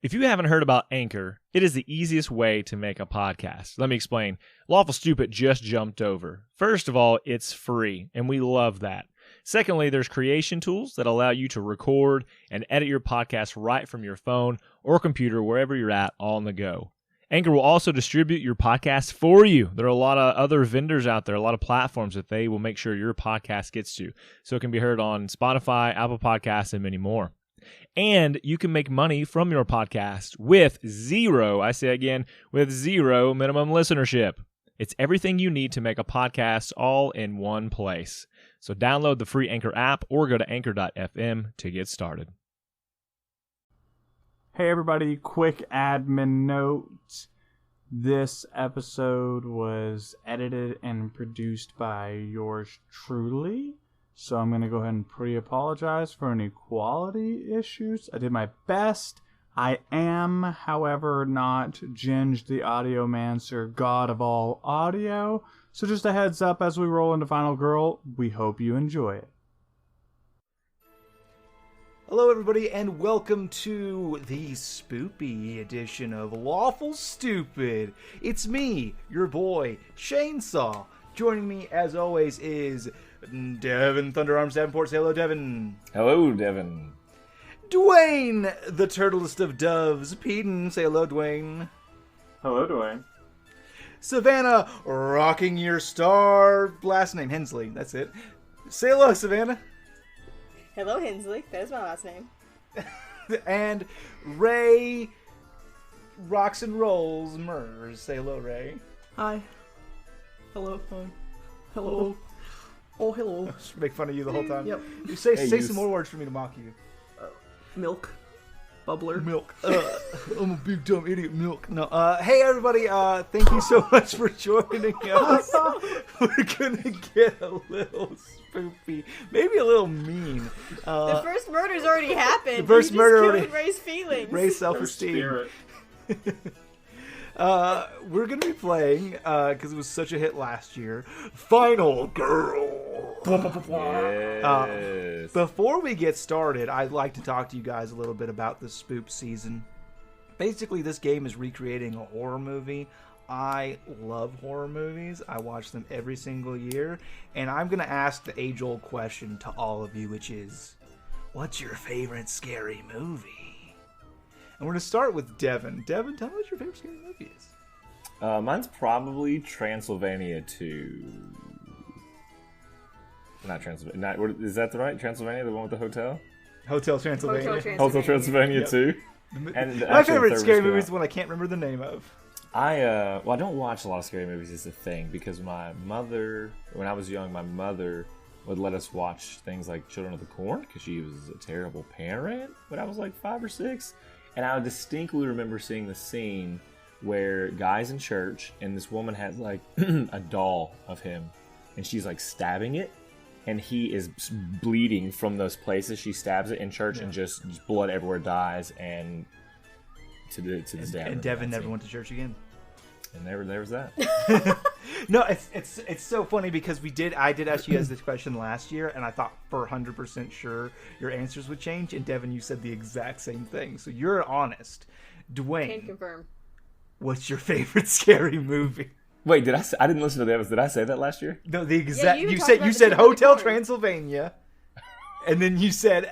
If you haven't heard about Anchor, it is the easiest way to make a podcast. Let me explain. Lawful Stupid just jumped over. First of all, it's free, and we love that. Secondly, there's creation tools that allow you to record and edit your podcast right from your phone or computer, wherever you're at, all on the go. Anchor will also distribute your podcast for you. There are a lot of other vendors out there, a lot of platforms that they will make sure your podcast gets to. So it can be heard on Spotify, Apple Podcasts, and many more. And you can make money from your podcast with zero minimum listenership. It's everything you need to make a podcast all in one place. So download the free Anchor app or go to anchor.fm to get started. Hey everybody, quick admin note. This episode was edited and produced by yours truly. So I'm going to go ahead and pre-apologize for any quality issues. I did my best. I am, however, not Ginge the Audiomancer, god of all audio. So just a heads up as we roll into Final Gurl, we hope you enjoy it. Hello everybody and welcome to the spoopy edition of Lawful Stupid. It's me, your boy, Shainsaw. Joining me as always is Devin Thunderarms Davenport. Say hello, Devin. Hello, Devin. Dwayne, the turtlest of doves. Peden. Say hello, Dwayne. Hello, Dwayne. Savannah, rocking your star. Last name, Hensley. That's it. Say hello, Savannah. Hello, Hensley. That is my last name. And Ray, rocks and rolls, Murs. Say hello, Ray. Hi. Hello. Hello. Oh, hello. Just make fun of you the whole time. Yep. You say some more words for me to mock you. Milk. Bubbler. Milk. I'm a big dumb idiot. Milk. No. Hey everybody. Thank you so much for joining us. We're gonna get a little spoopy, maybe a little mean. The first murder's already happened. The first murder already. Ray's feelings. Ray's self-esteem. We're gonna be playing because it was such a hit last year. Final Gurl. Yes. Before we get started, I'd like to talk to you guys a little bit about the spoop season. Basically, this game is recreating a horror movie. I love horror movies. I watch them every single year. And I'm going to ask the age-old question to all of you, which is, what's your favorite scary movie? And we're going to start with Devin. Devin, tell me what your favorite scary movie is. Mine's probably Transylvania 2. Not Transylvania. Is that the right Transylvania? The one with the hotel? Hotel Transylvania. Hotel Transylvania Yep. 2. And my favorite scary movie is the one I can't remember the name of. I don't watch a lot of scary movies as a thing because my mother, when I was young, my mother would let us watch things like Children of the Corn because she was a terrible parent when I was like 5 or 6. And I distinctly remember seeing the scene where guys in church and this woman had like a doll of him and she's like stabbing it. And he is bleeding from those places she stabs it in church, and just blood everywhere dies. And to this day, and Devin never went to church again. And there was that. No, it's so funny because I did ask you guys this question last year, and I thought for 100% sure your answers would change. And Devin, you said the exact same thing, so you're honest. Dwayne, Can confirm. What's your favorite scary movie? Wait, I didn't listen to that. Did I say that last year? No, the exact. Yeah, you said Hotel Transylvania, and then you said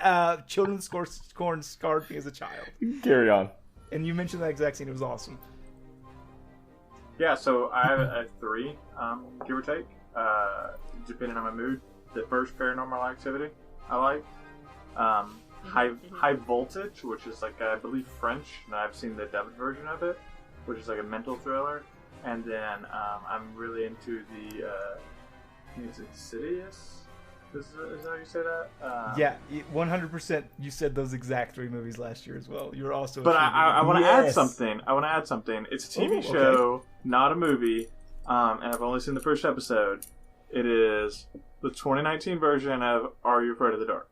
Children of the Corn scarred me as a child. Carry on. And you mentioned that exact scene. It was awesome. Yeah, so I have 3, give or take, depending on my mood. The first, Paranormal Activity, I like. High Voltage, which is like, I believe, French, and I've seen the dubbed version of it, which is like a mental thriller. And then I'm really into the, I think it's Insidious. Is that how you say that? Yeah, 100%. You said those exact 3 movies last year as well. You were also. But I want to add something. It's a TV show, not a movie, and I've only seen the first episode. It is the 2019 version of Are You Afraid of the Dark?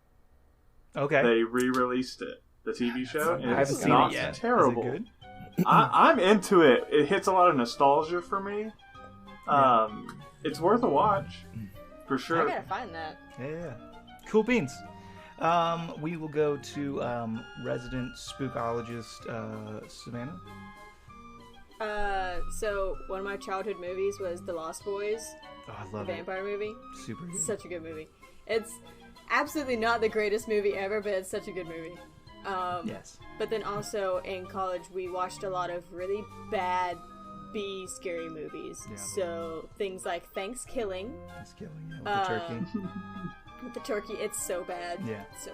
Okay. They re-released it, the TV show, and I haven't it's seen not it yet. terrible. Is it good? I'm into it. It hits a lot of nostalgia for me. It's worth a watch, for sure. I gotta find that. Yeah. Cool beans. We will go to resident spookologist Savannah. So one of my childhood movies was The Lost Boys, Oh, I the love it. vampire movie. Super good. Such a good movie. It's absolutely not the greatest movie ever, but it's such a good movie. Yes. But then also in college, we watched a lot of really bad B scary movies. Yeah. So things like Thanksgiving He's killing it with the turkey. with the turkey. It's so bad. Yeah. It's so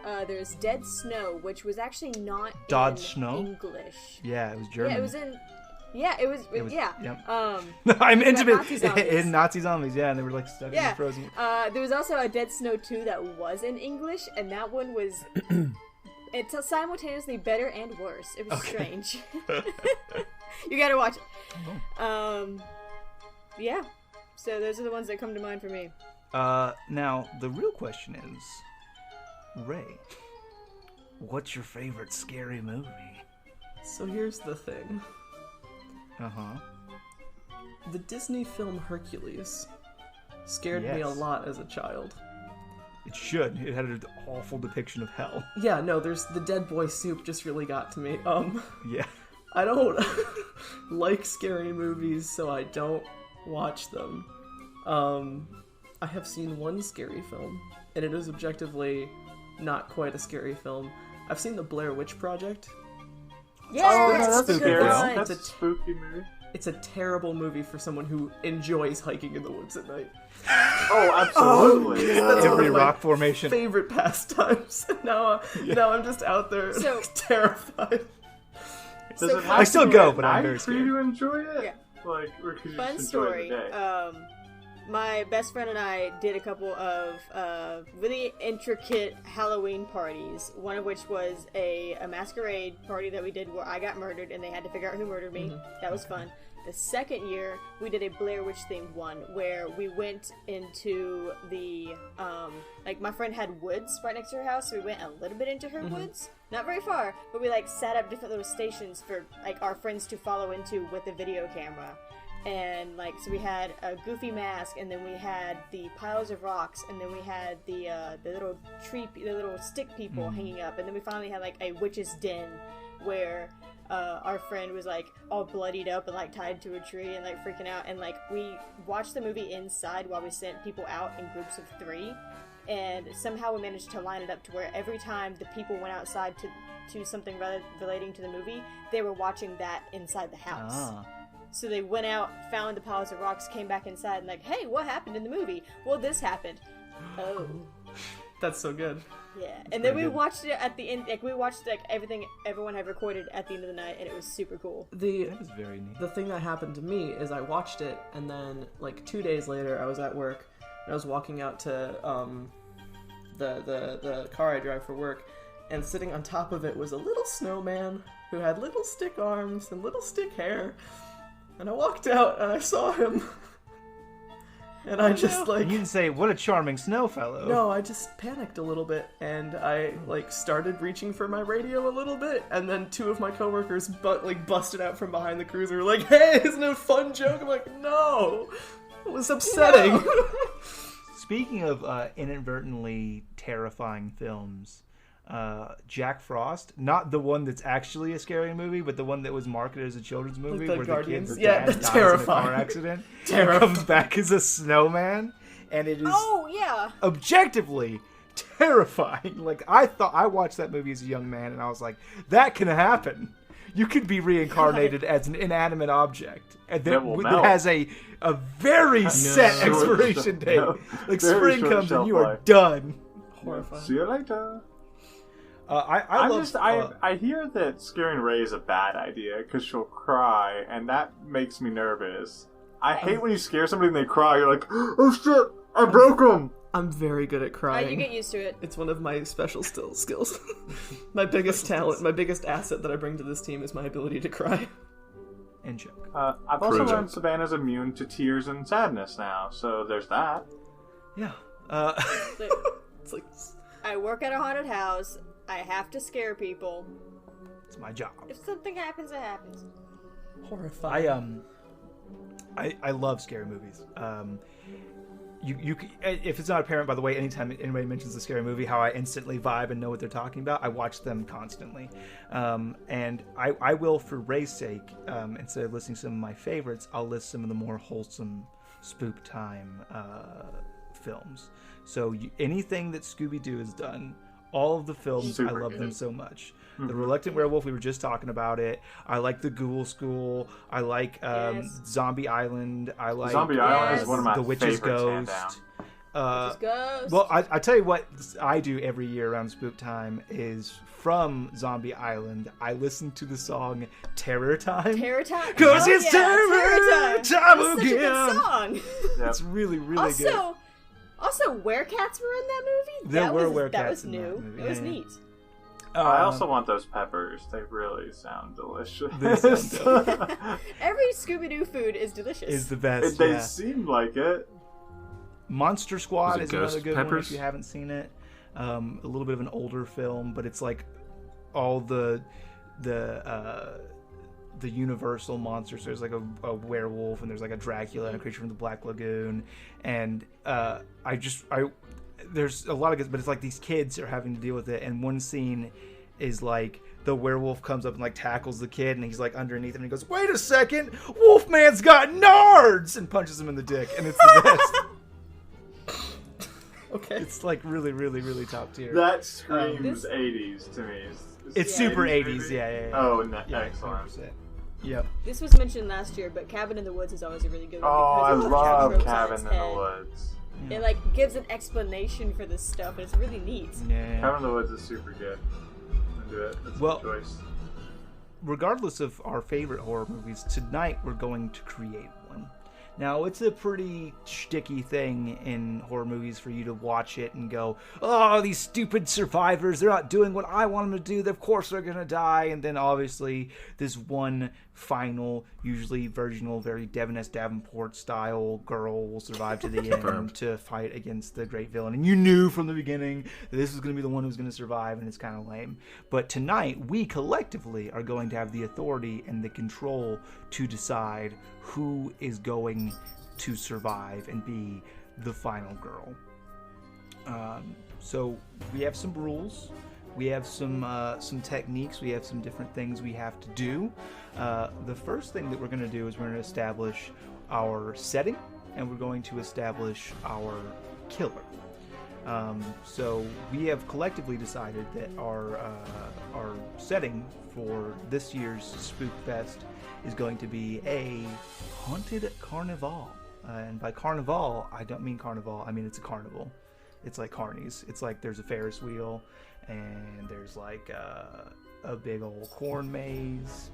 bad. There's Dead Snow, which was actually not Dod in Snow? English. Yeah, it was German. Yeah, it was in. Yeah, it was. Yeah. Yep. Um, I'm intimate Nazi zombies. in Nazi zombies. Yeah, and they were like stuck in Yeah. the frozen. There was also a Dead Snow 2 that was in English, and that one was. It's simultaneously better and worse. It was strange. You gotta watch it. Yeah. So those are the ones that come to mind for me. Now the real question is, Ray, what's your favorite scary movie? So here's the thing. Uh-huh. The Disney film Hercules scared me a Yes. lot as a child. It should. It had an awful depiction of hell. Yeah, no, there's the dead boy soup just really got to me. Yeah. I don't like scary movies, so I don't watch them. I have seen one scary film, and it is objectively not quite a scary film. I've seen The Blair Witch Project. Yeah, that's spooky scary. film. That's a It's a- spooky movie. It's a terrible movie for someone who enjoys hiking in the woods at night. Oh, absolutely. That's one Every of my rock formation. favorite pastimes. Now I'm just out there So- terrified. Does So it fun- have I still to be go, at but I'm night very for you to enjoy it? Yeah. Like, or could you Fun just enjoy story. the day? My best friend and I did a couple of really intricate Halloween parties. One of which was a masquerade party that we did where I got murdered and they had to figure out who murdered me. That was fun. The second year, we did a Blair Witch themed one where we went into the like my friend had woods right next to her house, so we went a little bit into her woods, not very far, but we like set up different little stations for like our friends to follow into with a video camera. And like, so we had a goofy mask, and then we had the piles of rocks, and then we had the little the little stick people hanging up, and then we finally had like a witch's den where our friend was like all bloodied up and like tied to a tree and like freaking out, and like we watched the movie inside while we sent people out in groups of 3, and somehow we managed to line it up to where every time the people went outside to something relating to the movie, they were watching that inside the house. Ah. So they went out, found the piles of rocks, came back inside, and like, hey, what happened in the movie? Well, this happened. Oh, That's so good. yeah. And then we watched it at the end. Like we watched like everything everyone had recorded at the end of the night, and it was super cool. That is very neat. The thing that happened to me is I watched it, and then like 2 days later, I was at work, and I was walking out to the car I drive for work, and sitting on top of it was a little snowman who had little stick arms and little stick hair. And I walked out and I saw him. And I just like... You didn't say, what a charming snow fellow. No, I just panicked a little bit, and I like started reaching for my radio a little bit, and then 2 of my coworkers busted out from behind the cruiser, like, "Hey, isn't it a fun joke?" I'm like, "No, it was upsetting." Speaking of inadvertently terrifying films, Jack Frost, not the one that's actually a scary movie, but the one that was marketed as a children's movie, the where Guardians? the kid's Yeah, dad dies terrifying. in a car accident, Terrifying. comes back as a snowman, and it is Oh yeah. objectively terrifying. Like, I watched that movie as a young man, and I was like, that can happen. You could be reincarnated as an inanimate object, and That will that melt. has a very set Short expiration date. no. Like, Very spring short comes and shelf you are life. done. Horrifying. See you later. I hear that scaring Ray is a bad idea because she'll cry, and that makes me nervous. I hate when you scare somebody and they cry. You're like, oh shit, I broke them. I'm very good at You crying. get used to it. It's one of my special skills. My biggest talent, my biggest asset that I bring to this team is my ability to cry. and joke. I've also Project. learned Savannah's immune to tears and sadness now, so there's that. Yeah. It's like, I work at a haunted house. I have to scare people. It's my job. If something happens, it happens. horrifying. I love scary movies. if it's not apparent, by the way, anytime anybody mentions a scary movie, how I instantly vibe and know what they're talking about, I watch them constantly. And I will, for Ray's sake, instead of listing some of my favorites, I'll list some of the more wholesome spook time films. So anything that Scooby-Doo has done, all of the films, I love them so much. The Reluctant Werewolf, we were just talking about it. I like the Ghoul School. I like Zombie Island. I like Zombie Island is one of my The Witch's favorites, Ghost. Ghost. Well, I tell you what I do every year around Spook Time is from Zombie Island, I listen to the song Terror Time. Terror Time? Because it's Terror Time That's such a again. good song. It's really, really good. Also, werecats were in that movie? There were werecats that was new. movie. It was neat. I also want those peppers. They really sound delicious. They sound dope. Every Scooby-Doo food is delicious. Is the best. They seem like it. Monster Squad is another Ghost good one Peppers? if you haven't seen it. A little bit of an older film, but it's like all the universal monsters. There's like a werewolf, and there's like a Dracula and a creature from the Black Lagoon, and there's a lot of good, but it's like these kids are having to deal with it, and one scene is like the werewolf comes up and like tackles the kid, and he's like underneath him, and he goes, "Wait a second, Wolfman's got nards!" and punches him in the dick, and it's the best. Okay. It's like really, really, really top tier. That screams 80s to me. It's super 80s, yeah. Oh, excellent. 100%. Yep. This was mentioned last year, but Cabin in the Woods is always a really good one. Oh, I because it love throws Cabin its in the head. Woods. It like gives an explanation for this stuff, and it's really neat. Yeah. Cabin in the Woods is super good. Into it. It's a good choice. Regardless of our favorite horror movies, tonight we're going to create one. Now, it's a pretty shticky thing in horror movies for you to watch it and go, "Oh, these stupid survivors, they're not doing what I want them to do. Of course they're going to die." And then, obviously, this one final, usually virginal, very Devin S. Davenport-style girl will survive to the end to fight against the great villain. And you knew from the beginning that this was going to be the one who's going to survive, and it's kind of lame. But tonight, we collectively are going to have the authority and the control to decide who is going to survive and be the final girl. So we have some rules, we have some techniques, we have some different things we have to do. The first thing that we're going to do is we're going to establish our setting, and we're going to establish our killer. So we have collectively decided that our setting for this year's Spook Fest is going to be a haunted carnival. And by carnival, I don't mean carnival, I mean it's a carnival. It's like carnies. It's like there's a Ferris wheel, and there's like a big old corn maze,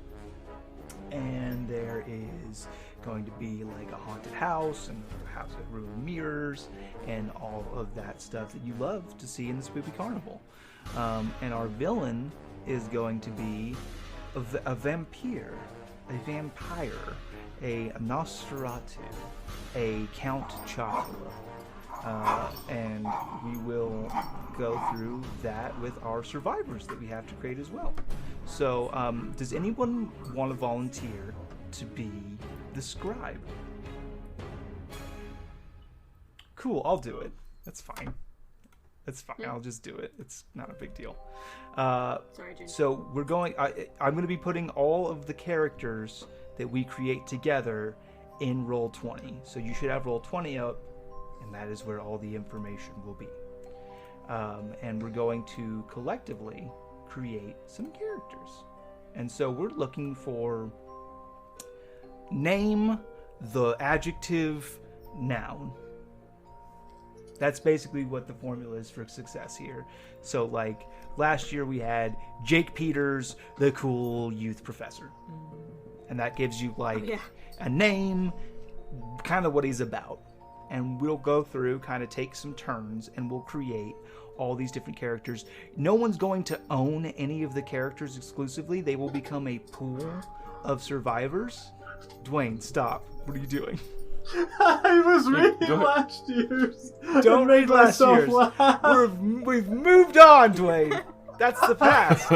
and there is going to be like a haunted house, and a house with ruined mirrors, and all of that stuff that you love to see in the spooky carnival. And our villain is going to be a vampire, a Nosferatu, a Count Chocula. And we will go through that with our survivors that we have to create as well. So, does anyone want to volunteer to be the scribe? Cool, I'll do it. That's fine. I'll just do it. It's not a big deal. Sorry, Jen. So we're going. I'm going to be putting all of the characters that we create together in Roll20. So you should have Roll20 up, and that is where all the information will be. And we're going to collectively create some characters. And so we're looking for name the adjective noun. That's basically what the formula is for success here. So like last year we had Jake Peters, the cool youth professor. And that gives you like a name, kind of what he's about. And we'll go through, kind of take some turns, and we'll create all these different characters. No one's going to own any of the characters exclusively. They will become a pool of survivors. Dwayne, stop. What are you doing? I was reading last year's. Don't read last year's. We've moved on, Dwayne. That's the past.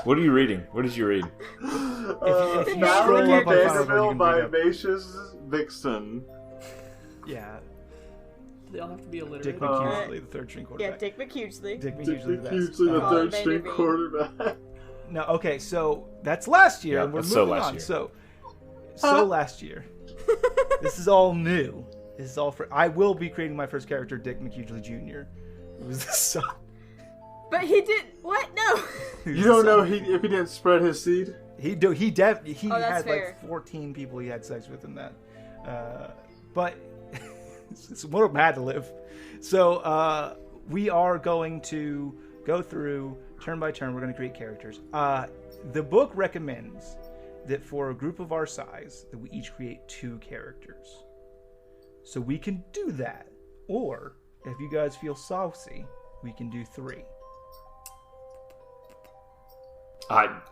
What are you reading? What did you read? If you Valerie scroll up on Fiverr, you Vanderbilt can by read up. Macius Vixen. Yeah. They all have to be illiterate. Dick McHughley, the third string Yeah, quarterback. Dick McHughley. Dick McHughley, the best. Usually the Colin third string Vanderbeek. quarterback. No, okay, so that's last year, Yeah, and we're that's so moving last on. year. So last year. This is all new. This is all for. I will be creating my first character, Dick McHughley Jr. It was the son. But he did what? No. You don't know if he didn't spread his seed? He Oh, that's had fair. like 14 people he had sex with in that. But it's what mad to live. So we are going to go through turn by turn. We're going to create characters. The book recommends that for a group of our size, that we each create 2 characters. So we can do that. Or if you guys feel saucy, we can do 3.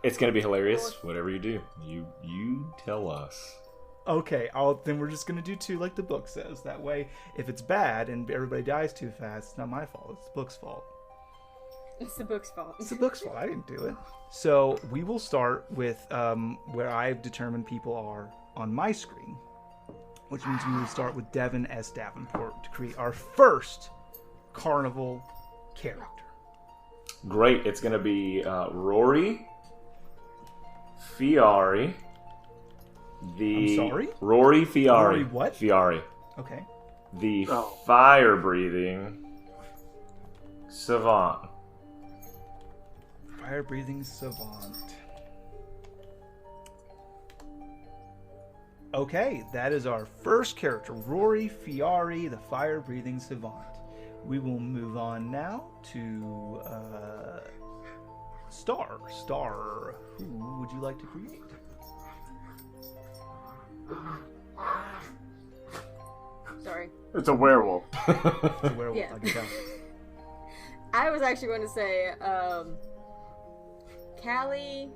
It's gonna be hilarious. Whatever you do, you tell us. Okay, then we're just gonna do 2 like the book says. That way, if it's bad and everybody dies too fast, it's not my fault. It's the book's fault. It's the book's fault. It's the book's fault. I didn't do it. So we will start with where I've determined people are on my screen, which means we will start with Devin S. Davenport to create our first carnival character. Great. It's gonna be Rory Fiari. I'm sorry? Rory Fiari. Rory what? Fiari. Okay. The fire-breathing savant. Fire-breathing savant. Okay, that is our first character, Rory Fiari, the fire-breathing savant. We will move on now to Star. Star, who would you like to create? Sorry. It's a werewolf. It's a werewolf, Yeah. I can tell. I was actually going to say, Callie.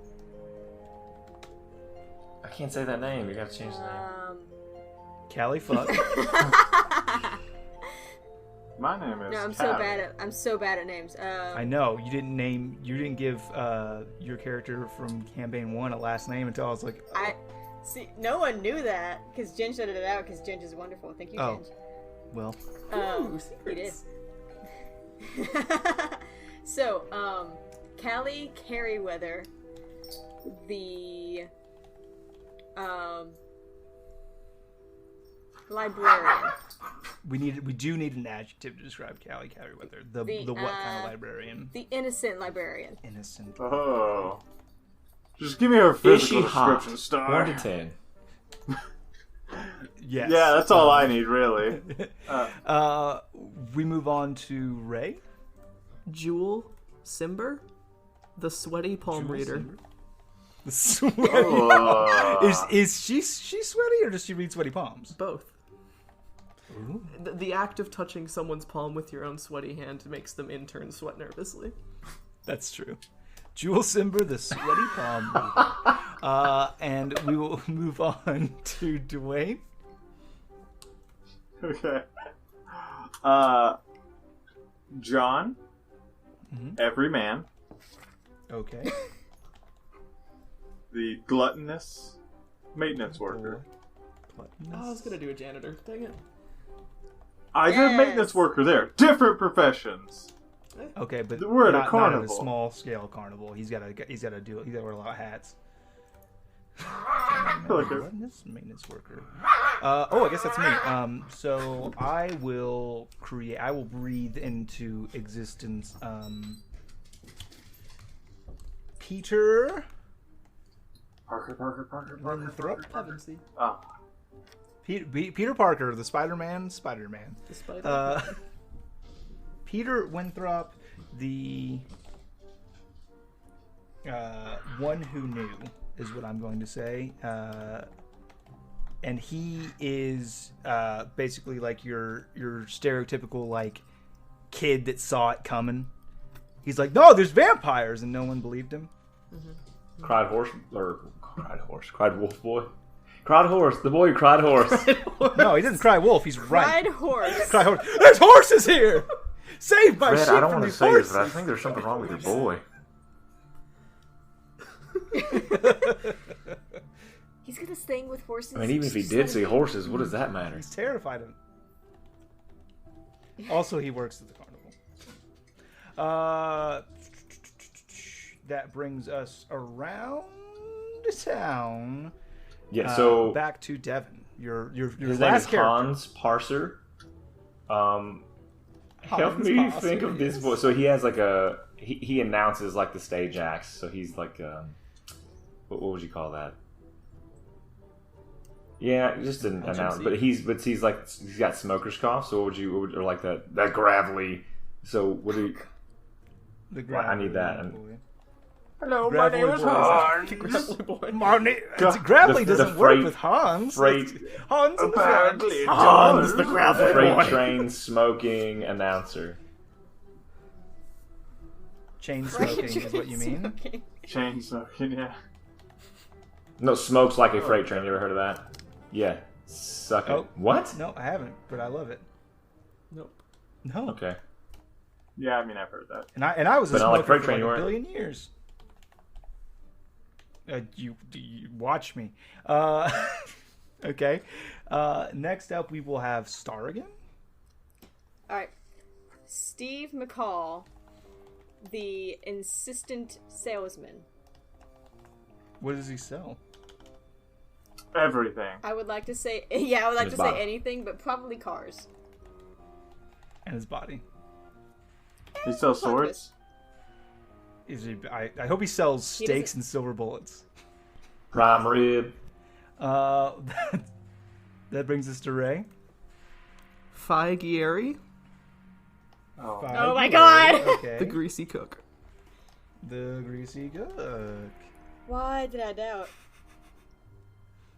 I can't say that name. You gotta change the name. Callie Fuck. My name is No, I'm Callie. so bad at names. I know, you didn't give your character from campaign 1 a last name until I was like, oh. See, no one knew that because Jen shut it out because Jen is wonderful. Thank you, Oh. Jen. Well, Ooh, He did. secrets. So, Callie Carryweather, the librarian. we do need an adjective to describe Callie Carryweather. The what kind of librarian? The innocent librarian. Innocent. Oh. Just give me her Is physical she hot? description, Star. 1 to 10. Yes. Yeah, that's all I need, really. We move on to Ray. Jewel Simber, the sweaty palm reader. Sweaty. Oh. Is she sweaty or does she read sweaty palms? Both. The act of touching someone's palm with your own sweaty hand makes them in turn sweat nervously. That's true. Jewel Simber, the sweaty palm reader. And we will move on to Dwayne. Okay. John. Every man. Okay. The gluttonous maintenance worker. Oh, I was gonna do a janitor. Dang it. I did Yes. maintenance worker there. Different professions. Okay, but We're at a not at a carnival. small scale carnival. He's got to wear a lot of hats. Okay. Maintenance worker. I guess that's me. So I will breathe into existence. Peter Parker. Winthrop. Pevensey. Oh. Peter Parker, the Spider-Man. The spider. Peter Winthrop, the one who knew, is what I'm going to say. And he is basically like your stereotypical like kid that saw it coming. He's like, no, there's vampires, and no one believed him. Cried wolf boy. Cried horse, the boy who cried horse. No, he didn't cry wolf. He's right. Cried horse. Cry horse. There's horses here. Save my Fred, sheep I don't from want to these say horses. this, but I think there's something wrong with your boy. He's got this thing with horses. I mean, even if he did see horses, what does that matter? He's terrified of him. Also, he works at the carnival. That brings us around town. Yeah. So back to Devin. Your his name is last character. Hans Parser. Help Hans me Parser, think of this voice. So he has like a he announces like the stage acts. So he's like what would you call that? Yeah, just an announce. But he's like he's got smoker's cough. So what would or like that gravelly. So what do you? I need that. Hello, my name is Hans. Gravelly doesn't work with Hans. Freight, Hans and Apparently it Hans, does. the Gravelly freight boy. train smoking announcer. Chain smoking is what you mean. Okay. Chain smoking, yeah. No, smokes like a freight train. You ever heard of that? Yeah. Suck it. Oh. What? No, I haven't, but I love it. Nope. No. Okay. Yeah, I mean, I've heard that. And I was a But not like smoker freight for train, like you a weren't. billion years. You watch me. Okay. Next up, we will have Star again. All right. Steve McCall, the insistent salesman. What does he sell? Everything. I would like to say, yeah, I would like His to say body. anything, but probably cars. And his body. He sells swords. Is he? I hope he sells He steaks doesn't- and silver bullets. Prime rib. That brings us to Ray. Figieri, Oh. Oh my God! Okay. the greasy cook. The greasy cook. Why did I doubt?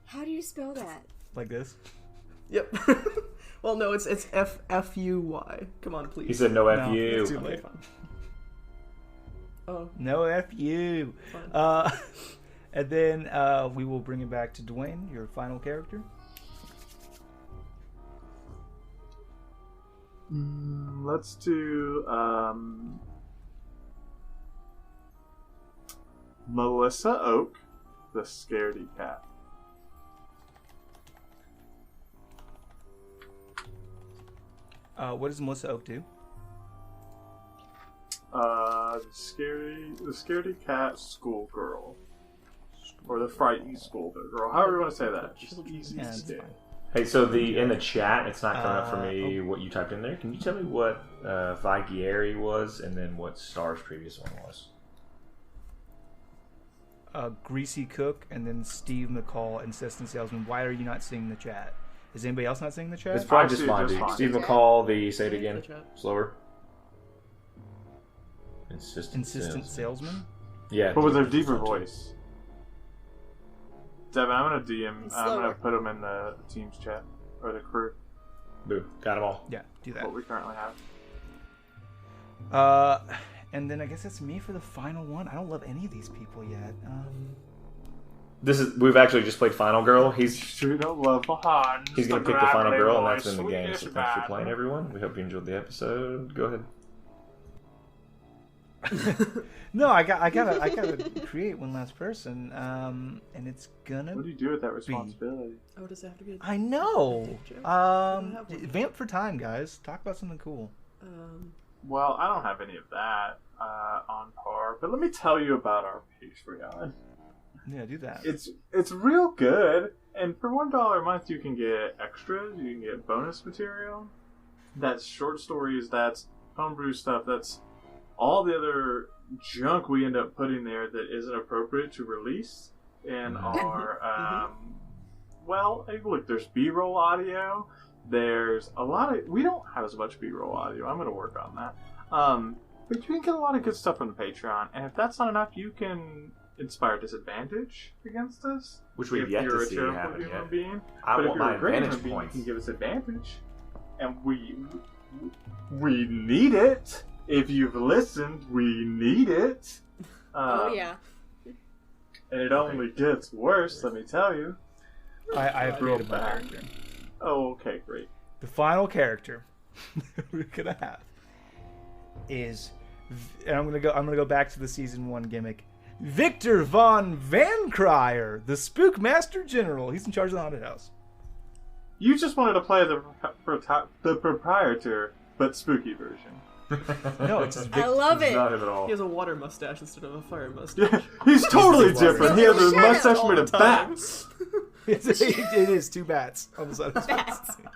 How do you spell that? Like this. Yep. Well, no, it's Fuy. Come on, please. He said no F No, you. it's too Okay, late. fine. Oh, No F you. fine. And then we will bring it back to Dwayne, your final character. Let's do Melissa Oak, the scaredy cat. What does Melissa Oak do? The scaredy cat schoolgirl. Or the frightened schoolgirl. However you want to say that. Just easy Yeah, to that's say. fine. Hey, so in the chat, it's not coming up for me what you typed in there. Can you tell me what Figieri was and then what Star's previous one was? Greasy Cook, and then Steve McCall, Insistent Salesman. Why are you not seeing the chat? Is anybody else not seeing the chat? It's probably I just see it mine, just dude. fine. Steve McCall, say it again, The chat. slower. Insistent Insistent salesman. Salesman. Yeah. But with a deeper voice. Devin, I'm gonna DM. It's I'm gonna slower. put them in the team's chat or the crew. Boo. Got them all. Yeah, do that. What we currently have. And then I guess that's me for the final one. I don't love any of these people yet. We've actually just played Final Girl. He's Shoot a level Hans. gonna pick the Final Girl, and that's in the game. So thanks for playing, everyone. We hope you enjoyed the episode. Go ahead. No, I gotta create one last person. And it's gonna. What do you do with that responsibility? Oh, does it have to be? I know. have one. Vamp for time, guys. Talk about something cool. Well, I don't have any of that on par, but let me tell you about our Patreon. Yeah, do that. It's real good, and for $1 a month you can get extras, you can get bonus material. That's short stories, that's homebrew stuff, that's all the other junk we end up putting there that isn't appropriate to release in our well, hey, look, there's B-roll audio. There's a lot of... We don't have as much B-roll audio. I'm going to work on that. But you can get a lot of good stuff on the Patreon. And if that's not enough, you can inspire disadvantage against us. Which we've if yet you're to a see terrible happen human yet. being. I But if want you're my a great advantage human being, points. you can give us advantage. And we need it. If you've listened, we need it. Oh yeah. And it only gets worse, let me tell you. I have Real created my bad. character. Oh, okay, great. The final character we're gonna have is, and I'm gonna go back to the season 1 gimmick. Victor von Van Cryer, the Spookmaster General. He's in charge of the haunted house. You just wanted to play the proprietor but spooky version. No, it's I love It's it. not him at all. He has a water mustache instead of a fire mustache. Yeah, he's totally different. He has a mustache all made the of time. bats. it is 2 bats on the side of his Bats. face.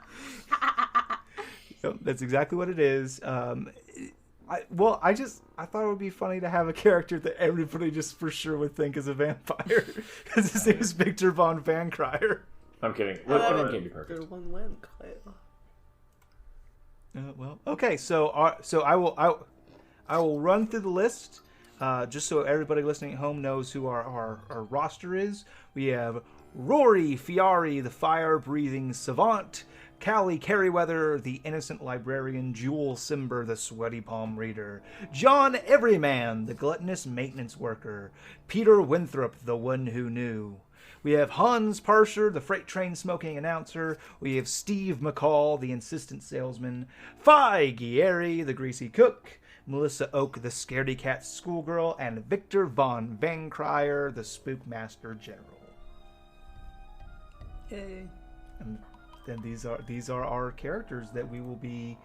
Yep, that's exactly what it is. I thought it would be funny to have a character that everybody just for sure would think is a vampire, because his name is Victor von Van Cryer. I'm kidding. What name can't be perfect? Good one win, Clay. Well, okay, so I will run through the list, just so everybody listening at home knows who our roster is. We have Rory Fiari, the fire-breathing savant; Callie Carryweather, the innocent librarian; Jewel Simber, the sweaty palm reader; John Everyman, the gluttonous maintenance worker; Peter Winthrop, the one who knew. We have Hans Parser, the freight train smoking announcer. We have Steve McCall, the insistent salesman; Phi Gieri, the greasy cook; Melissa Oak, the scaredy cat schoolgirl; and Victor von Van Cryer, the spookmaster general. Yay. And then these are our characters that we will be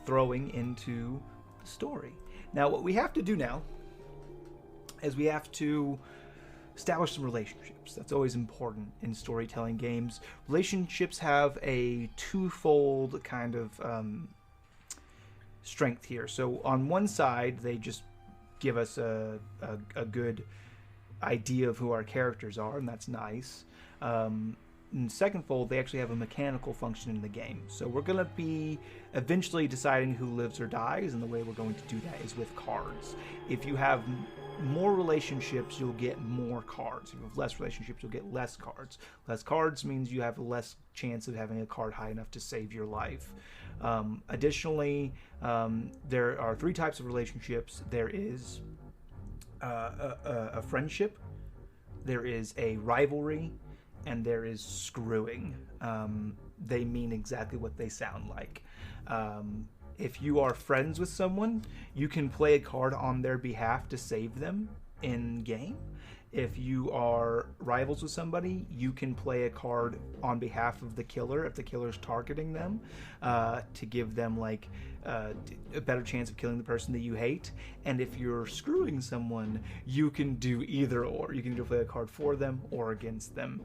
throwing into the story. Now, what we have to do now is we have to establish some relationships. That's always important in storytelling games. Relationships have a twofold kind of strength here. So on one side, they just give us a good idea of who our characters are, and that's nice. In second fold, they actually have a mechanical function in the game. So we're going to be eventually deciding who lives or dies, and the way we're going to do that is with cards. If you have more relationships, you'll get more cards. If you have less relationships, you'll get less cards. Less cards means you have less chance of having a card high enough to save your life. Additionally, there are 3 types of relationships. There is a friendship, there is a rivalry, and there is screwing. They mean exactly what they sound like. If you are friends with someone, you can play a card on their behalf to save them in game. If you are rivals with somebody, you can play a card on behalf of the killer if the killer's targeting them, to give them like a better chance of killing the person that you hate. And if you're screwing someone, you can do either or. You can either play a card for them or against them.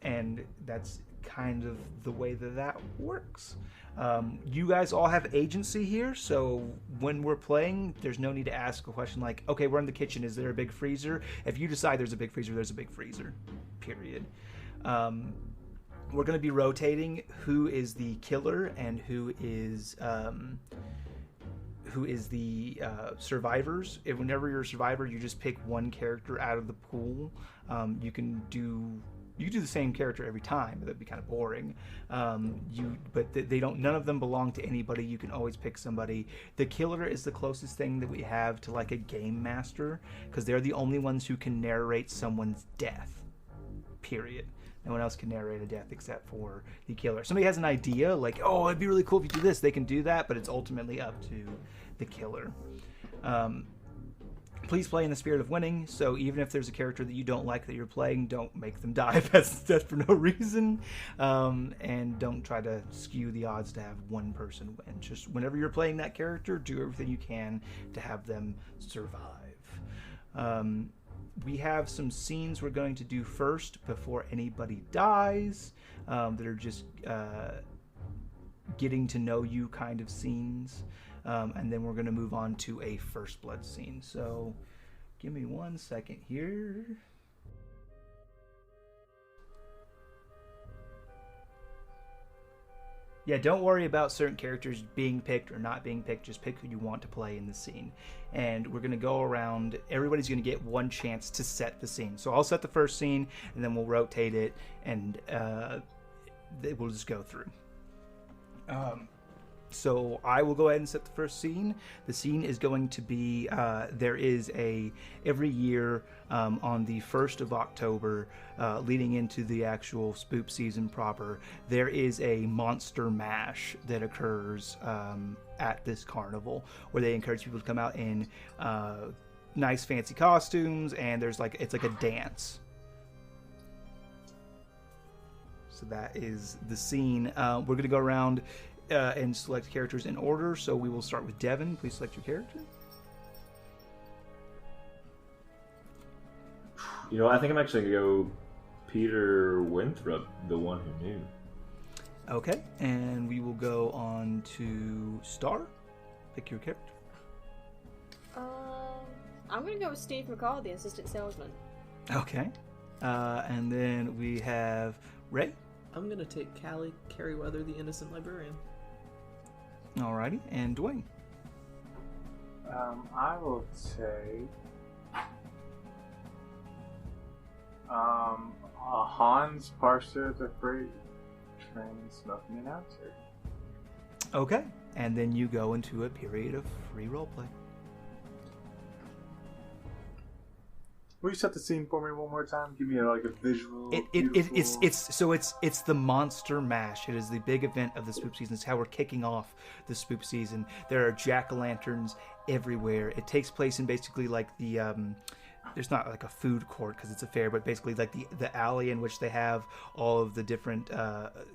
And that's kind of the way that works. You guys all have agency here, so when we're playing, there's no need to ask a question like, okay, we're in the kitchen, is there a big freezer? If you decide there's a big freezer, there's a big freezer, period. We're going to be rotating who is the killer and who is the survivors. Whenever you're a survivor, you just pick one character out of the pool. You can do the same character every time, but that'd be kind of boring. They don't. None of them belong to anybody. You can always pick somebody. The killer is the closest thing that we have to like a game master, because they're the only ones who can narrate someone's death. Period. No one else can narrate a death except for the killer. If somebody has an idea, like, oh, it'd be really cool if you do this, they can do that, but it's ultimately up to the killer. Please play in the spirit of winning, so even if there's a character that you don't like that you're playing, don't make them die that's for no reason, and don't try to skew the odds to have one person win. Just whenever you're playing that character, do everything you can to have them survive. We have some scenes we're going to do first before anybody dies, that are just getting to know you kind of scenes. And then we're going to move on to a first blood scene. So give me 1 second here. Yeah, don't worry about certain characters being picked or not being picked. Just pick who you want to play in the scene. And we're going to go around. Everybody's going to get one chance to set the scene. So I'll set the first scene, and then we'll rotate it, and we'll just go through. So I will go ahead and set the first scene. The scene is going to be, there is every year on the 1st of October, leading into the actual spoop season proper, there is a monster mash that occurs at this carnival, where they encourage people to come out in nice fancy costumes, and it's like a dance. So that is the scene. We're going to go around. and select characters in order. So we will start with Devin. Please select your character. You know, I think I'm actually going to go Peter Winthrop, the one who knew. Okay, and we will go on to Star. Pick your character. I'm gonna go with Steve McCall, the assistant salesman. Okay, and then we have Ray. I'm gonna take Callie Carrieweather, the innocent librarian. Alrighty, and Dwayne. I will take Hans Parser, the freight train smoking announcer. Okay, and then you go into a period of free roleplay. Will you set the scene for me one more time? Give me like a visual. It's the Monster Mash. It is the big event of the spoop season. It's how we're kicking off the spoop season. There are jack-o'-lanterns everywhere. It takes place in basically like the there's not like a food court because it's a fair, but basically like the alley in which they have all of the different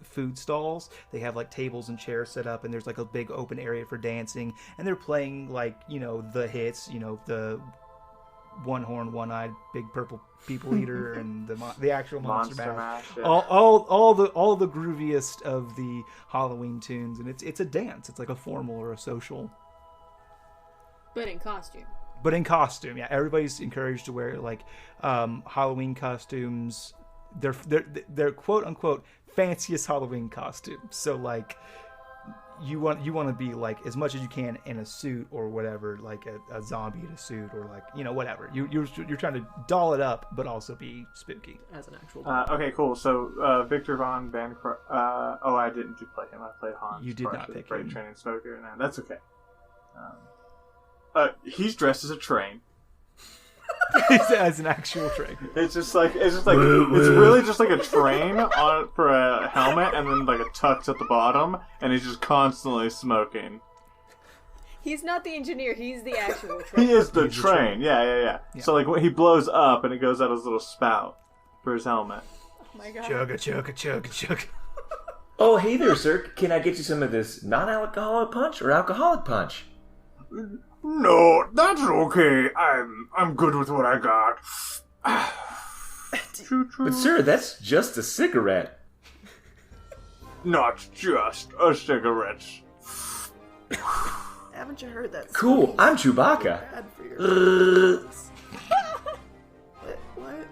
food stalls. They have like tables and chairs set up, and there's like a big open area for dancing, and they're playing like, you know, the hits, you know, the one horn, one eyed, big purple people eater, and the actual Monster Mash. Yeah. All the grooviest of the Halloween tunes, and it's a dance. It's like a formal or a social. But in costume. But in costume, yeah. Everybody's encouraged to wear like Halloween costumes. They're quote unquote fanciest Halloween costumes. So like you want to be like as much as you can in a suit or whatever, like a zombie in a suit or like, you know, whatever. You're trying to doll it up, but also be spooky As an actual. Okay, cool. So Victor von Bancroft. I didn't play him. I played Hans. You did Parser, not pick freight him. train smoker. No, that's okay. He's dressed as a train. as an actual train. It's really just like a train for a helmet, and then like a tux at the bottom, and he's just constantly smoking. He's not the engineer, he's the actual train. He is the train. Yeah. So like when he blows up, and it goes out his little spout for his helmet. Oh my god. Chugga. Oh, hey there, sir. Can I get you some of this non-alcoholic punch or alcoholic punch? No, that's okay. I'm good with what I got. But sir, that's just a cigarette. Not just a cigarette. Haven't you heard that? Cool, I'm Chewbacca. Bad for your what?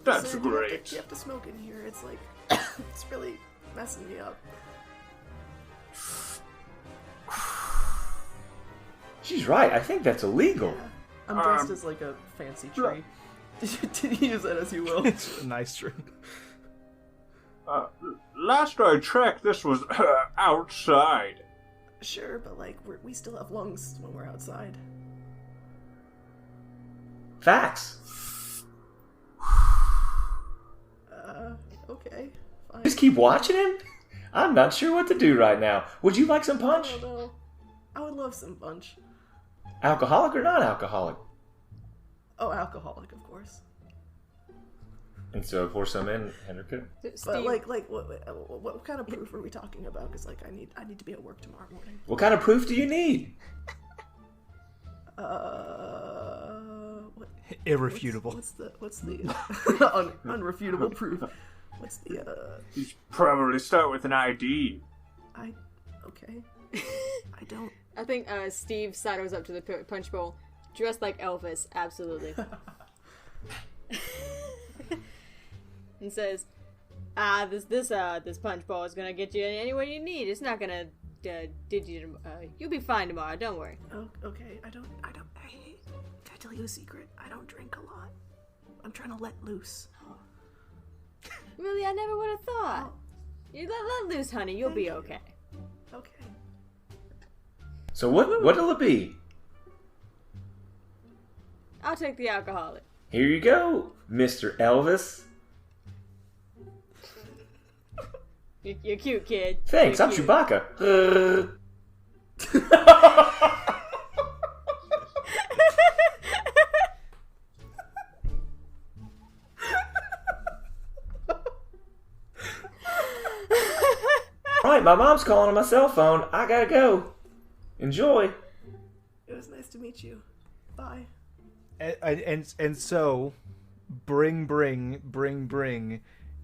That's Sir, great. You have to smoke in here. It's like it's really messing me up. She's right, I think that's illegal. Yeah. I'm dressed as like a fancy tree. Use that as you will. It's a nice tree. Last I checked, this was outside. Sure, but like we still have lungs when we're outside. Facts. Okay, fine. Just keep watching him? I'm not sure what to do right now. Would you like some punch? I don't know. I would love some punch. Alcoholic or non-alcoholic? Oh, alcoholic, of course. And so pour some in, Henrika. But like what kind of proof are we talking about? Because like I need to be at work tomorrow morning. What kind of proof do you need? What, Irrefutable. What's the unrefutable proof? What's the You should probably start with an ID. Okay. I don't. I think Steve sidles up to the punch bowl, dressed like Elvis, absolutely. And says, this punch ball is gonna get you anywhere you need. It's not gonna you'll be fine tomorrow, don't worry. Oh, okay. I don't. Hey, can I tell you a secret? I don't drink a lot. I'm trying to let loose. Really, I never would have thought. You let loose, honey. You'll be okay. Okay. So what'll it be? I'll take the alcoholic. Here you go, Mr. Elvis. You're cute, kid. Thanks, You're I'm cute. Chewbacca. Alright, right, my mom's calling on my cell phone. I gotta go. Enjoy. It was nice to meet you. Bye. And so, bring.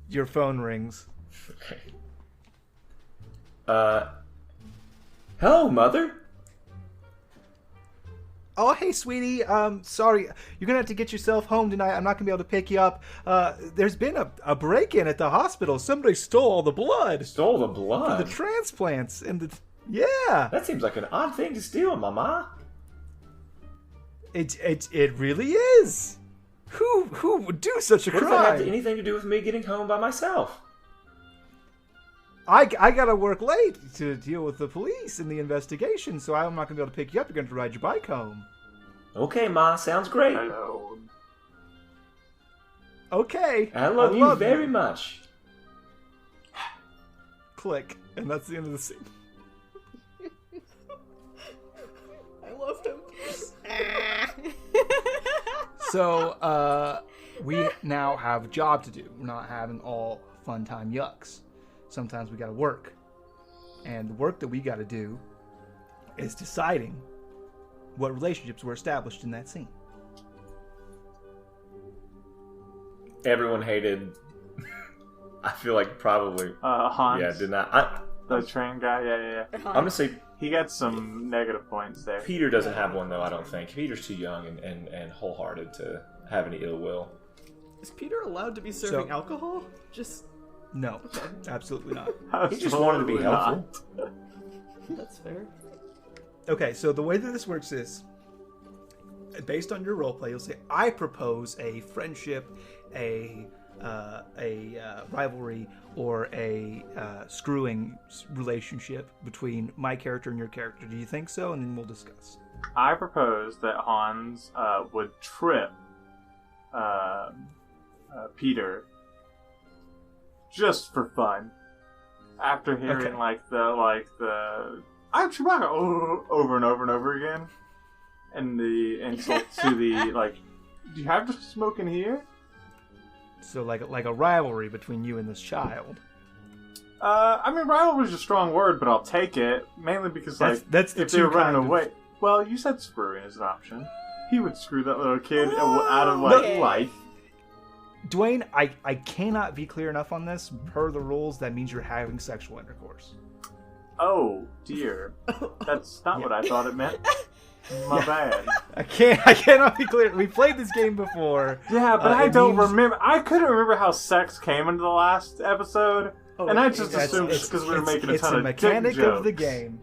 Your phone rings. Hello, Mother. Oh, hey, sweetie. Sorry. You're gonna have to get yourself home tonight. I'm not gonna be able to pick you up. There's been a break-in at the hospital. Somebody stole all the blood. Stole the For blood? the transplants and the... Yeah. That seems like an odd thing to steal, Mama. It really is. Who would do such a What does that have crime? anything to do with me getting home by myself? I gotta work late to deal with the police and the investigation, so I'm not gonna be able to pick you up. You're gonna have to ride your bike home. Okay, Ma, sounds great. Hello. Okay. I love you very much. Click, and that's the end of the scene. I loved him. So, we now have a job to do. We're not having all fun time yucks. Sometimes we gotta work. And the work that we gotta do is deciding what relationships were established in that scene. Everyone hated. I feel like probably. Hans. Yeah, did not. The train guy. Yeah. I'm gonna say He got some negative points there. Peter doesn't have one though. I don't think Peter's too young and wholehearted to have any ill will. Is Peter allowed to be serving alcohol? Just No, absolutely not. He just wanted to be helpful. that's fair. Okay, so the way that this works is, based on your roleplay, you'll say, I propose a friendship, a rivalry, or a screwing relationship between my character and your character. Do you think so? And then we'll discuss. I propose that Hans would trip Peter just for fun. After hearing Okay. the I'm Chewbacca over and over and over again, and the insult to the do you have to smoke in here? So like a rivalry between you and this child. I mean, rivalry is a strong word, but I'll take it mainly because That's the if they were two running kind of- away. Well, you said screwing is an option. He would screw that little kid out of Okay. life. Dwayne, I cannot be clear enough on this. Per the rules, that means you're having sexual intercourse. Oh dear, that's not what I thought it meant. My bad. I cannot be clear. We played this game before. Yeah, but I it don't means- remember. I couldn't remember how sex came into the last episode, and I just That's- assumed just because we were making a it's ton a of mechanic dick jokes. of the game.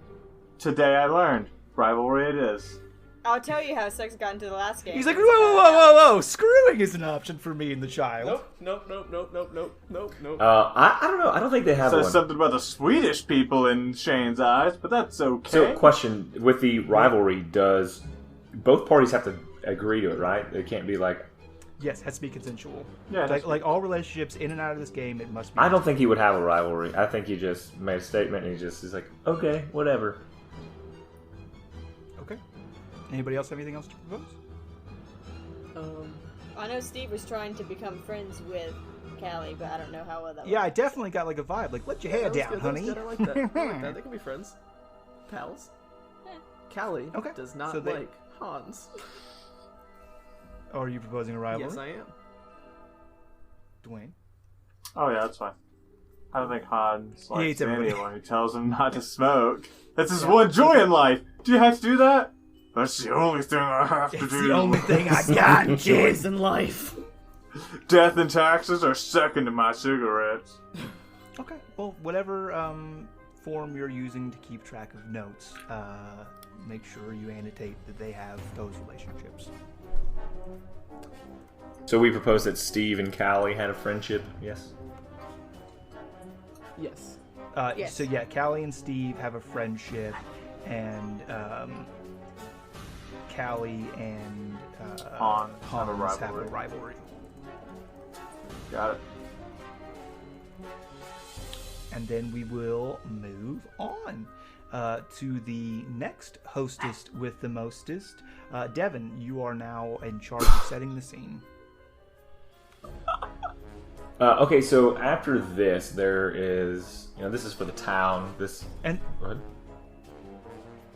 Today I learned rivalry. It is. I'll tell you how sex got into the last game. He's like, whoa! Screwing is an option for me and the child. Nope. I don't know. I don't think they have Says one. something about the Swedish people in Shane's eyes, but that's okay. So, question with the rivalry: does both parties have to agree to it? Right? It can't be like. Yes, has to be consensual. Yeah, like all relationships in and out of this game, it must be. I don't think he would have a rivalry. I think he just made a statement and he's like, okay, whatever. Okay. Anybody else have anything else to propose? I know Steve was trying to become friends with Callie, but I don't know how well that Yeah, I worked. definitely got like a vibe. Like, let your hair down, honey. I like that. I like that. They can be friends. Pals. Callie Okay, does not so they- like Hans. Or are you proposing a rivalry? Yes, I am. Dwayne. Oh yeah, that's fine. I don't think Hans hates likes everybody. anyone who tells him not to smoke. That's his one joy in life. Do you have to do that? That's the only thing I have to It's do. the only thing I got, kid. Joys in life. Death and taxes are second to my cigarettes. Okay. Well, whatever form you're using to keep track of notes, make sure you annotate that they have those relationships. So we proposed that Steve and Callie had a friendship. Yes. Yes. Yes. So yeah, Callie and Steve have a friendship, and Callie and Hans have a Hans rivalry. rivalry. Got it. And then we will move on to the next hostess with the mostest. Devin, you are now in charge of setting the scene. Okay, so after this, there is, this is for the town. And Go ahead.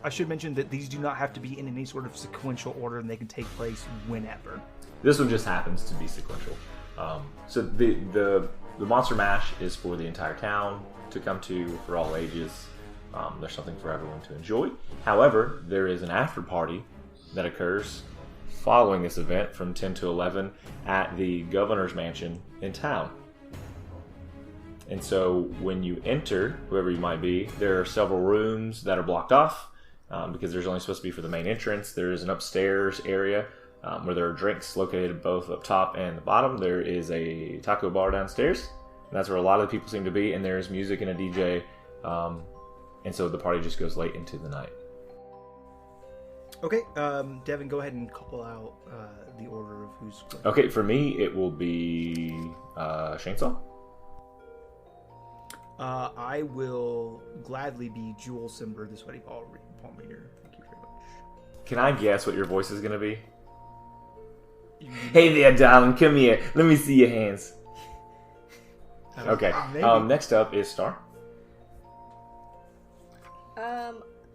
I should mention that these do not have to be in any sort of sequential order, and they can take place whenever. This one just happens to be sequential. So the Monster Mash is for the entire town to come to for all ages. There's something for everyone to enjoy. However, there is an after party that occurs following this event from 10 to 11 at the governor's mansion in town. And so when you enter, whoever you might be, there are several rooms that are blocked off because there's only supposed to be for the main entrance. There is an upstairs area where there are drinks located both up top and the bottom. There is a taco bar downstairs. And that's where a lot of the people seem to be. And there's music and a DJ. And so the party just goes late into the night. Okay, Devin, go ahead and call out the order of who's going. Okay, for me, it will be Shainsaw. I will gladly be Jewel Simber, the Sweaty Palm Reader. Thank you very much. Can I guess what your voice is going to be? Hey there, darling, come here. Let me see your hands. Okay, next up is Star. I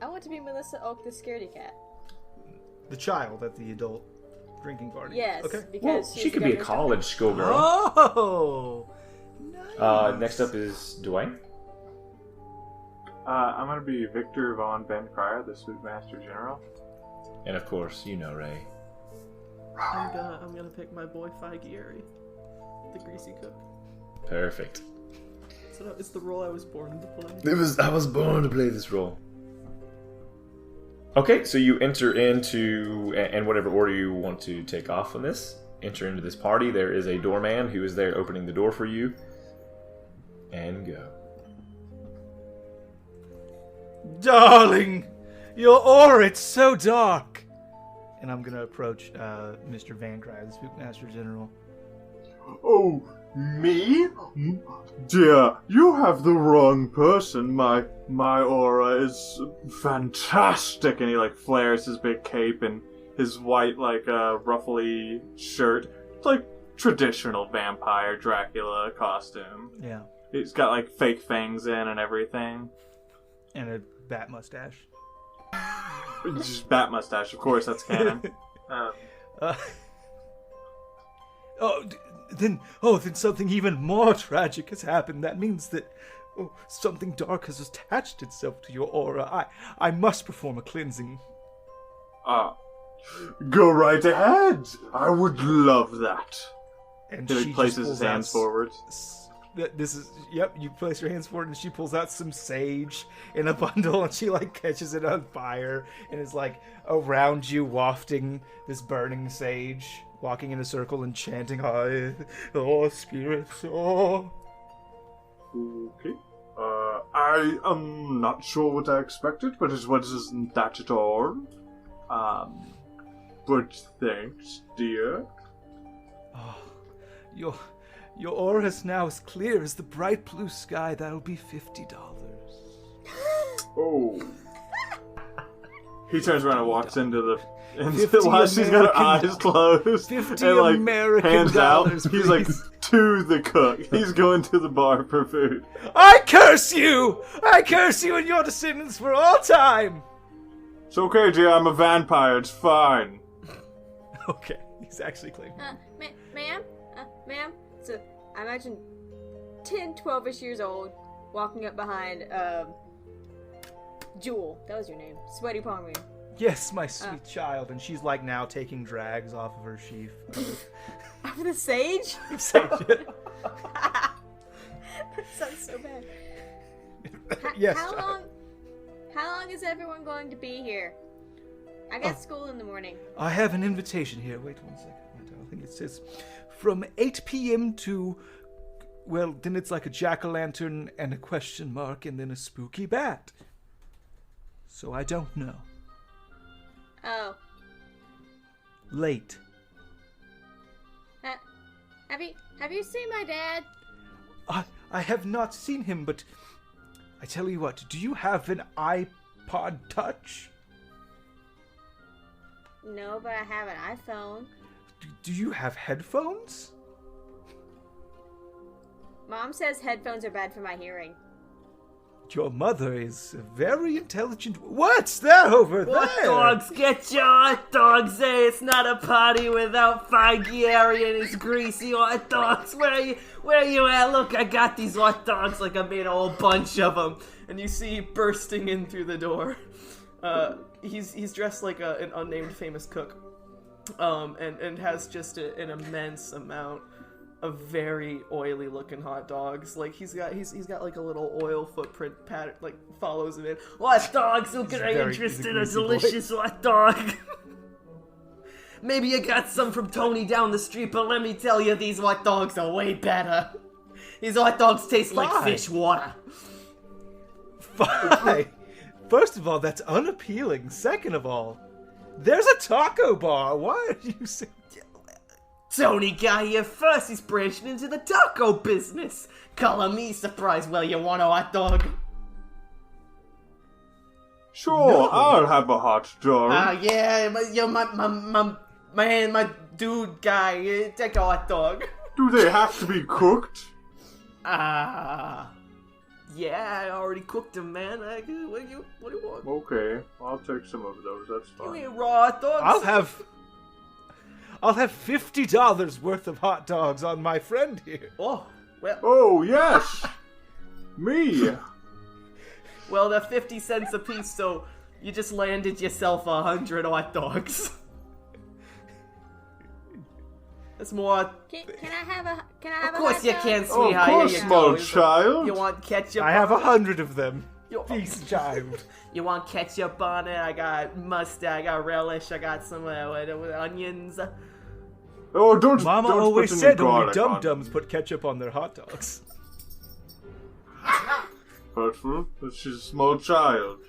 want to be Melissa Oak, the scaredy cat. The child at the adult drinking party. Yes, Okay. because She could be a college schoolgirl. Oh! Nice. Next up is Dwayne. I'm gonna be Victor Von Ben Cryer, the Spookmaster General. And of course, Ray. I'm gonna pick my boy Faigieri, the greasy cook. Perfect. So it's the role I was born to play. I was born to play this role. Okay, so you enter into, and whatever order you want to take off on this, enter into this party. There is a doorman who is there opening the door for you. And go. Darling! Your aura, it's so dark! And I'm gonna approach Mr. Van Cryer, the Spookmaster General. Oh, me? Dear, you have the wrong person. My aura is fantastic. And he flares his big cape and his white ruffly shirt. It's like traditional vampire Dracula costume. Yeah. He's got fake fangs in and everything. And a bat mustache. Just bat mustache, of course, that's canon. Then something even more tragic has happened. That means that something dark has attached itself to your aura. I must perform a cleansing. Go right ahead. I would love that. And He she places just his pulls hands out forward. You place your hands forward, and she pulls out some sage in a bundle, and she catches it on fire, and is around you, wafting this burning sage, walking in a circle and chanting, "Oh, spirits, oh." Okay. I am not sure what I expected, but it wasn't that at all. But thanks, dear. Oh, your aura is now as clear as the bright blue sky. That'll be $50. Oh. He turns around and walks into 50 while she's got her American eyes closed 50 and American hands out. dollars, He's please. to the cook. He's going to the bar for food. I curse you! I curse you and your descendants for all time! It's okay, dear. I'm a vampire. It's fine. Okay, he's actually claiming. Ma'am. So I imagine 10, 12-ish years old, walking up behind Jewel. That was your name. Sweaty Palm Reader. Yes, my sweet child. And she's now taking drags off of her sheath. After the sage? Sage. That sounds so bad. Yes. How long is everyone going to be here? I got school in the morning. I have an invitation here. Wait 1 second. I think it says from 8 p.m. to, well, then it's like a jack-o'-lantern and a question mark and then a spooky bat. So I don't know. Oh. Late. Have you seen my dad? I have not seen him, but I tell you what, do you have an iPod Touch? No, but I have an iPhone. Do you have headphones? Mom says headphones are bad for my hearing. Your mother is a very intelligent. What's that over there? Hot dogs, get your hot dogs, eh? It's not a party without Faggieri and his greasy hot dogs. Where you at? Look, I got these hot dogs like I made a whole bunch of them. And you see bursting in through the door. He's dressed like an unnamed famous cook. And has just an immense amount of very oily looking hot dogs. Like he's got like a little oil footprint pattern, like follows him in. Hot dogs, who can I interest in a delicious hot dog? Maybe you got some from Tony down the street, but let me tell you, these hot dogs are way better. These hot dogs taste like fish water. Fine. First of all, that's unappealing. Second of all, there's a taco bar. Why are you saying... Tony got here first. He's branching into the taco business. Color me surprised. Well, you want a hot dog? Sure, I'll have a hot dog. Yeah, my dude guy, take a hot dog. Do they have to be cooked? Yeah, I already cooked them, man. What do you want? Okay, I'll take some of those. That's You fine. ain't raw hot dogs. I'll have $50 worth of hot dogs on my friend here. Oh, well. Oh yes, me. Well, they're 50 cents a piece, so you just landed yourself 100 hot dogs. That's more. Can I have a Of course hot you dog? can, Of sweetheart. course, Here you small go. child. You want ketchup? I have on it? 100 of them. You- Peace, child. You want ketchup on it? I got mustard. I got relish. I got some onions. Oh, don't. Mama don't always put any said only garlic on. dum-dums put ketchup on their hot dogs. Hurtful. But she's a small child.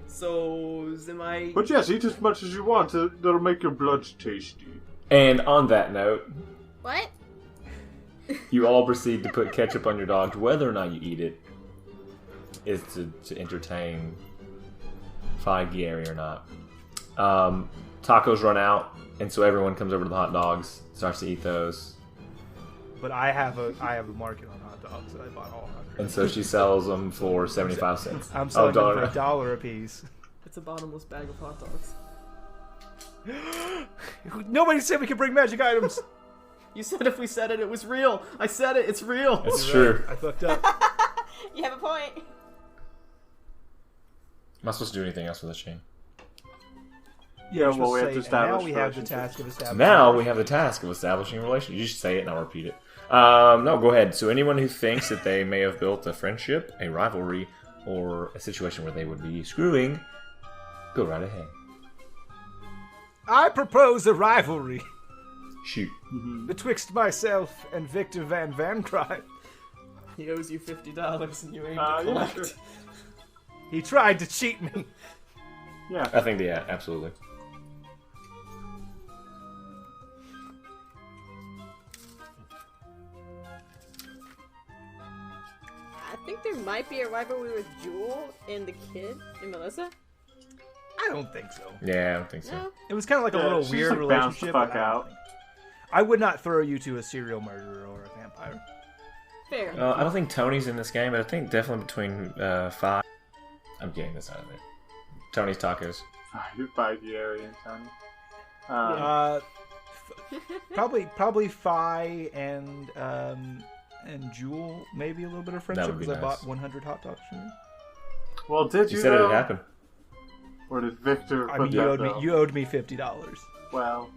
So, am I? But yes, eat as much as you want. That'll make your blood tasty. And on that note, What? you all proceed to put ketchup on your dog. Whether or not you eat it is to entertain Faggieri or not. Tacos run out, and so everyone comes over to the hot dogs, starts to eat those. But I have a market on hot dogs, so I bought all 100. And so she sells them for 75 cents. I'm selling them for dollar. $1 a piece. It's a bottomless bag of hot dogs. Nobody said we could bring magic items. You said if we said it, it was real. I said it. It's real. It's true. I fucked up. You have a point. Am I supposed to do anything else with this chain? Yeah, well, we have to Now establish we have the relationships. task of establishing. Now we have the task of establishing a relationship. You should say it and I'll repeat it. No, go ahead. So anyone who thinks that they may have built a friendship, a rivalry, or a situation where they would be screwing, go right ahead. I propose a rivalry Shoot. betwixt myself and Victor Van Vancry. He owes you $50 and you aim to Yeah, collect. sure. He tried to cheat me. Yeah. I think, yeah, absolutely. I think there might be a rivalry with Jewel and the kid and Melissa. I don't think so. Yeah, I don't think so. No? It was kind of like a little she's weird like bounced the relationship. fuck but I don't out. think- I would not throw you to a serial murderer or a vampire. Fair. I don't think Tony's in this game, but I think definitely between 5. I'm getting this out of it. Tony's Tacos. Faggieri and Tony. Probably Fi and Jewel, maybe a little bit of friendship would be because I nice. bought 100 hot dogs from you. Well, did You you said know? it'd happen. Or did Victor I put mean, you that owed me though? you owed me $50. Well,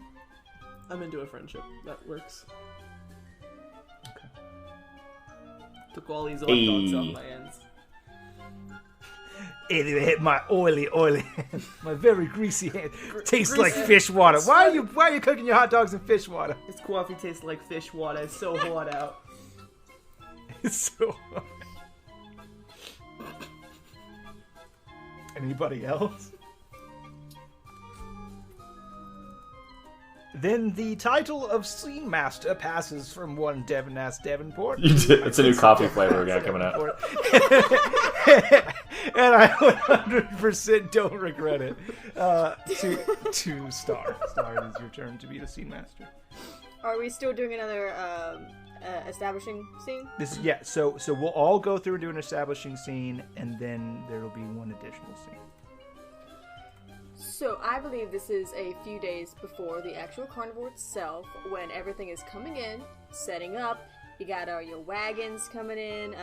I'm into a friendship. That works. Took all these hot dogs off my hands. It hit my oily hand. My very greasy hand. Tastes like greasy. fish water. Why are you cooking your hot dogs in fish water? This coffee tastes like fish water. It's so hot out. It's so hard. Anybody else? Then the title of Scene Master passes from one Devon-ass Devonport. You did. It's a new coffee flavor we got coming out. And I 100% don't regret it. To Star. Star, it is your turn to be the Scene Master. Are we still doing another establishing scene? So we'll all go through and do an establishing scene, and then there will be one additional scene. So I believe this is a few days before the actual carnival itself, when everything is coming in, setting up. You got your wagons coming in.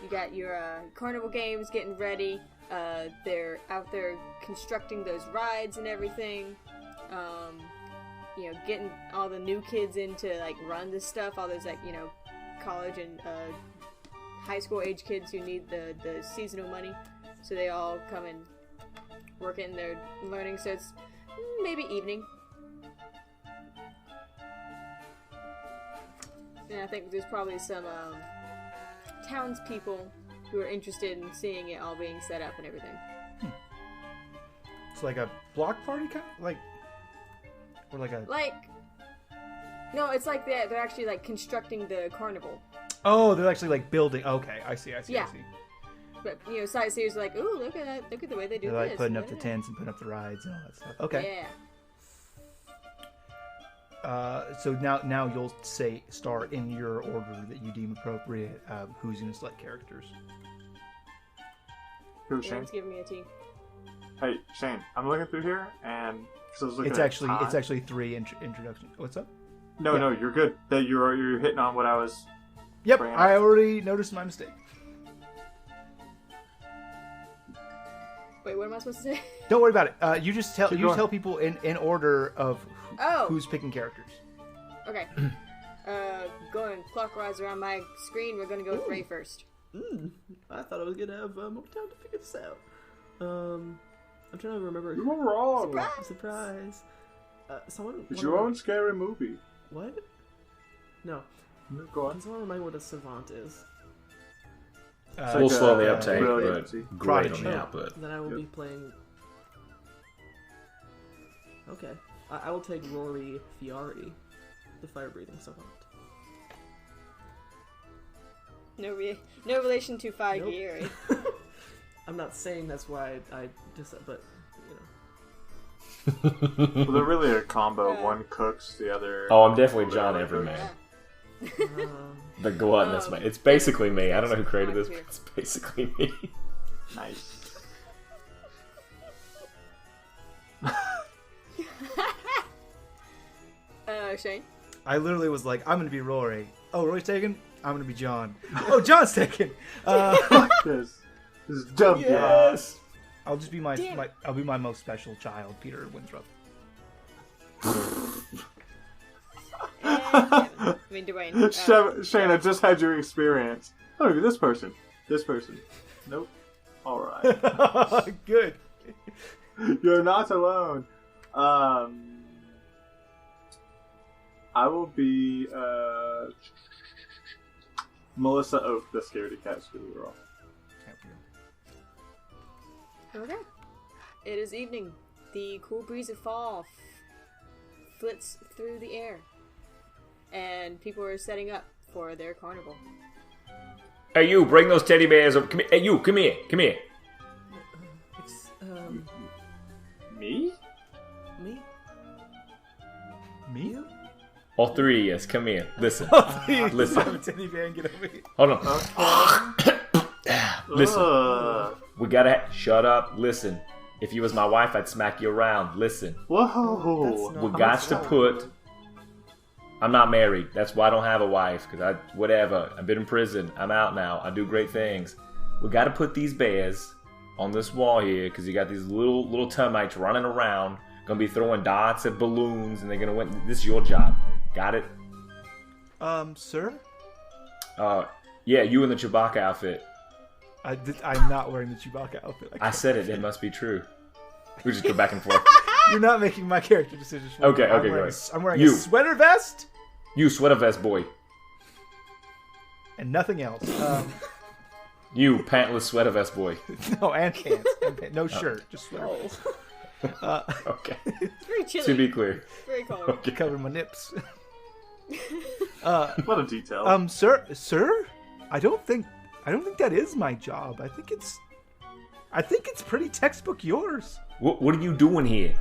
You got your carnival games getting ready. They're out there constructing those rides and everything. Getting all the new kids in to like run this stuff. All those college and high school age kids who need the seasonal money, so they all come and work in their learning. So it's maybe evening. And I think there's probably some townspeople who are interested in seeing it all being set up and everything. It's like a block party No, it's like they're actually like constructing the carnival. Oh, they're actually like building. Okay, I see. Yeah. But sightseers are like, ooh, look at that! Look at the way they do this. They're like putting up the tents and putting up the rides and all that stuff. Okay. Yeah. So now you'll start in your order that you deem appropriate. Who's going to select characters? Who, Shane? It's giving me a T. Hey, Shane, I'm looking through here, and because I was looking it's actually 3 introductions. What's up? No, you're good. That you're hitting on what I was. Yep, I already noticed my mistake. Wait, what am I supposed to say? Don't worry about it. You just tell people in order of who's picking characters. Okay. Going clockwise around my screen, we're gonna go with Ray first. I thought I was gonna have more time to figure this out. I'm trying to remember. You were wrong. Surprise. It's your own scary movie. What? No. Go on. Can someone remind me what a savant is? We'll slow the uptake, but great Prodigy. on the output. Then I will be playing. Okay. I will take Rory Fiari, the fire-breathing savant. No relation to Fiari. Nope. I'm not saying that's why I just, but Well, they're really a combo. One cooks, the other. Oh, I'm definitely John Everman. The gluttonous man. It's basically me. I don't know who created this, but it's basically me. Nice. Shane? I literally was like, I'm going to be Rory. Oh, Rory's taken? I'm going to be John. Oh, John's taken! This is dumb. Yes! I'll just be I'll be my most special child, Peter Winthrop. I mean, Dwayne. Shane, I just had your experience. Oh, maybe this person. This person. Nope. Alright. Good. You're not alone. I will be Melissa Oak, the scaredy cat Scooby Girl. Okay. It is evening. The cool breeze of fall flits through the air. And people are setting up for their carnival. Hey, you, bring those teddy bears up. Come here. Hey, you, come here. Come here. Me? Me? Me? All three of yes, come here. Listen. Listen. Teddy bear and get over here. Hold on. Listen. We gotta... Shut up. Listen. If you was my wife, I'd smack you around. Listen. Whoa. We got to put... I'm not married. That's why I don't have a wife. Because whatever. I've been in prison. I'm out now. I do great things. We got to put these bears on this wall here. Because you got these little termites running around. Going to be throwing dots at balloons. And they're going to win. This is your job. Got it? Sir? Yeah, you in the Chewbacca outfit. I'm not wearing the Chewbacca outfit. I said it. It must be true. We just go back and forth. You're not making my character decisions for me. Okay, go ahead. I'm wearing a sweater vest. You, sweater vest boy. And nothing else. You, pantless sweater vest boy. No, and pants. No shirt, just sweater. Okay. It's very chilly. To be clear. Very cold. Okay. Cover my nips. What a detail. Sir? I don't think that is my job. I think it's pretty textbook yours. What are you doing here?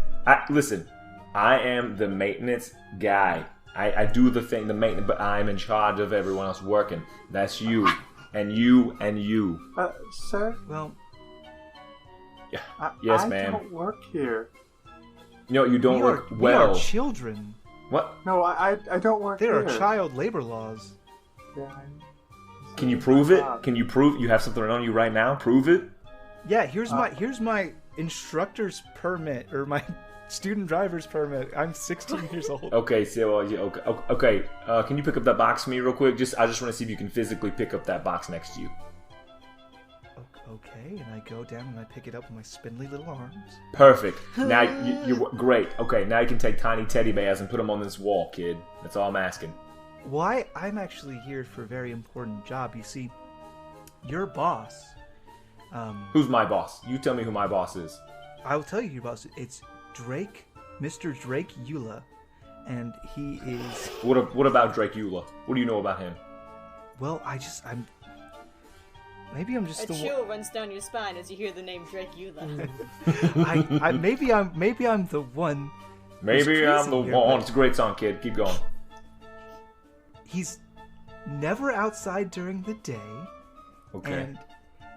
Listen, I am the maintenance guy. I do the thing, the maintenance, but I'm in charge of everyone else working. That's you, and you, and you. Sir? Well, Yes, I ma'am. don't work here. No, you don't work we well. are children. What? No, I don't work There here. are child labor laws. Yeah, Can you prove it? Can you prove you have something on you right now? Prove it. Yeah, here's my instructor's permit or my student driver's permit. I'm 16 years old. Okay, so okay. Can you pick up that box for me real quick? I just want to see if you can physically pick up that box next to you. Okay, and I go down and I pick it up with my spindly little arms. Perfect. Now you're great. Okay, now you can take tiny teddy bears and put them on this wall, kid. That's all I'm asking. Why? I'm actually here for a very important job. You see, your boss. Who's my boss? You tell me who my boss is. I will tell you your boss. It's Drake, Mr. Drake Eula, and he is. What about Drake Eula? What do you know about him? Well, maybe I'm just A the chill runs down your spine as you hear the name Drake Eula. maybe I'm the one. Maybe I'm the here, one. but It's a great song, kid. Keep going. He's never outside during the day. Okay. And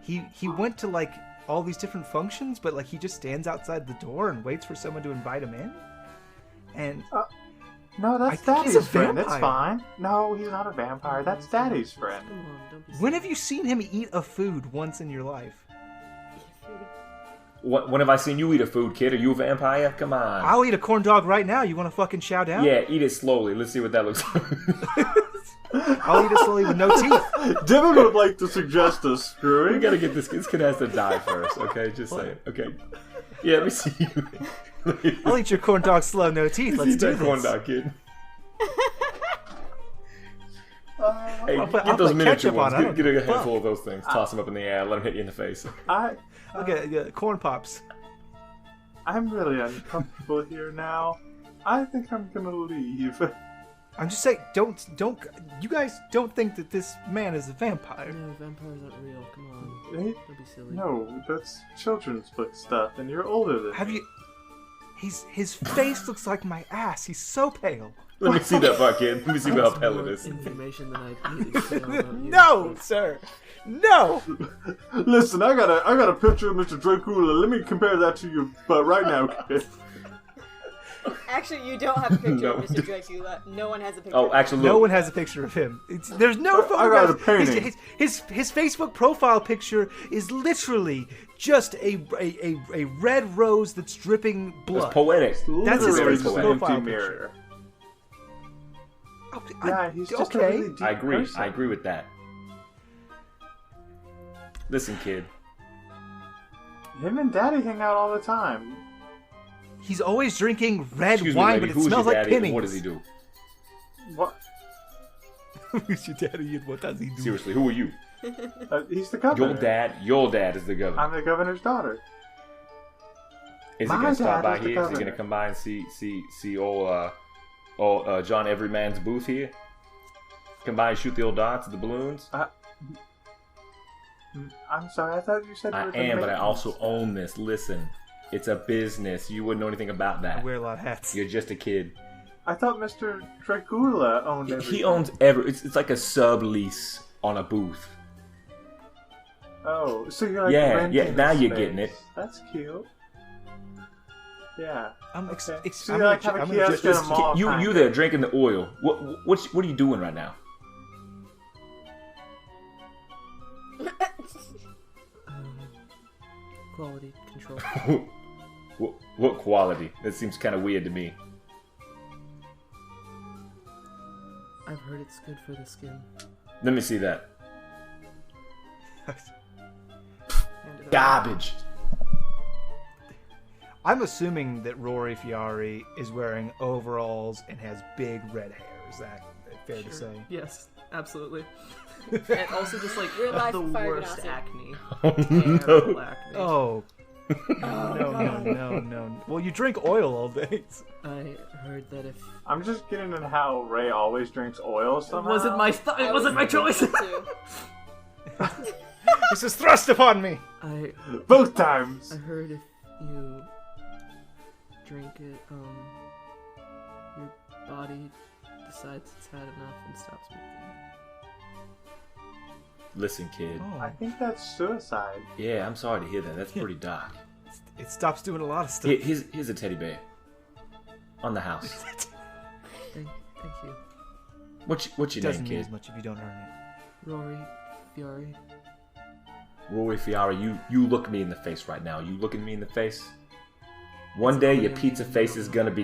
he went to like all these different functions, but like he just stands outside the door and waits for someone to invite him in. And no, I that's think he's Daddy's a friend. That's vampire. fine. No, he's not a vampire. That's Daddy's friend. Come on, don't be when have you seen him eat a food once in your life? When have I seen you eat a food, kid? Are you a vampire? Come on. I'll eat a corn dog right now. You want to fucking chow down? Yeah, eat it slowly. Let's see what that looks like. I'll eat it slowly with no teeth. Devin would like to suggest a screwy. We gotta get this. This kid has to die first, okay? Just say it. Okay. Yeah, let me see you. I'll eat your corn dog slow, no teeth. Let's Eat do that corn this. dog, kid. Hey, I'll get put those miniature ketchup ones. on it. I don't Get a give a handful of those things. Toss them up in the air. Let them hit you in the face. Okay, corn pops. I'm really uncomfortable here now. I think I'm gonna leave. I'm just saying, don't. You guys don't think that this man is a vampire? No, vampires aren't real. Come on. Hey, Don't be silly. no, that's children's book stuff, and you're older than Have me. you? His face looks like my ass. He's so pale. Let me see that part, kid. Let me see how That's pale more it is. information than I needed to know about you. No, sir. No. Listen, I got a picture of Mr. Dracula. Let me compare that to your butt right now, kid. Actually, you don't have a picture No. of Mr. Drake Eula. No one has a picture. Oh, of him. actually, No look. one has a picture of him. There's no I got a photograph. painting. His Facebook profile picture is literally just a red rose that's dripping blood. It's poetic. That's his Literally Facebook just an profile empty picture. mirror. I- Yeah, he's just a okay. really deep I agree. person. I agree with that. Listen, kid. Him and Daddy hang out all the time. He's always drinking red Excuse me, wine, lady. but it Who is smells your like daddy? pennies. And what does he do? What? Who's your daddy and what does he do? Seriously, who are you? He's the governor. Your dad is the governor. I'm the governor's daughter. Is he My gonna stop dad by is the here? Is he governor. gonna come by and see old John Everyman's booth here? Come by and shoot the old dots, the balloons? I'm sorry, I thought you said you I were the am, but I maintenance also guy. own this. Listen, it's a business. You wouldn't know anything about I that. wear a lot of hats. You're just a kid. I thought Mr. Dracula owned everything. He owns it's like a sublease on a booth. Oh, so you're like Yeah, renting now the you're space. getting it. That's cute. Yeah. I'm Okay. ex- So I'm you like gonna- have a I'm gonna kiosk just- in a mall? You kinda. there drinking the oil. What are you doing right now? Quality control. What quality? That seems kind of weird to me. I've heard it's good for the skin. Let me see that. Hand it over. Garbage. I'm assuming that Rory Fiari is wearing overalls and has big red hair. Is that fair to say? Yes, absolutely. And also just like Real life the fire worst genocide. acne. Oh, Terrible acne. Oh. No. Well, you drink oil all day. I heard that if I'm just getting into how Ray always drinks oil it somehow. wasn't my it wasn't my choice. Too. This is thrust upon me. I Both times. heard if you drink it, your body decides it's had enough and stops making Listen, kid. I think that's suicide. Yeah, I'm sorry to hear that. That's pretty dark. It stops doing a lot of stuff. Here's a teddy bear. On the house. it. Thank you. What's your name, Doesn't mean kid? as much if you don't earn it. Rory Fiore. Rory Fiore, you look me in the face right now. You looking me in the face? One day your pizza face is gonna be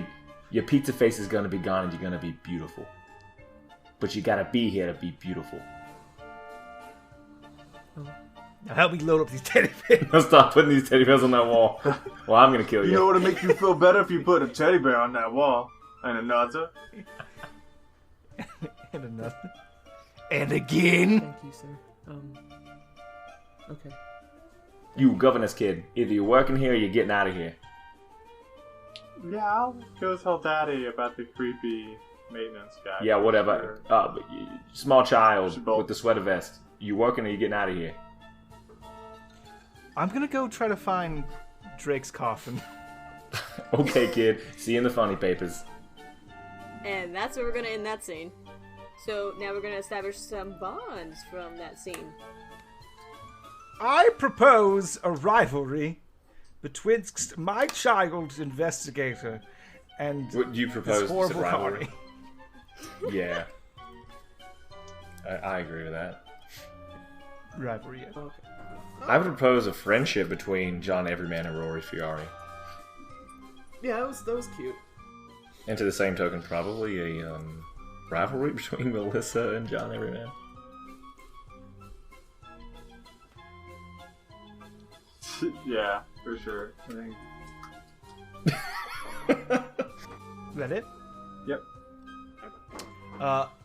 gone and you're gonna be beautiful. But you gotta be here to be beautiful. Now help me load up these teddy bears. Now stop putting these teddy bears on that wall. Well, I'm gonna kill you. You know what'll make you feel better if you put a teddy bear on that wall and another. And another. And again. Thank you, sir. Okay. You governess kid. Either you're working here or you're getting out of here. Yeah, I'll go tell Daddy about the creepy maintenance guy. Yeah, whatever. Small child Should both. with the sweater vest. You working or you getting out of here? I'm gonna go try to find Drake's coffin. Okay, kid. See you in the funny papers. And that's where we're gonna end that scene. So now we're gonna establish some bonds from that scene. I propose a rivalry betwixt my child investigator and What do you this propose? horrible rivalry? party. Yeah. I agree with that. Rivalry. Yeah. Okay. I would propose a friendship between John Everyman and Rory Fiore. Yeah, that was cute. And to the same token, probably a rivalry between Melissa and John Everyman. Yeah, for sure. I think. Is that it? Yep.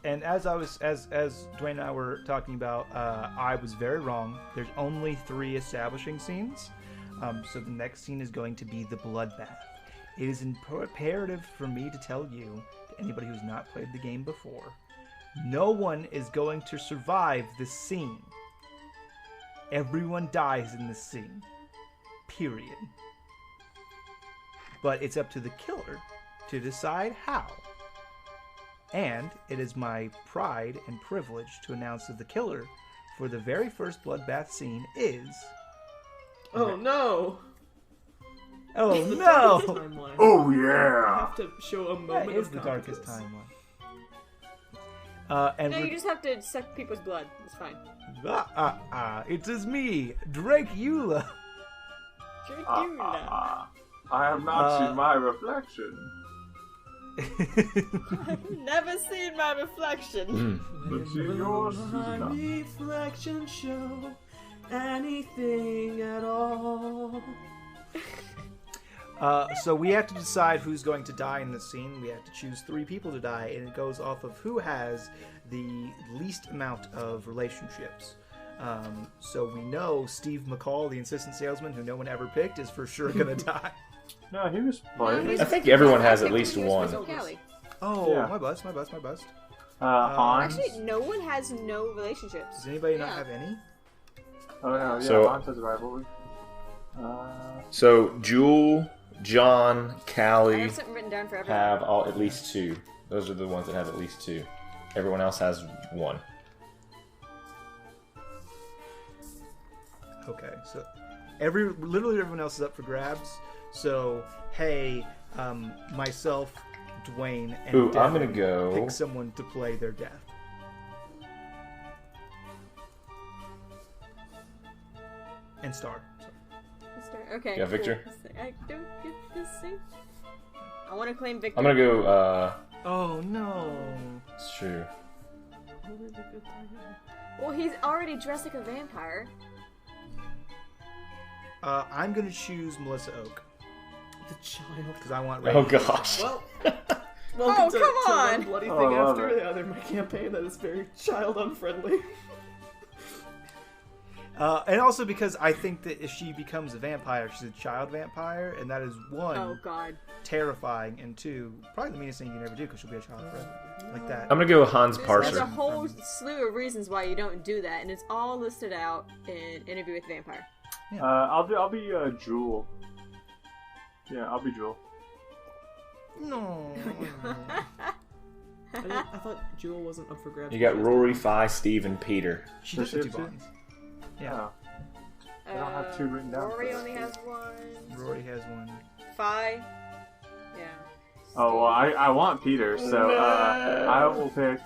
And as Dwayne and I were talking about, I was very wrong. There's only 3 establishing scenes. So the next scene is going to be the bloodbath. It is imperative for me to tell you, to anybody who's not played the game before, no one is going to survive this scene. Everyone dies in this scene. Period. But it's up to the killer to decide how. And it is my pride and privilege to announce that the killer for the very first bloodbath scene is... Oh no! Oh The no! darkest timeline. Oh I yeah! have to show a That moment is of the darkest confidence. timeline. And No, you just have to suck people's blood. It's fine. it is me, Drake Eula. Dracula. I have not seen my reflection. I've never seen my reflection. But see yours. My reflection show anything at all. So we have to decide who's going to die in this scene. We have to choose 3 people to die, and it goes off of who has the least amount of relationships. So we know Steve McCall, the insistent salesman who no one ever picked, is for sure going to die. No, he was playing. I think everyone has at I think least he was one. supposed to Callie. Oh, Yeah. my bust. Hans. Actually, no one has no relationships. Does anybody not Yeah. have any? Oh no, yeah, So- Hans has a rivalry. So, Jewel, John, I Callie have something written down for everyone. have at least 2. Those are the ones that have at least 2. Everyone else has 1. Okay, so literally everyone else is up for grabs. So, hey, myself, Dwayne, and Ooh, Devin I'm gonna go- pick someone to play their death. And Star. Okay. Yeah, Victor? Cool. I don't get this thing. I want to claim Victor. I'm gonna go, Oh no. sure. Well, he's already dressed like a vampire. I'm gonna choose Melissa Oak The child. because I want. Oh Rachel. gosh. Well, welcome to come on! one bloody Oh, thing I love after it. the other. My campaign that is very child unfriendly. And also because I think that if she becomes a vampire, she's a child vampire, and that is one, Oh God. terrifying, and 2, probably the meanest thing you can ever do because she'll be a child friend like that. I'm gonna go Hans There's Parser. a whole slew of reasons why you don't do that, and it's all listed out in Interview with the Vampire. I'll be Jewel. Yeah, I'll be Jewel. No. I thought Jewel wasn't up for grabs. You got Rory, Fi, Steve, and Peter. She does Does have she two have bonds. Yeah. Oh. I don't have two written down. Rory only has one. Rory has one. Fi. Yeah. Oh, well, I want Peter, so I will pick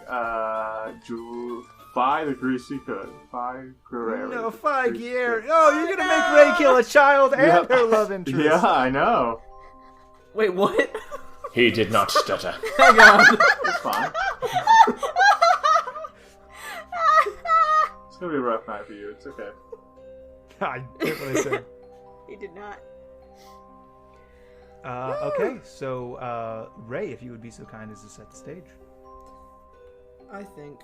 Jewel. Fi the Greasy Could. Fi Guerrero. No, Fi Gear. Oh, you're gonna make Ray kill a child and her love interest. Yeah, I know. Wait, what? He did not stutter. Hang on. It's fine. It's gonna be a rough night for you. It's okay. I did what I said. He did not. Okay, so Ray, if you would be so kind as to set the stage. I think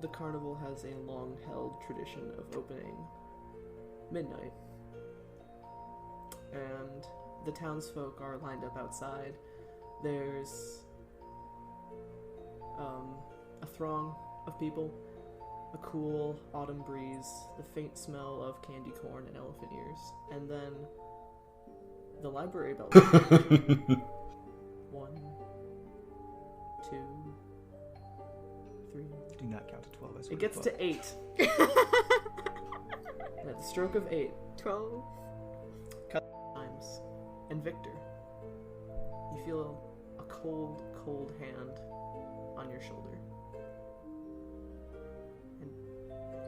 the carnival has a long-held tradition of opening midnight. And the townsfolk are lined up outside. There's a throng of people, a cool autumn breeze, the faint smell of candy corn and elephant ears, and then the library bell. 1, 2, 3. Do not count to 12. I swear It gets God. to 8. And at the stroke of 8, 12. times, and Victor, you feel a cold, cold hand on your shoulder. And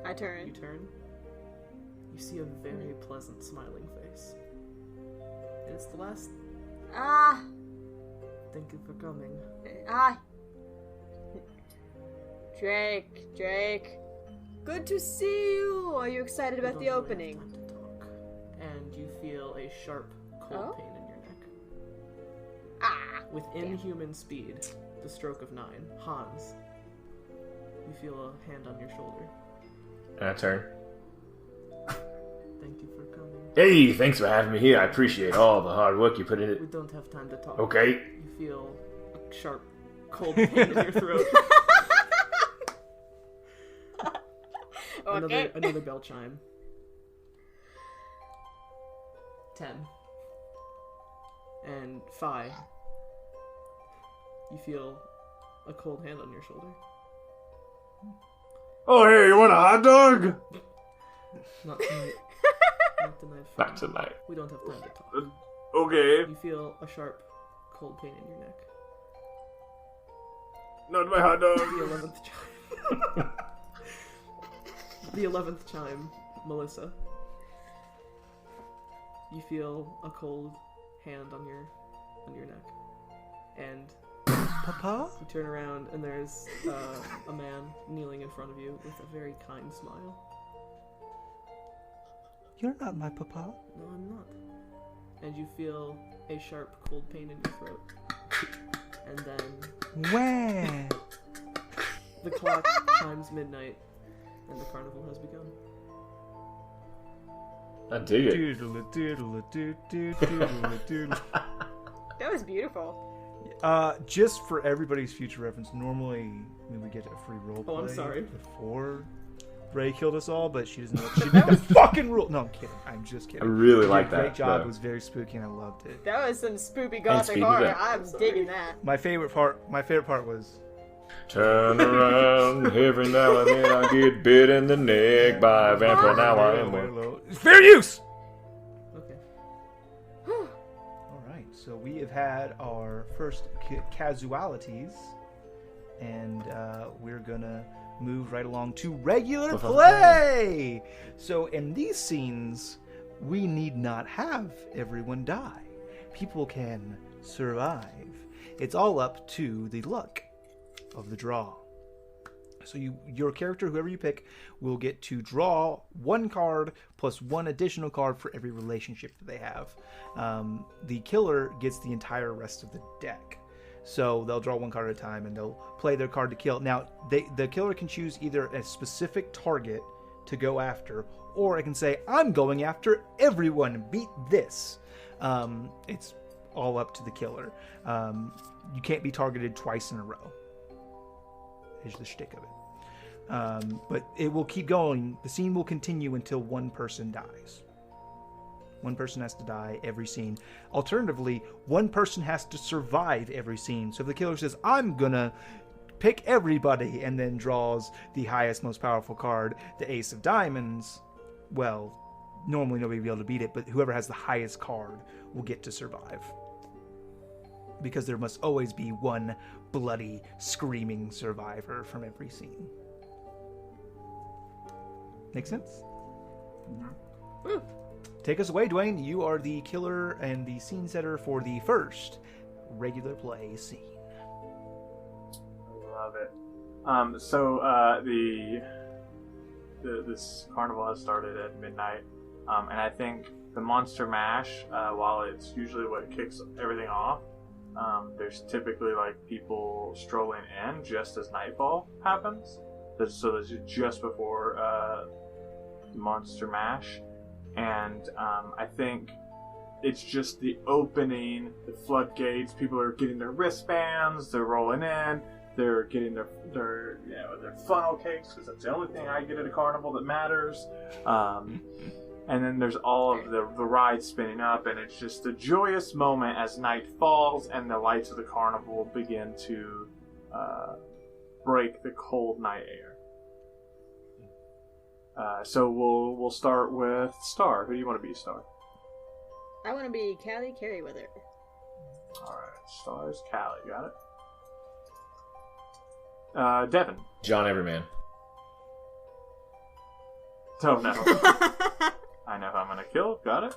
I you turn. turn, you see a very pleasant, smiling face. And it's the last. Ah! Thank you for coming. Ah! Drake. Good to see you! Are you excited about the We don't opening? really have time to talk. And you feel a sharp, cold Oh? pain in your neck. Ah! With inhuman speed, the stroke of 9, Hans, you feel a hand on your shoulder. And I turn. Thank you for coming. Hey, thanks for having me here. I appreciate all the hard work you put in We it. don't have time to talk. Okay. You feel a sharp, cold pain in your throat. Okay. Another bell chime. 10. And 5. You feel a cold hand on your shoulder. Oh, hey, you want a hot dog? Not tonight. Not tonight. Not tonight. We don't have time to talk. Okay. You feel a sharp, cold pain in your neck. Not my hot dog. The 11th chime. The 11th chime, Melissa. You feel a cold hand on your neck. And Papa? you turn around and there's a man kneeling in front of you with a very kind smile. You're not my papa. No, I'm not. And you feel a sharp, cold pain in your throat. And then Where? the clock chimes midnight, and the carnival has begun. I dig it. Doodle-a-doodle-a-doodle-a-doodle-a-doodle. That was beautiful. Just for everybody's future reference, normally we would get a free role play Oh, I'm sorry. before Ray killed us all, but she doesn't know. She didn't the fucking rule. No, I'm kidding. I'm just kidding. I really You did like a that. Great job. though. It was very spooky, and I loved it. That was some spoopy gothic speed it horror. up. I'm digging that. My favorite part was Turn around every now and then I get bit in the neck by a vampire. Now I am one. fair use. Okay. All right, so we have had our first casualties, and we're gonna move right along to regular play. So in these scenes, we need not have everyone die. People can survive. It's all up to the luck of the draw. So your character, whoever you pick, will get to draw one card plus one additional card for every relationship that they have. The killer gets the entire rest of the deck. So they'll draw one card at a time and they'll play their card to kill. Now, the killer can choose either a specific target to go after, or it can say, I'm going after everyone, beat this. It's all up to the killer. You can't be targeted twice in a row. Is the shtick of it. But it will keep going. The scene will continue until one person dies. One person has to die every scene. Alternatively, one person has to survive every scene. So if the killer says, I'm gonna pick everybody, and then draws the highest, most powerful card, the Ace of Diamonds, well, normally nobody will be able to beat it, but whoever has the highest card will get to survive. Because there must always be one bloody, screaming survivor from every scene. Make sense? Woo. Take us away, Dwayne. You are the killer and the scene setter for the first regular play scene. Love it. This carnival has started at midnight, and I think the Monster Mash, while it's usually what kicks everything off, there's typically like people strolling in just as nightfall happens. So this is just before Monster Mash, and I think it's just the opening, the floodgates. People are getting their wristbands, they're rolling in, they're getting their funnel cakes, because that's the only thing I get at a carnival that matters. And then there's all of the rides spinning up, and it's just a joyous moment as night falls and the lights of the carnival begin to break the cold night air. So we'll start with Star. Who do you want to be, Star? I want to be Callie Carryweather. Alright, Star is Callie. Got it. Devin. John Everyman. Oh no. I know who I'm gonna kill. Got it.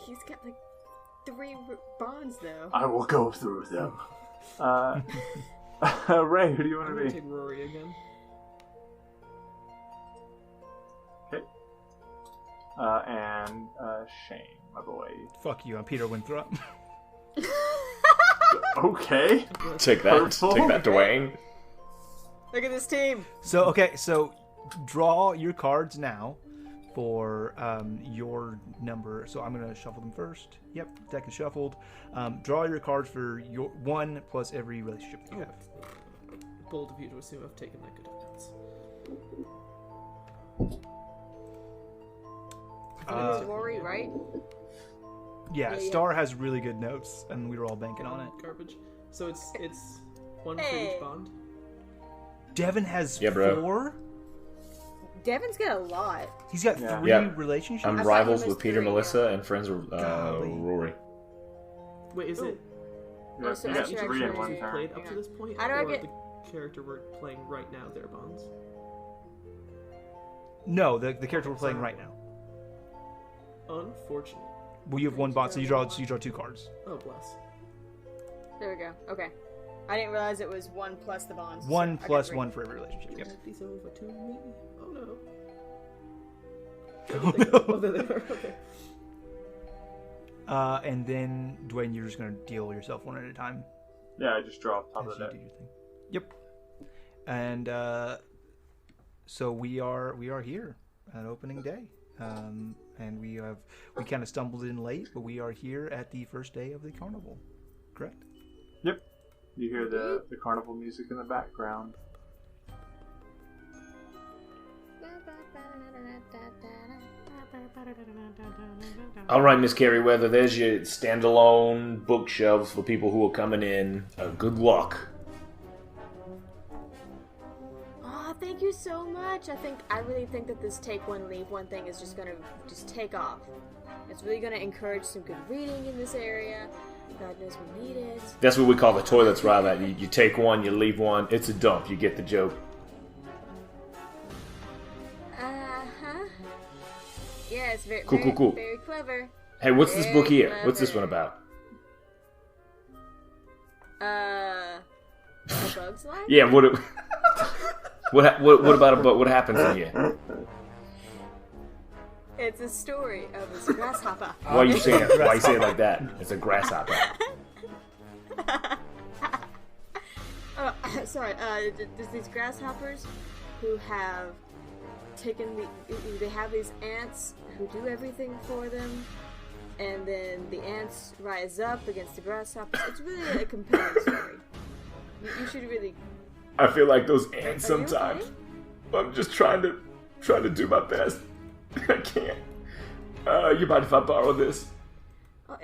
He's got like 3 bonds though. I will go through them. Ray, who do you want I'm to gonna be? take Rory again. Okay. And Shane, my boy. Fuck you, I'm Peter Winthrop. Okay. Take that. Purple. Take that, Dwayne. Look at this team. So draw your cards now for your number. So I'm going to shuffle them first. Yep, deck is shuffled. Draw your cards for your 1 plus every relationship you have. Bold of you to assume I've taken that good notes. This is Rory, right? Yeah, Yeah. Star has really good notes, and we were all banking on it. Garbage. So it's 1 for Hey. each bond. Devin has Yeah, bro. 4. Devin's got a lot. He's got Yeah. 3 Yeah. relationships. I'm I thought rivals he was with Peter, 3, Melissa, and friends with Golly. Rory. Wait, is it You got, so you got actually- 3 in one actually- turn. played up hang to on. this point? How do I or get- the character we're playing right now, their bonds? No, the character we're playing right now. Unfortunate. Well, you have 1 bot, so you draw 2 cards. Oh, bless. There we go. Okay. I didn't realize it was 1 plus the bonds. 1 so I plus got 1 for every relationship. Yep. Hand these over to me. Oh no. Oh, Oh, there they are. Okay. And then Dwayne, you're just gonna deal yourself 1 at a time. Yeah, I just draw off top As of you the do deck. your thing. Yep. And so we are here on opening day, and we kind of stumbled in late, but we are here at the first day of the carnival. Correct? Yep. You hear the carnival music in the background. All right, Miss Carryweather, there's your standalone bookshelves for people who are coming in. Good luck. Oh, thank you so much. I really think that this take one, leave one thing is just gonna just take off. It's really gonna encourage some good reading in this area. God knows we need it. That's what we call the toilets, rather. You take one, you leave one. It's a dump. You get the joke. Uh-huh. Yeah, it's very, Cool, very, cool, cool. very clever. Hey, what's this book here? What's this one Clever. A Bug's Life? about? Yeah, what about a book? What happens in here? It's a story of a grasshopper. Why are you saying it? Why you say it like that? It's a grasshopper. Sorry, there's these grasshoppers who have taken they have these ants who do everything for them, and then the ants rise up against the grasshoppers. It's really a compelling story. You should really... I feel like those ants Are you sometimes. okay? I'm just trying to do my best. I can't. You mind if I borrow this? Oh,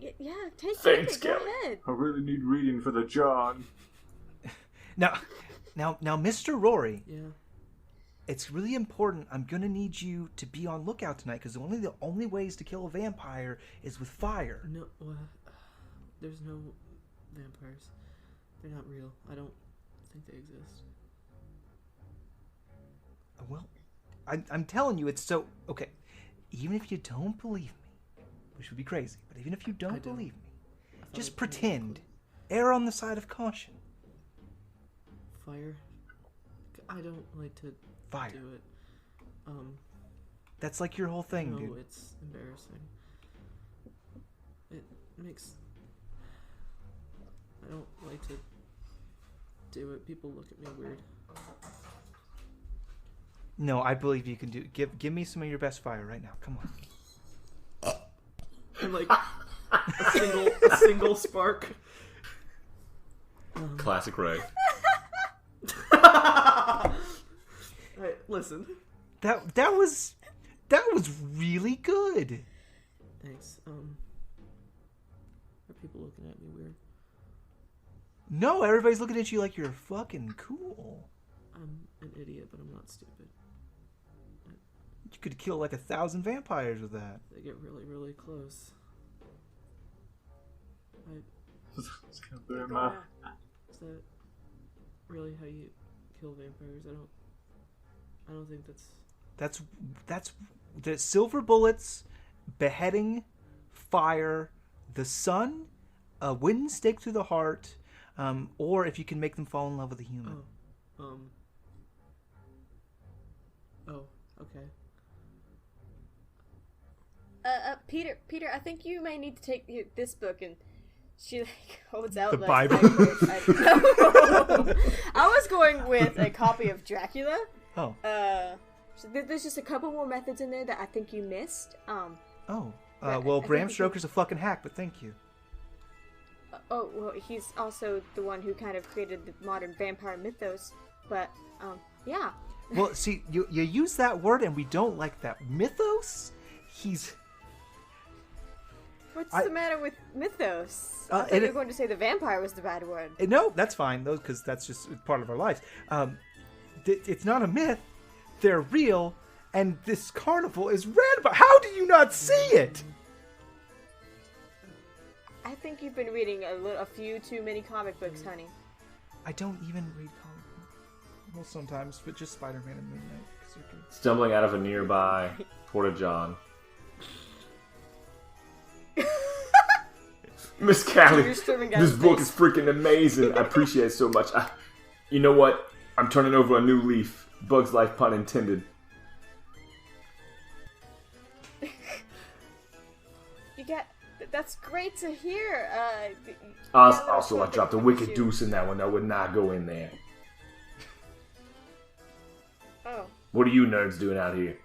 Yeah, take Thanks, it. Go Kelly. ahead. I really need reading for the John. Now, Mr. Rory, Yeah. it's really important. I'm gonna need you to be on lookout tonight because the only ways to kill a vampire is with fire. No, there's no vampires. They're not real. I don't think they exist. Well, I'm telling you, it's so okay. Even if you don't believe me, which would be crazy, but even if you don't believe me, just pretend. Err on the side of caution. Fire? I don't like to Fire. do it. That's like your whole thing, No, dude. it's embarrassing. It makes... I don't like to do it. People look at me weird. No, I believe you can do. Give me some of your best fire right now. Come on. And like a single spark. Classic Ray. Alright, listen. That was really good. Thanks. Are people looking at me weird? No, everybody's looking at you like you're fucking cool. I'm an idiot, but I'm not stupid. You could kill like 1,000 vampires with that. They get really, really close. It's gonna blow my- Is that really how you kill vampires? I don't think that's... That's the silver bullets, beheading, fire, the sun, a wooden stake through the heart, or if you can make them fall in love with a human. Oh, okay. Peter, I think you may need to take this book and she like holds out The like, Bible. I was going with a copy of Dracula. Oh. So there's just a couple more methods in there that I think you missed. Well, I Bram think Stoker's a fucking hack, but thank you. Well, he's also the one who kind of created the modern vampire mythos. But yeah. Well, see, you use that word and we don't like that. Mythos? What's the matter with mythos? I thought and you were going to say the vampire was the bad word. No, that's fine, though, because that's just part of our lives. It's not a myth. They're real, and this carnival is read about. How do you not see it? I think you've been reading a few too many comic books, honey. I don't even read comic books. Well, sometimes, but just Spider-Man and Moon Knight. 'cause they're good. Stumbling out of a nearby Porta-John. Miss Callie, You're storming down this the book face. is freaking amazing. I appreciate it so much. You know what? I'm turning over a new leaf. Bug's life, pun intended. That's great to hear. Also, I dropped a wicked deuce in that one. That would not go in there. Oh. What are you nerds doing out here?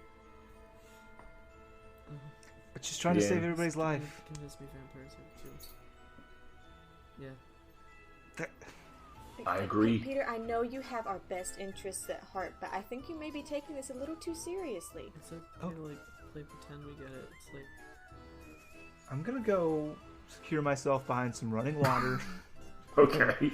Just trying to save everybody's life. Convince me vampires are real. Yeah. I agree. Peter, I know you have our best interests at heart, but I think you may be taking this a little too seriously. It's okay to like play pretend we get it. It's like I'm gonna go secure myself behind some running water. Okay.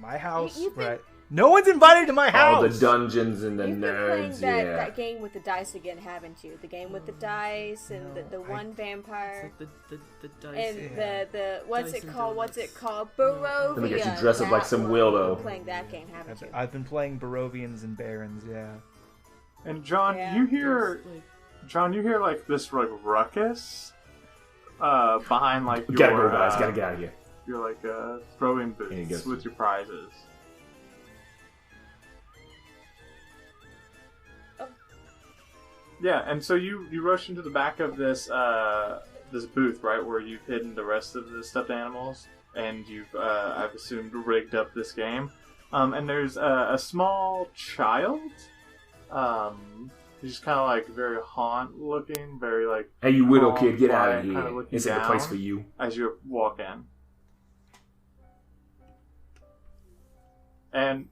My house, You've been- right? No one's invited to my house. All the dungeons and the You've been playing nerds, that game with the dice again, haven't you? The game with the dice and the one vampire. it's like the dice. And the what's Dice it and called? What's donuts. it called? Barovia. Let me get you dressed up like some That one. weirdo. You've been playing that game, haven't you? I've been playing Barovians and Barons, yeah. And John, Yeah, you hear like this like ruckus behind like your Gotta go, guys. Gotta get out of here. your like throwing Yeah, he booths goes. with your prizes. Yeah, and so you rush into the back of this this booth, right, where you've hidden the rest of the stuffed animals, and you've I've assumed rigged up this game. And there's a small child, who's kind of like very haunt looking, very like Hey, you widow calm, kid, get out quiet, of kinda here. looking This ain't the place down for you. as you walk in. And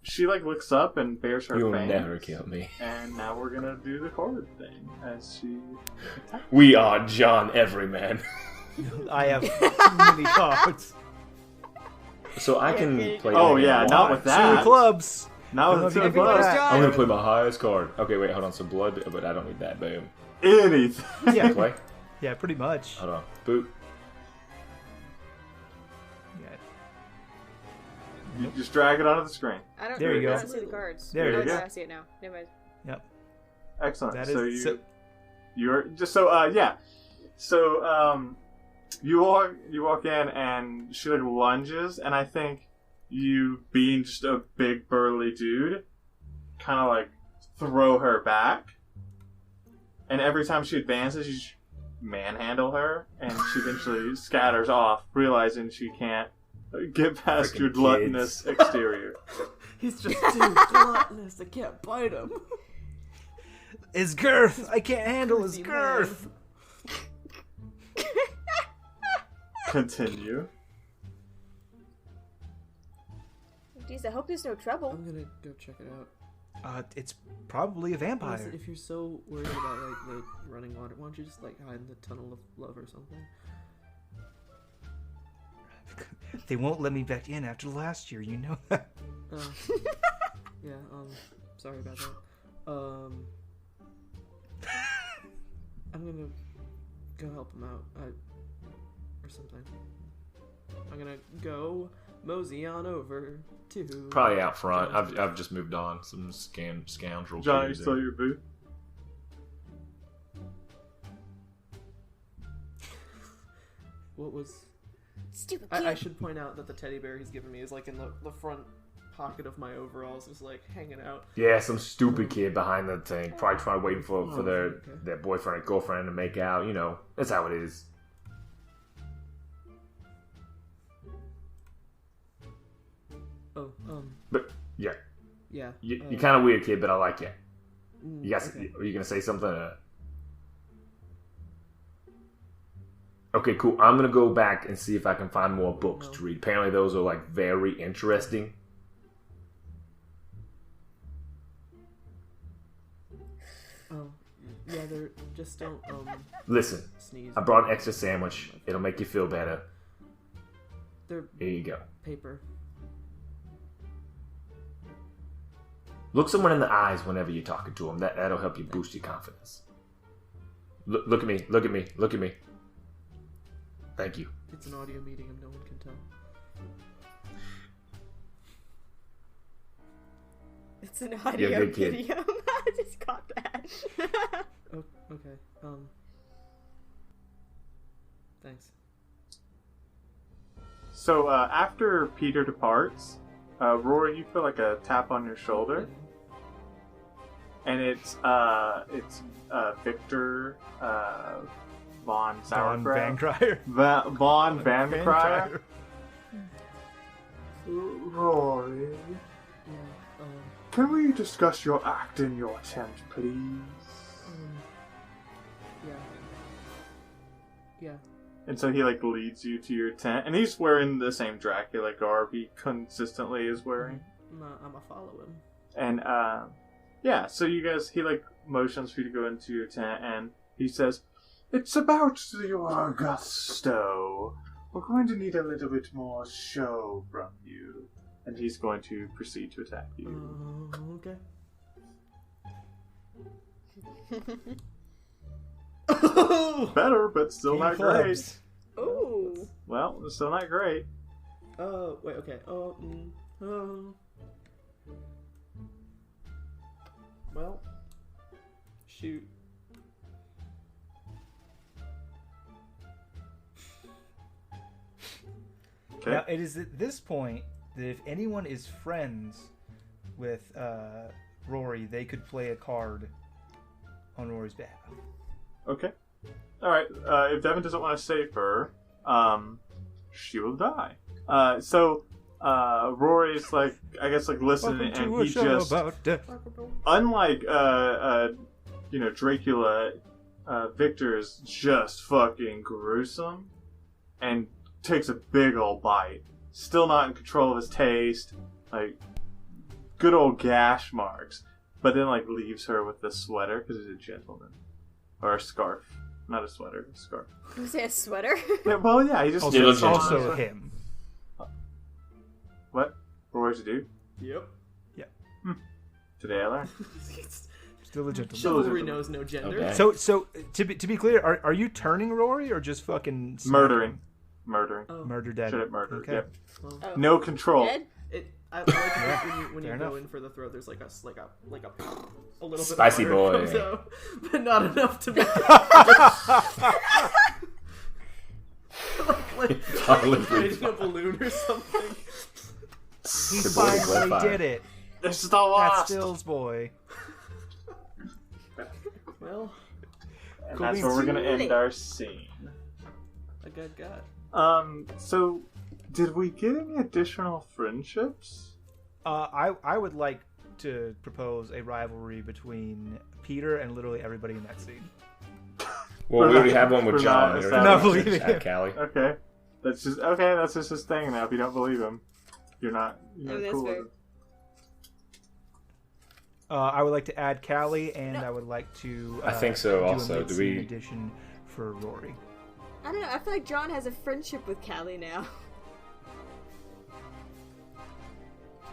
she like looks up and bares her You'll fangs. never kill me. And now we're gonna do the card thing as she. We are John Everyman. I have too many cards. So I can play. Oh, anything I yeah, not want. with that. Two clubs. Not with If two you want clubs. that. I'm gonna play my highest card. Okay, wait, hold on. So blood, but I don't need that. Boom. Anything. Yeah, Play. yeah, pretty much. Hold on. Boot. Yeah. You just drag it onto the screen. I don't. There you I go. don't see the cards. There you Oh, go. yeah, I see it now. Never mind. Yep. Excellent. That So is you're just so yeah. So you walk in and she like lunges, and I think you, being just a big burly dude, kind of like throw her back. And every time she advances, you just manhandle her, and she eventually scatters off, realizing she can't get past Frickin' your gluttonous kids. exterior. He's just too gluttonous. I can't bite him. His girth. I can't handle his Girthy girth. Continue. Jeez, I hope there's no trouble. I'm gonna go check it out. It's probably a Listen, vampire. if you're so worried about like the running water, why don't you just like hide in the tunnel of love or something? They won't let me back in after last year. You know that. Yeah. Sorry about that. I'm gonna go help him out. Or something. I'm gonna go mosey on over to. Probably out front. I've just moved on. Some scoundrel. John, are you kid still there. at your booth? What was? Stupid kid. I should point out that the teddy bear he's given me is like in the front pocket of my overalls, just like hanging out. Yeah, some stupid kid behind the thing, probably trying waiting for Okay. their boyfriend or girlfriend to make out. You know, that's how it is. Oh, But yeah, yeah. you're kind of weird, kid, but I like you. Mm, You got? okay. Are you gonna say something? Okay, cool. I'm gonna go back and see if I can find more books No. to read. Apparently, those are like very interesting. Oh, yeah. They're just don't Listen, sneeze. I brought an extra sandwich. It'll make you feel better. They're Here you go. paper. Look someone in the eyes whenever you're talking to them. That'll help you boost your confidence. Look at me. Look at me. Look at me. Thank you. It's an audio meeting and no one can tell. It's an audio good kid. video. I just caught that. Oh, okay. Thanks. So after Peter departs, Rory, you feel like a tap on your shoulder, and it's Victor Von Don Sauerkraut. Van Cryer. Von Van Van Cryer. Cryer. Rory, Yeah. can we discuss your act in your tent, please? Yeah. Yeah. And so he like leads you to your tent, and he's wearing the same Dracula garb he consistently is wearing. I'ma follow him. And yeah, so you guys, he like motions for you to go into your tent, and he says, "It's about your gusto. We're going to need a little bit more show from you." And he's going to proceed to attack you. Okay. Better, but still King not clubs. great. Ooh. Well, it's still not great. Wait, okay. Well, shoot. Okay. Now, it is at this point that if anyone is friends with Rory, they could play a card on Rory's behalf. Okay. Alright, if Devin doesn't want to save her, she will die. So, Rory's like, I guess, like, listening, and he just, unlike, Dracula, Victor is just fucking gruesome, and takes a big old bite. Still not in control of his taste, like, good old gash marks, but then, like, leaves her with the sweater, because he's a gentleman. Or a scarf. Not a sweater, a scarf. You say a sweater? Yeah, well, yeah, he just Also, Yeah, it's legit. also him. What? Rory's a dude? Yep. Today I learned. Still a gentleman. Chivalry knows no gender. Okay. So to be clear, are you turning Rory or just fucking Murdering. Oh. Murder dead? Straight up murder. Okay. Yep. Well, Oh. No control. Dead? I like it when you fair go enough. in for the throat. There's like a little bit Spicy of water boy. comes out, but not enough to make like creating a balloon or something. He The boy finally fire. did it. This is the That last. Stills boy. Well, And Cool that's beans. where we're gonna end our scene. a good gut. So did we get any additional friendships? I would like to propose a rivalry between Peter and literally everybody in that scene. Well, we already have one with We're John. not We already established. have one Not with believing Callie. Okay. That's just his thing now. If you don't believe him, you're not that's cool with fair. it. I would like to add Callie, and I would like to. I think so do a also. Do mid-scene we- addition for Rory? I don't know. I feel like John has a friendship with Callie now.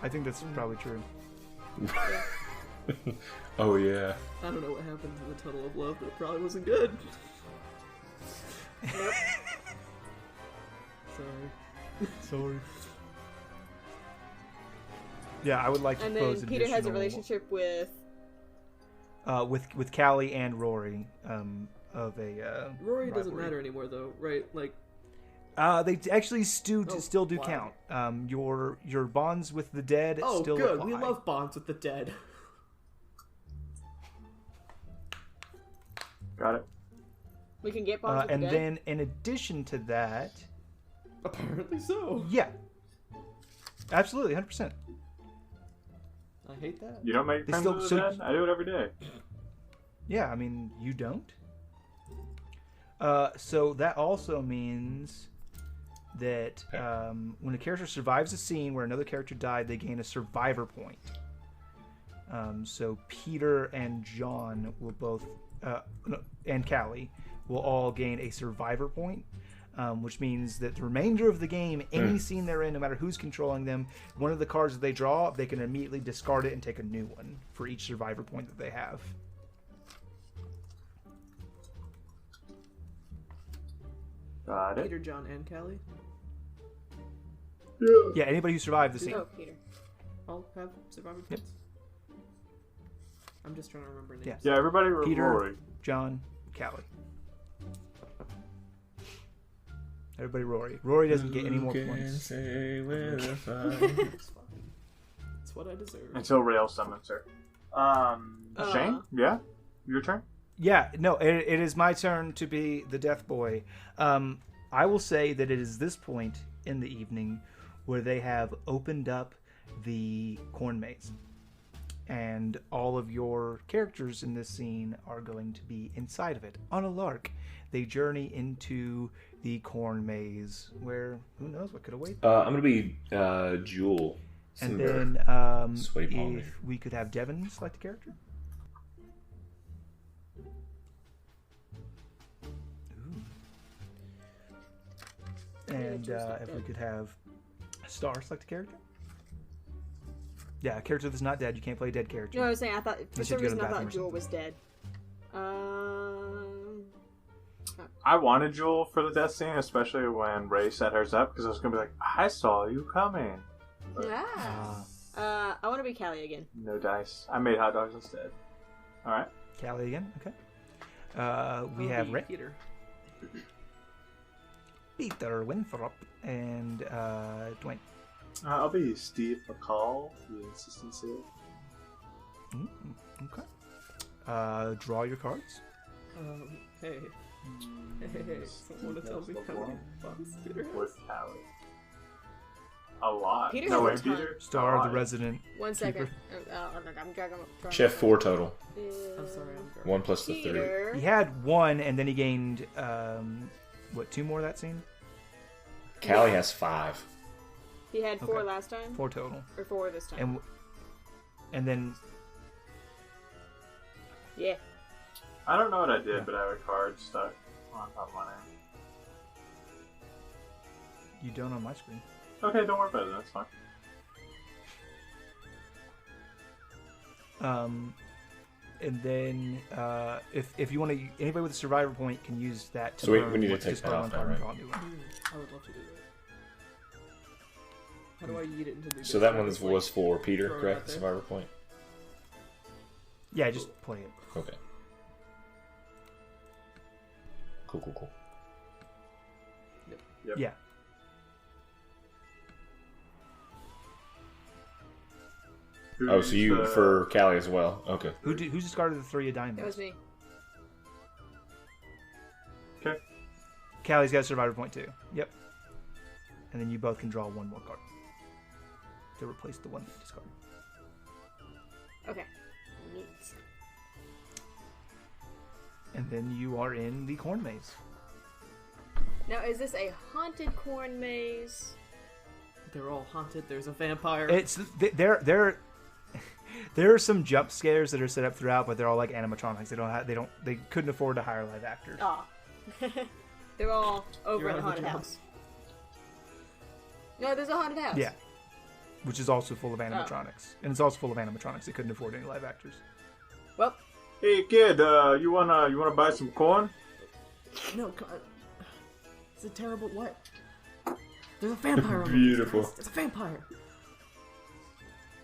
I think that's probably true. Oh yeah. I don't know what happened to the tunnel of love, but it probably wasn't good. Sorry. Sorry. Yeah, I would like to And propose then Peter has a additional, relationship with. with Callie and Rory. Of a Rory doesn't rivalry. matter anymore, though, right? Like, They actually still do wow. count. Your bonds with the dead oh, still good. apply. We love bonds with the dead. Got it. We can get bonds with and the dead. then in addition to that, Apparently so. yeah, absolutely, 100%. I hate that. You don't make They friends still- with the so- dead? I do it every day. Yeah, I mean, you don't. So that also means that when a character survives a scene where another character died, they gain a survivor point. So Peter and John will both, and Callie will all gain a survivor point, which means that the remainder of the game, any scene they're in, no matter who's controlling them, one of the cards that they draw, they can immediately discard it and take a new one for each survivor point that they have. Got it. Peter, John, and Callie. Yeah, anybody who survived the scene. Oh, Peter. All have survivor Yep. points. I'm just trying to remember names. Yeah. Yeah, everybody Peter, Rory. John, Callie. Everybody Rory. Rory doesn't get any more points. It's fine. It's what I deserve. Until Rail summons her. Shane? Yeah? Your turn? Yeah, no, it is my turn to be the death boy. I will say that it is this point in the evening where they have opened up the corn maze. And all of your characters in this scene are going to be inside of it. On a lark, they journey into the corn maze where, who knows what could await them. I'm gonna be Jewel. And Cinder. then Sweaty pollinator. if we could have Devin select a character. And if we could have Star select a character. Yeah, a character that's not dead. You can't play a dead character. No, I was saying I thought for You some should go to reason the I bathroom thought or Jewel was dead. I wanted Jewel for the death scene, especially when Ray set hers up, because I was going to be like, I saw you coming. Yeah. I want to be Callie again. No dice. I made hot dogs instead. Alright. Callie again. Okay. We I'll have be Ray, Peter. Peter Winthrop, and Dwayne. I'll be Steve McCall, the insistency. Okay. Draw your cards. Hey. Hey, someone to tell me how many bucks Peter has? With Callie. A lot. Peter no, has wait, a ton. Peter? Star, A the lot. resident. 1 second. Keeper. I'm dragging. She had 4 total. I'm sorry, I'm drunk. 1 plus the 3. Peter. He had 1, and then he gained 2 more that scene? Callie has 5. He had 4 Okay. last time, 4 total. or 4 this time. And then Yeah. I don't know what I did, but I have a card stuck. on top of my name. You don't on my screen. Okay, don't worry about it. That's fine. And then if you want to, anybody with a survivor point can use that. To So we learn need to what take discard that on off top now, and right? draw a new one. I would love to do that. How do I yeet it into the So that discard? one Just, like, was for Peter, throw it correct? out there? Survivor point. Yeah, just play it. Okay. Cool. Yep. Yeah. Oh, so you for Callie as well? Okay. Who's discarded the 3 of diamonds? That was me. Okay. Callie's got a survivor point too. Yep. And then you both can draw one more card to replace the one you discarded. Okay. Neat. And then you are in the corn maze. Now, is this a haunted corn maze? They're all haunted. There's a vampire. It's there are some jump scares that are set up throughout, but they're all like animatronics. They couldn't afford to hire live actors. Ah. They're all over You're at the out of the haunted job. house. No, there's a haunted house. Yeah. Which is also full of animatronics. And it's also full of animatronics. They couldn't afford any live actors. Well, Hey kid, you wanna buy some corn? No, it's a terrible what? There's a vampire. on the Beautiful. list. It's a vampire.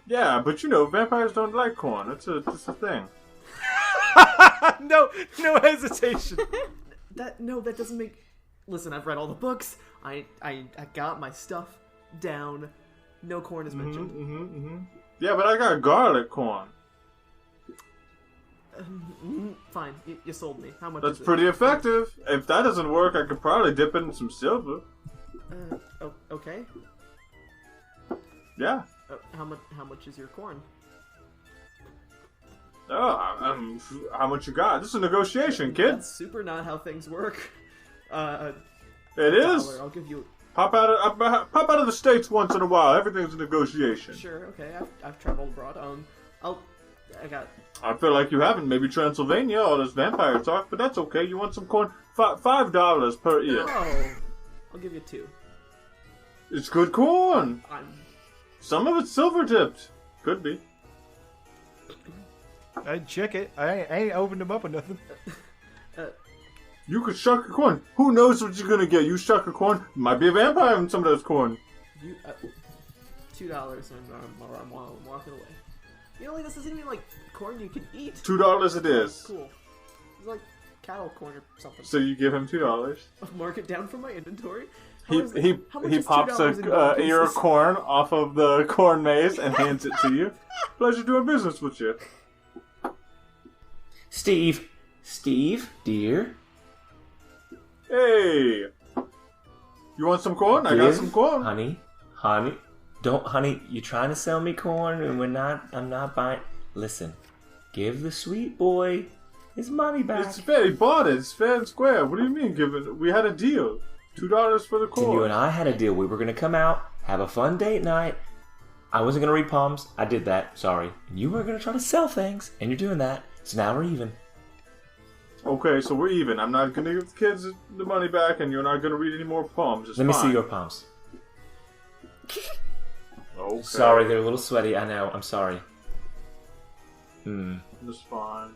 Yeah, but vampires don't like corn. It's a thing. No hesitation. That doesn't make. Listen, I've read all the books. I got my stuff down. No corn is mentioned. Yeah, but I got garlic corn. Fine, you sold me. How much? That's is pretty effective. If that doesn't work, I could probably dip it in some silver. Okay. Yeah. How much is your corn? Oh, how much you got? This is a negotiation, kid. That's super not how things work. It is. $1, I'll give you. Pop out of the States once in a while. Everything's a negotiation. Sure. Okay. I've traveled abroad. I got. I feel like you haven't. Maybe Transylvania, all this vampire talk, but that's okay. You want some corn? $5 per ear. Oh, I'll give you 2. It's good corn. Some of it's silver tipped. Could be. I'd check it. I ain't opened them up or nothing. You could shuck a corn. Who knows what you're gonna get? You shuck a corn. Might be a vampire in some of those corn. You $2 and I'm walking away. This isn't even like corn you can eat. $2 it is. Cool. It's like cattle corn or something. So you give him $2. I'll mark it down from my inventory. He pops a ear of corn off of the corn maze and hands it to you. Pleasure doing business with you. Steve, dear. Hey, you want some corn? I got some corn. Honey, honey, you trying to sell me corn and I'm not buying. Listen, give the sweet boy his money back. It's fair. He bought it. It's fair and square. What do you mean? We had a deal. $2 for the corn. So you and I had a deal. We were going to come out, have a fun date night. I wasn't going to read palms. I did that. Sorry. And you were going to try to sell things, and you're doing that. So now we're even. Okay, so we're even. I'm not going to give the kids the money back, and you're not going to read any more palms. It's Let me fine. see your palms. Okay. Sorry, they're a little sweaty. I know. I'm sorry. It's fine.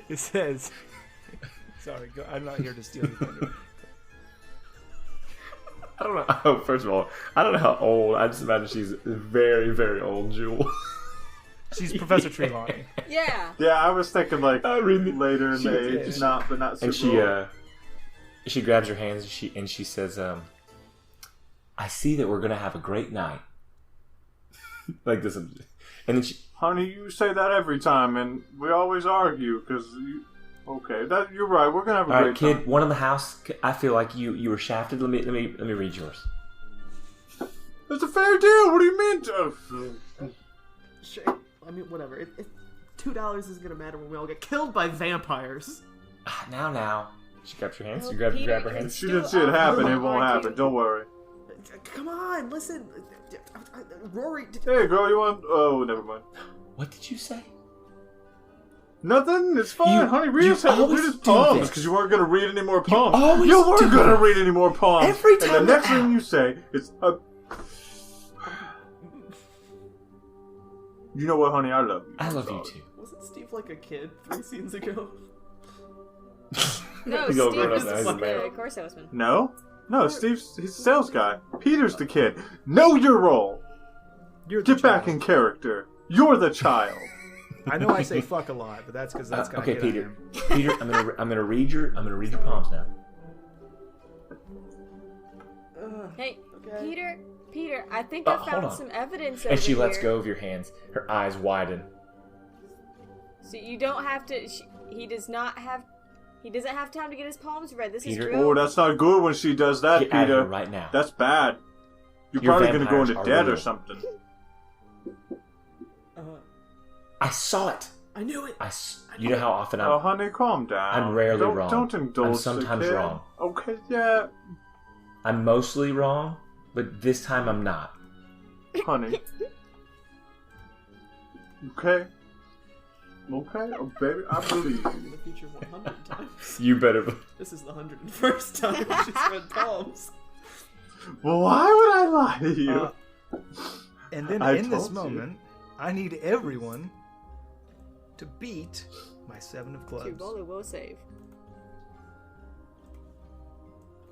It says... Sorry, I'm not here to steal your thunder. I don't know. Oh, first of all, I don't know how old. I just imagine she's very, very old, Jewel. She's Professor Trelawney. yeah. Yeah, I was thinking like really- later in the age, not super And old. she grabs your hands and she says, "I see that we're gonna have a great night." Like this, and then she. Honey, you say that every time, and we always argue because you. Okay, you're right. We're gonna have a All great right, kid. time. One in the house. I feel like you were shafted. Let me read yours. It's a fair deal. What do you mean? Sure. I mean, whatever. $2 is gonna matter when we all get killed by vampires. Now. She grabs your hands. Well, You grab Peter, her it's hands. She didn't see it happen. It won't Argue. happen. Don't worry. Come on, listen. Rory. Hey, girl, you want? Oh, never mind. What did you say? Nothing. It's fine, honey. Read his always poems this. because you weren't gonna read any more poems. always You weren't do gonna this. read any more poems. Every time And the next I- thing you say is, you know what, honey? I love you. I love you too. Wasn't Steve like a kid 3 scenes ago? No, He's all Steve grown up was now, he's a the man. car salesman. No, Steve's he's a sales guy. Peter's the kid. Know your role. You're the Get back child. in character. You're the child. I know I say fuck a lot, but that's because that's Okay, Peter. Peter, I'm gonna read your poems now. Hey, Okay. Peter, I think I hold found on. some evidence And over she lets here. go of your hands. Her eyes widen. So you don't have to. He doesn't have time to get his palms read. This Peter- is real. Oh, that's not good when she does that, Get out of here Peter. right now. That's bad. You're Your probably gonna go vampires into are debt or real. something. I saw it. I knew it. You know how often Oh, honey, calm down. I'm rarely don't, wrong. Don't indulge I'm the sometimes kid. wrong. Okay, yeah, I'm mostly wrong, but this time I'm not. honey. Okay. Okay, oh, baby, I believe you. In the future 100 times. You better. This is the 101st time she's read poems. Well, why would I lie to you? And then I in this told you. moment, I need everyone to beat my 7 of clubs. Roll a will save.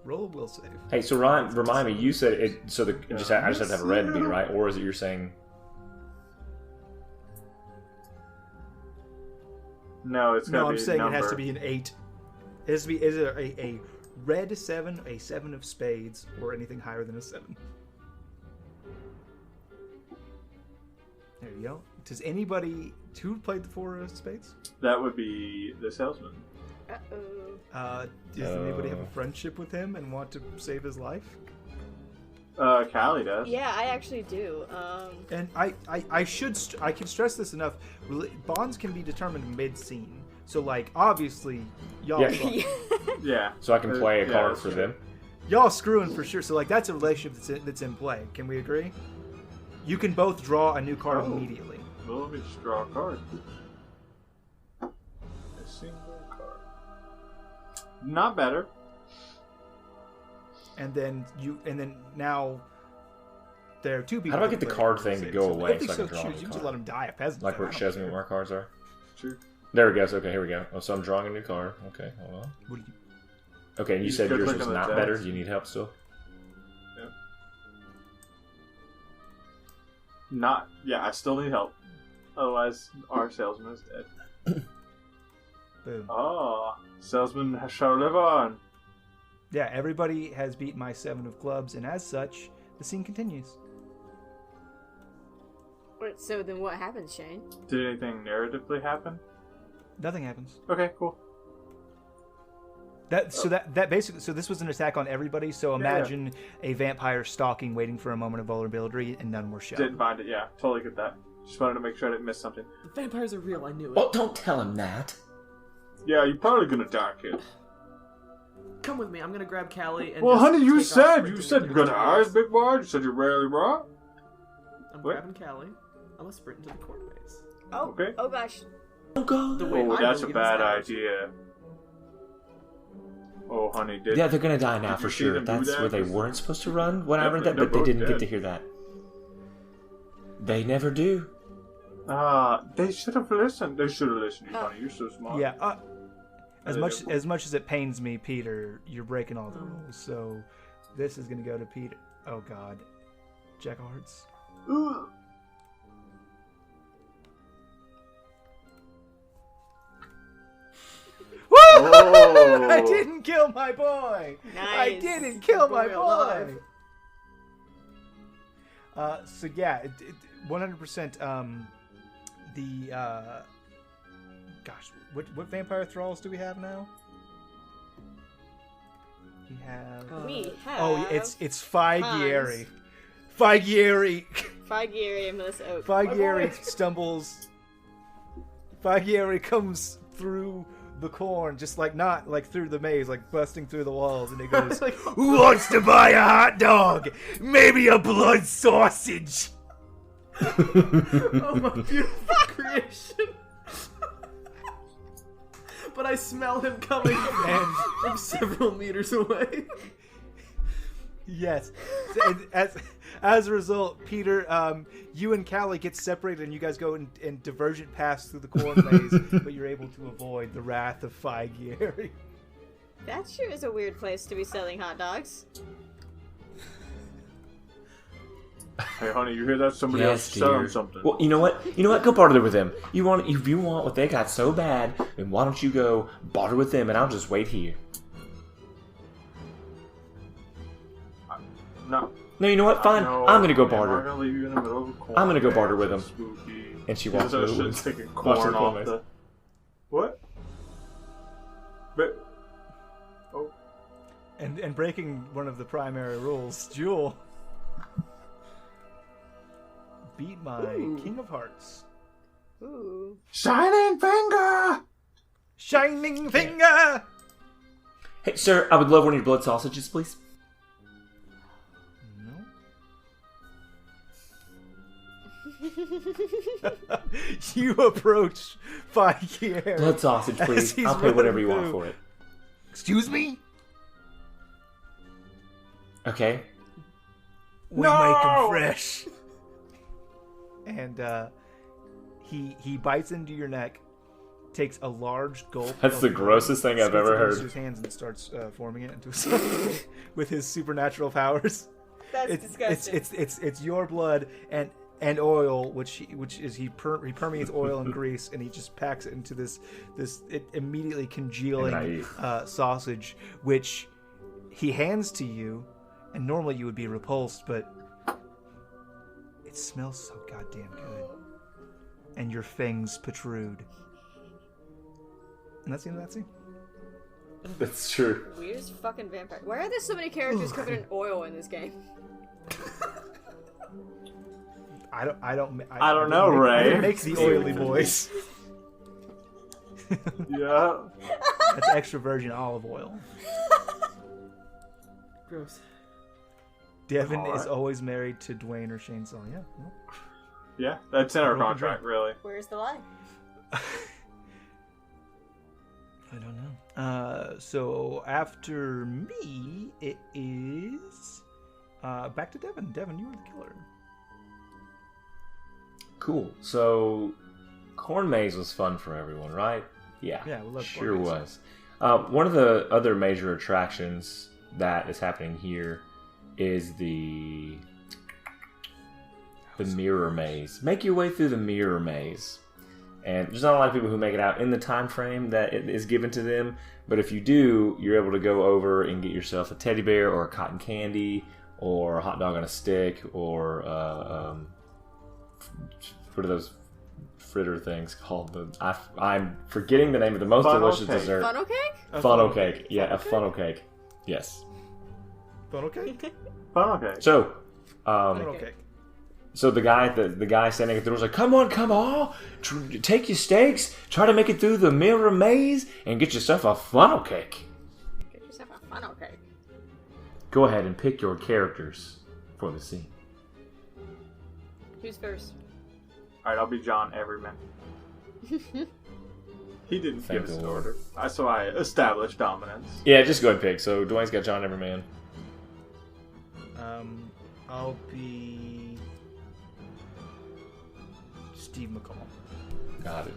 Roll a will save. Hey, so Ryan, remind me. You said it. So I just have to have a red beat, right? Or is it you're saying? No, it's gotta No, I'm be a saying number. it has to be an 8. It has to be either a red 7, a 7 of spades, or anything higher than a 7. There you go. Does anybody who played the 4 of spades? That would be the salesman. Uh-oh. Does anybody have a friendship with him and want to save his life? Callie does. Yeah, I actually do. And I can stress this enough. Bonds can be determined mid-scene. So, like, obviously, y'all Yeah. fuck. Yeah. So I can play a Yeah, card that's for true. them. Y'all screwing for sure. So, like, that's a relationship that's in play. Can we agree? You can both draw a new card Oh. immediately. Well, let me just draw a card. A single card. Not better. And then now there are 2 people. How do I that get the play card will thing to save. go So away if they so I can so draw choose, a you can just card? let them die a peasant. Like where I it don't shows me care. where my cards are. True. There we go. So, okay, here we go. Oh, so I'm drawing a new card. Okay, hold on. What do you- Okay, and you You said could yours click was on the not text. better. Do you need help still? Not. Yeah, I still need help. Otherwise, our salesman is dead. Boom. Oh, salesman shall live on. Yeah, everybody has beat my 7 of clubs, and as such, the scene continues. Wait, so then what happens, Shane? Did anything narratively happen? Nothing happens. Okay, cool. That basically, so this was an attack on everybody. So Yeah. imagine a vampire stalking, waiting for a moment of vulnerability, and none were shown. Didn't find it. Yeah, totally get that. Just wanted to make sure I didn't miss something. The vampires are real, I knew it. Well, don't tell him that. Yeah, you're probably gonna die, kid. Come with me, I'm gonna grab Callie and Well, just honey, you take off said sprinting you're into gonna the eyes, corn big boy. You said you're rarely wrong. maze. I'm What? grabbing Callie. I'm gonna sprint into the corn maze. Oh, Okay. oh gosh. Don't go. The way Oh, I'm that's a doing it is bad average. idea. Oh, honey, did Yeah, they're gonna die now Did for you see sure. them do That's that? where they weren't supposed to run. Whatever that, Definitely, but they they're didn't both get to dead. hear that. They never do. They should have listened. They should have listened. You, honey. You're so smart. Yeah. As Yeah, much yeah. as much as it pains me, Peter, you're breaking all the rules. So this is gonna go to Peter. Oh God, Jack of Hearts. Ugh. Woo! Oh. I didn't kill my boy. I Nice. didn't kill my Boy boy. alive. So yeah, 100%. The gosh, what vampire thralls do we have now? We have. We have. Oh, it's Fighieri. Fighieri. Fighieri and Melissa Oak. Fighieri stumbles. Fighieri comes through the corn, just like not like through the maze, like busting through the walls, and he goes, "Who wants to buy a hot dog? Maybe a blood sausage." Oh, my beautiful creation. but I smell him coming from several meters away. Yes. And as a result, Peter, you and Callie get separated, and you guys go in divergent paths through the corn maze, but you're able to avoid the wrath of Figieri. That sure is a weird place to be selling hot dogs. Hey, honey, you hear that? Somebody else selling something. Well, you know what? Go barter with them. If you want what they got so bad, then why don't you go barter with them, and I'll just wait here. No. No, you know what? Fine. No, I'm gonna go I'm barter. not gonna leave you in the middle of a corn. I'm gonna go barter with him. Spooky. And she walks Those over. shit's taking corn off the... What? But... Oh. And breaking one of the primary rules, Jewel beat my King of Hearts. Ooh. Shining finger! Shining finger! Hey, sir, I would love one of your blood sausages, please. You approach Figieri. Blood sausage, please. I'll pay whatever you want for it. Excuse me? Okay. We make them fresh. And he bites into your neck, takes a large gulp. That's the grossest thing I've ever heard. His hands and starts forming it into a circle with his supernatural powers. That's disgusting. It's your blood and oil, which is he permeates oil and grease, and he just packs it into this immediately congealing sausage, which he hands to you, and normally you would be repulsed, but it smells so goddamn good, and your fangs protrude, and that's the end of that scene. That's true. Weirdest fucking vampire. Why are there so many characters covered in oil in this game? I don't know, Ray. I didn't make the oily boys. Yeah. That's extra virgin olive oil. Gross. Devin is always married to Dwayne or Shainsaw. Yeah. Yeah, that's in our contract, really. Where's the lie? I don't know. So after me, it is back to Devin. Devin, you are the killer. Cool. So, Corn Maze was fun for everyone, right? Yeah. Yeah, we love sure Corn Maze. was. One of the other major attractions that is happening here is the Mirror Maze. Make your way through the Mirror Maze. And there's not a lot of people who make it out in the time frame that it is given to them, but if you do, you're able to go over and get yourself a teddy bear or a cotton candy or a hot dog on a stick or what are those fritter things called? I'm forgetting the name of the most delicious dessert. Funnel cake? Funnel cake. Yeah, a funnel cake. Yes. Funnel cake? Funnel cake. So, Funnel cake. so the guy standing at the door was like, "Come on, take your stakes, try to make it through the Mirror Maze, and get yourself a funnel cake." Get yourself a funnel cake. Go ahead and pick your characters for the scene. Who's first? Alright, I'll be John Everyman. He didn't give us an order. So I established dominance. Yeah, just go ahead and pick. So Dwayne's got John Everman. I'll be Steve McCall. Got it.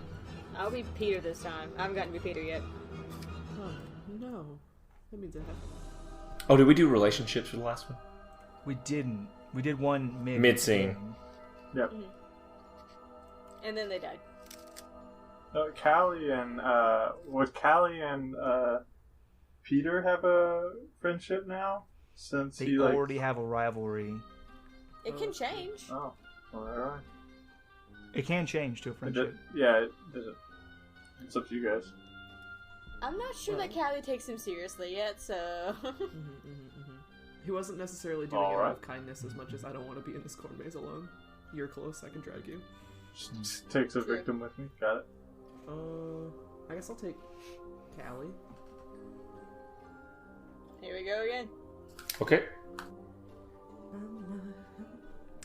I'll be Peter this time. I haven't gotten to be Peter yet. Oh, no. That means I have... Oh, did we do relationships for the last one? We didn't. We did one Mid-scene. Yep. And then they died. Callie and would Callie and Peter have a friendship now? Since They already have a rivalry. It can change. Oh, well, alright. It can change to a friendship. It's up to you guys. I'm not sure that Callie takes him seriously yet, so... He wasn't necessarily doing it Alright. out of kindness as much as I don't want to be in this corn maze alone. You're close, I can drag you. Just takes a victim with me. Got it. I guess I'll take Callie. Here we go again. Okay.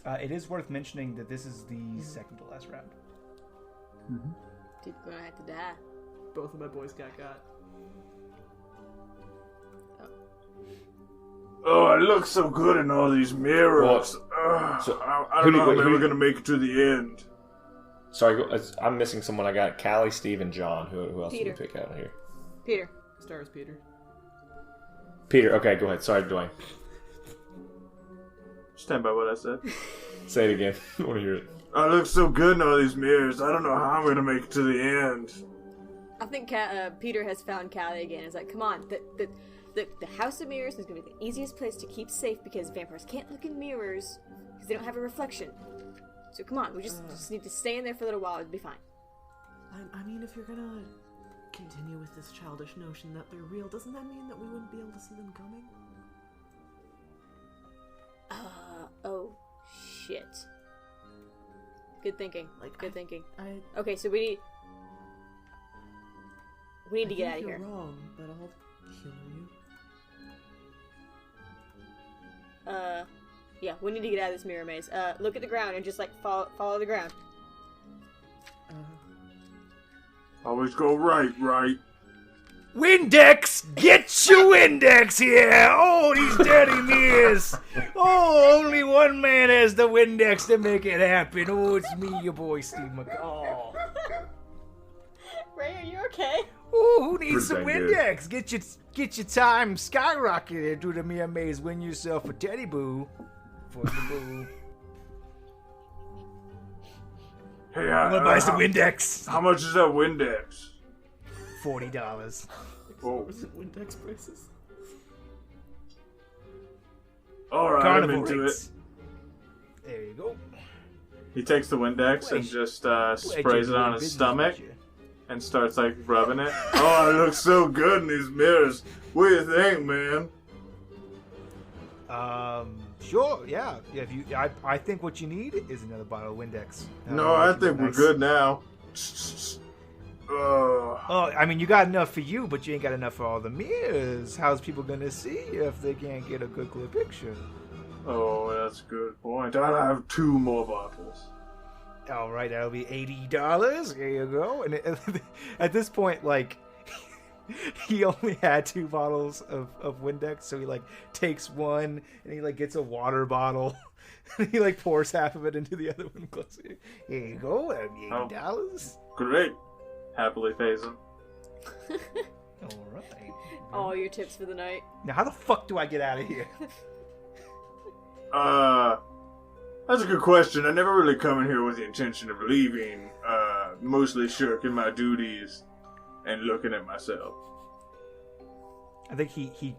It is worth mentioning that this is the second to last round. People gonna have to die. both of my boys got. Oh, it looks so good in all these mirrors. I don't know if I'm ever going to make it to the end. Sorry, I'm missing someone. I got Callie, Steve, and John. Who else Peter. did we pick out here? Peter. Stars Peter. Peter, okay, go ahead. Sorry, Dwayne. Stand by what I said. Say it again. I want to hear it. I look so good in all these mirrors. I don't know how I'm going to make it to the end. I think Peter has found Callie again. It's like, come on, the House of Mirrors is going to be the easiest place to keep safe because vampires can't look in mirrors because they don't have a reflection. So come on, we just need to stay in there for a little while. It'll be fine. I mean, if you're gonna continue with this childish notion that they're real, doesn't that mean that we wouldn't be able to see them coming? Oh, shit. Good thinking. Good thinking. I Okay, so we need to get out of here. You're wrong, but I'll humor you. Yeah, we need to get out of this mirror maze. Look at the ground and just like follow the ground. Always go right. Windex! Get your Windex here! Oh, these dirty mirrors! Oh, only one man has the Windex to make it happen. Oh, it's me, your boy, Steve McCall. Ray, are you okay? Oh, who needs some Pretty good. Windex? Get your time skyrocketed through the mirror maze. Win yourself a teddy boo. For the boo. Hey, I'm gonna buy some Windex. How much is that Windex? $40. Oh. Windex prices. Alright, I'm Carnival into rates. it. There you go. He takes the Windex and just sprays it on his stomach and starts like rubbing it. Oh, I look so good in these mirrors. What do you think, man? Sure, yeah. If you, I think what you need is another bottle of Windex. No, I think we're good now. Oh, I mean, you got enough for you, but you ain't got enough for all the mirrors. How's people gonna see you if they can't get a good clear picture? Oh, that's a good point. I'll have 2 more bottles. All right, that'll be $80. There you go. And at this point, like, he only had 2 bottles of Windex, so he like takes one and he like gets a water bottle and he like pours half of it into the other one. Here you go. That'll be $80. Great. Happily pays him. All right. All your tips for the night. Now, how the fuck do I get out of here? That's a good question. I never really come in here with the intention of leaving. Mostly shirking my duties and looking at myself. I think he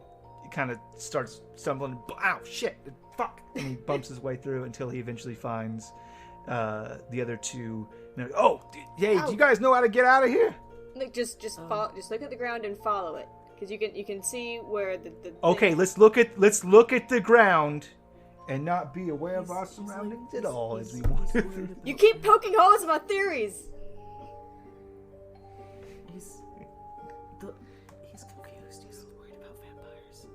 kind of starts stumbling. Ow, shit, fuck! And he bumps his way through until he eventually finds the other 2. And hey, do you guys know how to get out of here? Look, just follow. Just look at the ground and follow it, because you can see where the Okay, let's look at the ground and not be aware of our surroundings at all as we walk through. You keep poking holes in my theories. He's confused. He's worried about vampires.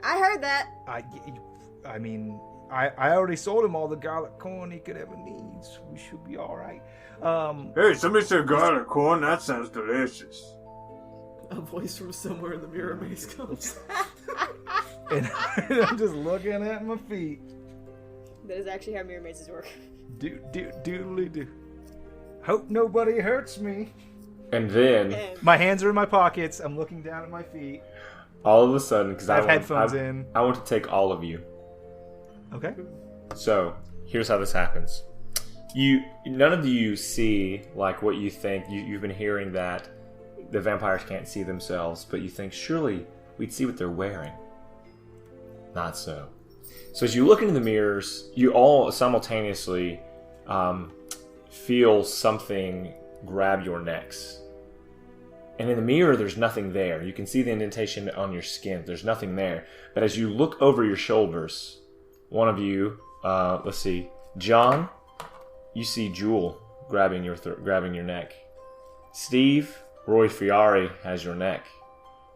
I heard that. I mean, I already sold him all the garlic corn he could ever need. So we should be all right. Hey, somebody said garlic corn. That sounds delicious. A voice from somewhere in the mirror maze comes. And I'm just looking at my feet. That is actually how mirror mazes work. Doodly do. Hope nobody hurts me. And then, My hands are in my pockets. I'm looking down at my feet. all of a sudden, because I have headphones in. I want to take all of you. Okay. So, here's how this happens. None of you see like what you think. You've been hearing that the vampires can't see themselves, but you think surely we'd see what they're wearing. Not so. So as you look into the mirrors, you all simultaneously feel something grab your necks. And in the mirror, there's nothing there. You can see the indentation on your skin. There's nothing there. But as you look over your shoulders, one of you, let's see, John, you see Jewel grabbing your neck. Steve, Roy Fiore has your neck.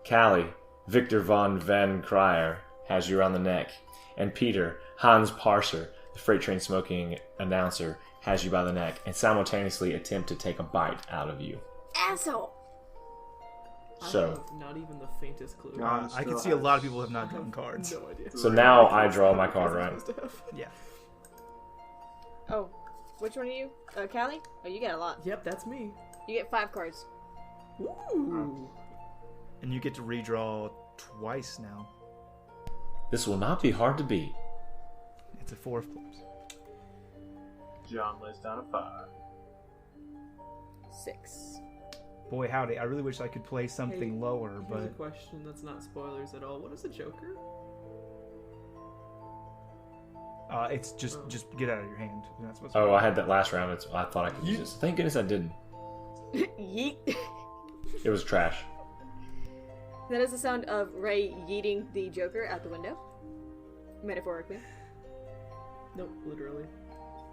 Callie, Victor von Van Cryer has you around the neck. And Peter, Hans Parser, the freight train smoking announcer, has you by the neck and simultaneously attempt to take a bite out of you. Asshole. So I have not even the faintest clue. John I can still see a lot of has- people have not drawn cards. No idea. so now I draw my card, right? Yeah. Oh, which one are you? Callie? Oh, you get a lot. Yep, that's me. You get 5 cards. Ooh. And you get to redraw twice now. This will not be hard to beat. It's a 4 of clubs. John lays down a 5. 6. Boy, howdy. I really wish I could play something Hey, lower, Here's a but question that's not spoilers at all. What is a Joker? it's just get out of your hand. You're not supposed to. Oh, I had that last round. I thought I could use this. Thank goodness I didn't. Yeet. It was trash. That is the sound of Ray yeeting the Joker out the window. Metaphorically. Nope, literally.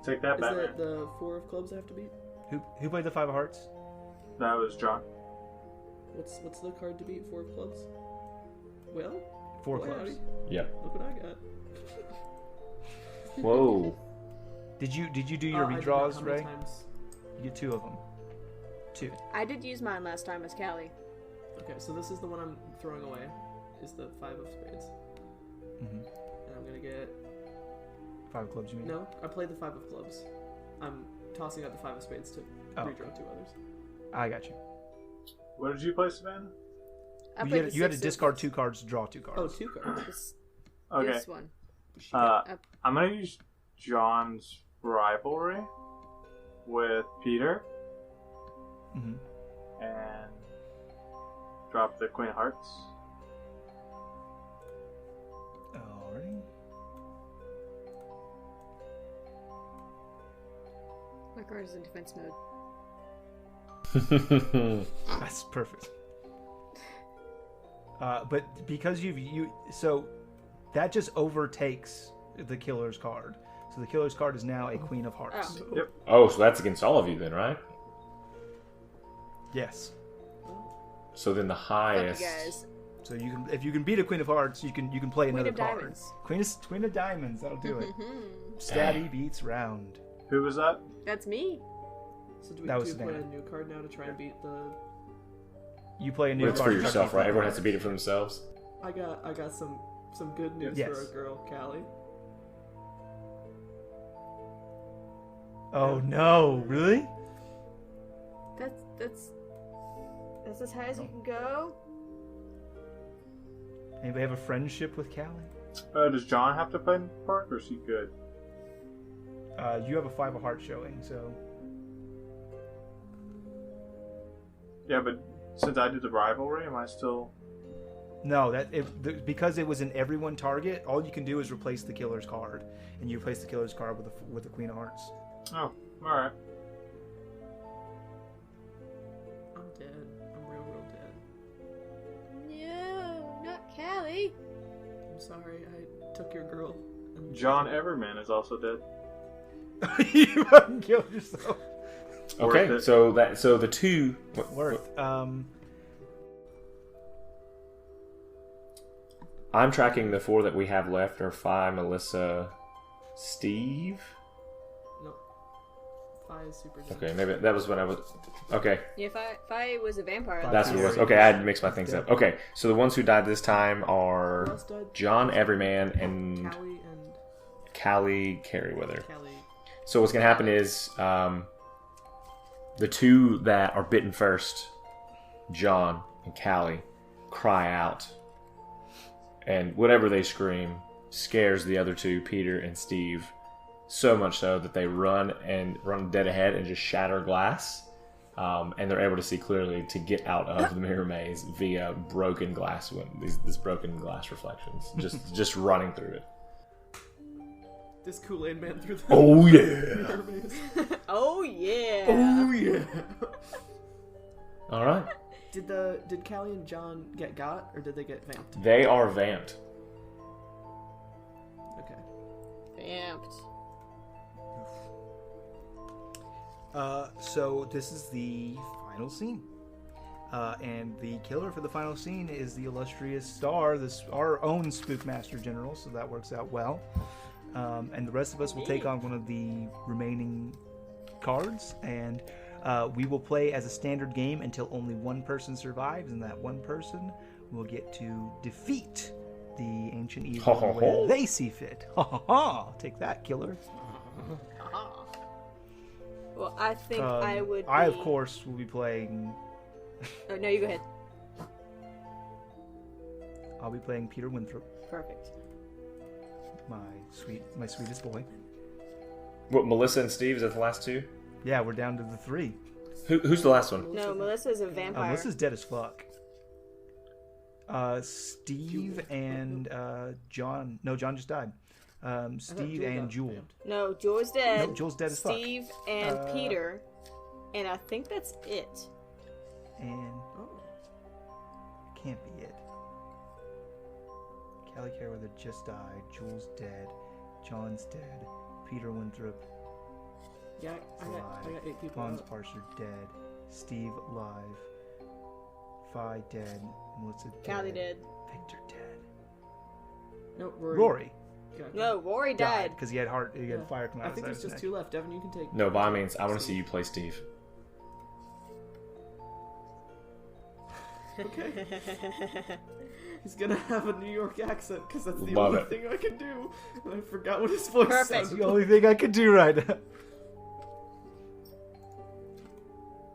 Take that, Is Batman. that the 4 of clubs I have to beat? Who played the 5 of hearts? That was John. What's the card to beat 4 of clubs? Well, 4 of boy, clubs. howdy. Yep. Look what I got. Whoa. Did you do your I did not. redraws, How many Ray? times? You get 2 of them. 2. I did use mine last time as Callie. Okay, so this is the one I'm throwing away. Is the 5 of spades. Mm-hmm. And I'm gonna get... 5 of clubs, you mean? No, I played the 5 of clubs. I'm tossing out the 5 of spades to redraw 2 others. I got you. What did you play, Savannah? I You played had, the you had to 6 of- discard 2 cards to draw 2 cards. Oh, 2 cards. Okay. This one. I'm gonna use John's rivalry with Peter Mm-hmm. and drop the Queen of Hearts. Alrighty. My card is in defense mode. That's perfect. But because so that just overtakes the killer's card. So the killer's card is now a Queen of Hearts. Oh. Yep. Oh, so that's against all of you then, right? Yes. So then the Fuck highest. you guys. So if you can beat a Queen of Hearts, you can play Queen another of card. Diamonds. Queen of Diamonds. That'll do it. Mhm. Stabby beats round. Who was that? That's me. So do we That was play Savannah. a new card now to try and beat the... You play a new It's card. for yourself, right? Everyone has to beat it for themselves. I got some good news Yes. for a girl, Callie. Oh no! Really? That's as high as you can go. Anybody have a friendship with Callie? Does John have to play in the part, or is he good? You have a 5 of Hearts showing, so Yeah, but since I did the rivalry, am I still... no. Because it was an everyone target. All you can do is replace the killer's card, and you replace the killer's card with the Queen of Hearts. Oh, alright. I'm dead. I'm real dead. No, not Callie. I'm sorry, I took your girl. And John Everman is also dead. You fucking killed yourself. Okay, Worth it. so the two. Worth. I'm tracking the 4 that we have left are Fi, Melissa, Steve. No. Fi is super dead. Okay, maybe that was when I was. Okay, Yeah, if I was a vampire. that's what it was. Okay, I had to mix my things up. Okay, so the ones who died this time are Who else died? John Everyman and Callie and Callie Carryweather. Callie. So what's gonna happen is the 2 that are bitten first, John and Callie, cry out, and whatever they scream scares the other 2, Peter and Steve, so much so that they run dead ahead and just shatter glass, and they're able to see clearly to get out of the mirror maze via broken glass. These broken glass reflections, just running through it. This Kool-Aid man through the Oh yeah! mirror maze. Oh yeah. Oh yeah. All right, Did Callie and John get got, or did they get vamped? they are vamped. Okay. Vamped. So this is the final scene. And the killer for the final scene is the illustrious Star, our own Spookmaster General, so that works out well. And the rest of us will take on one of the remaining cards, and We will play as a standard game until only one person survives, and that one person will get to defeat the ancient evil where they see fit. Ha ha ha! Take that, killer. Well, I think I would. I, of course, will be playing. Oh no, you go ahead. I'll be playing Peter Winthrop, Perfect. my sweetest boy. What, Melissa and Steve, is that the last two? Yeah, we're down to the 3. Who's the last one? No, Melissa's a vampire. Melissa's dead as fuck. Steve and John. No, John just died. Steve and Jewel. No, Jewel's dead. No, Jewel's dead as fuck. Steve and Peter, and I think that's it. And can't be it. Callie Carewether just died. Jewel's dead. John's dead. Peter Winthrop Yeah, I got 8 people. Hans Parser dead. Steve alive. Fi dead. Melissa dead. Callie dead. Victor dead. No, Rory No, Rory died. because he had fire coming out I of think his there's just neck. 2 left. Devin, you can take. No, by all means, I want to see you play Steve. Okay. He's gonna have a New York accent because that's the Love only it. thing I can do. And I forgot what his voice Perfect. That's sounded the only thing I could do right now.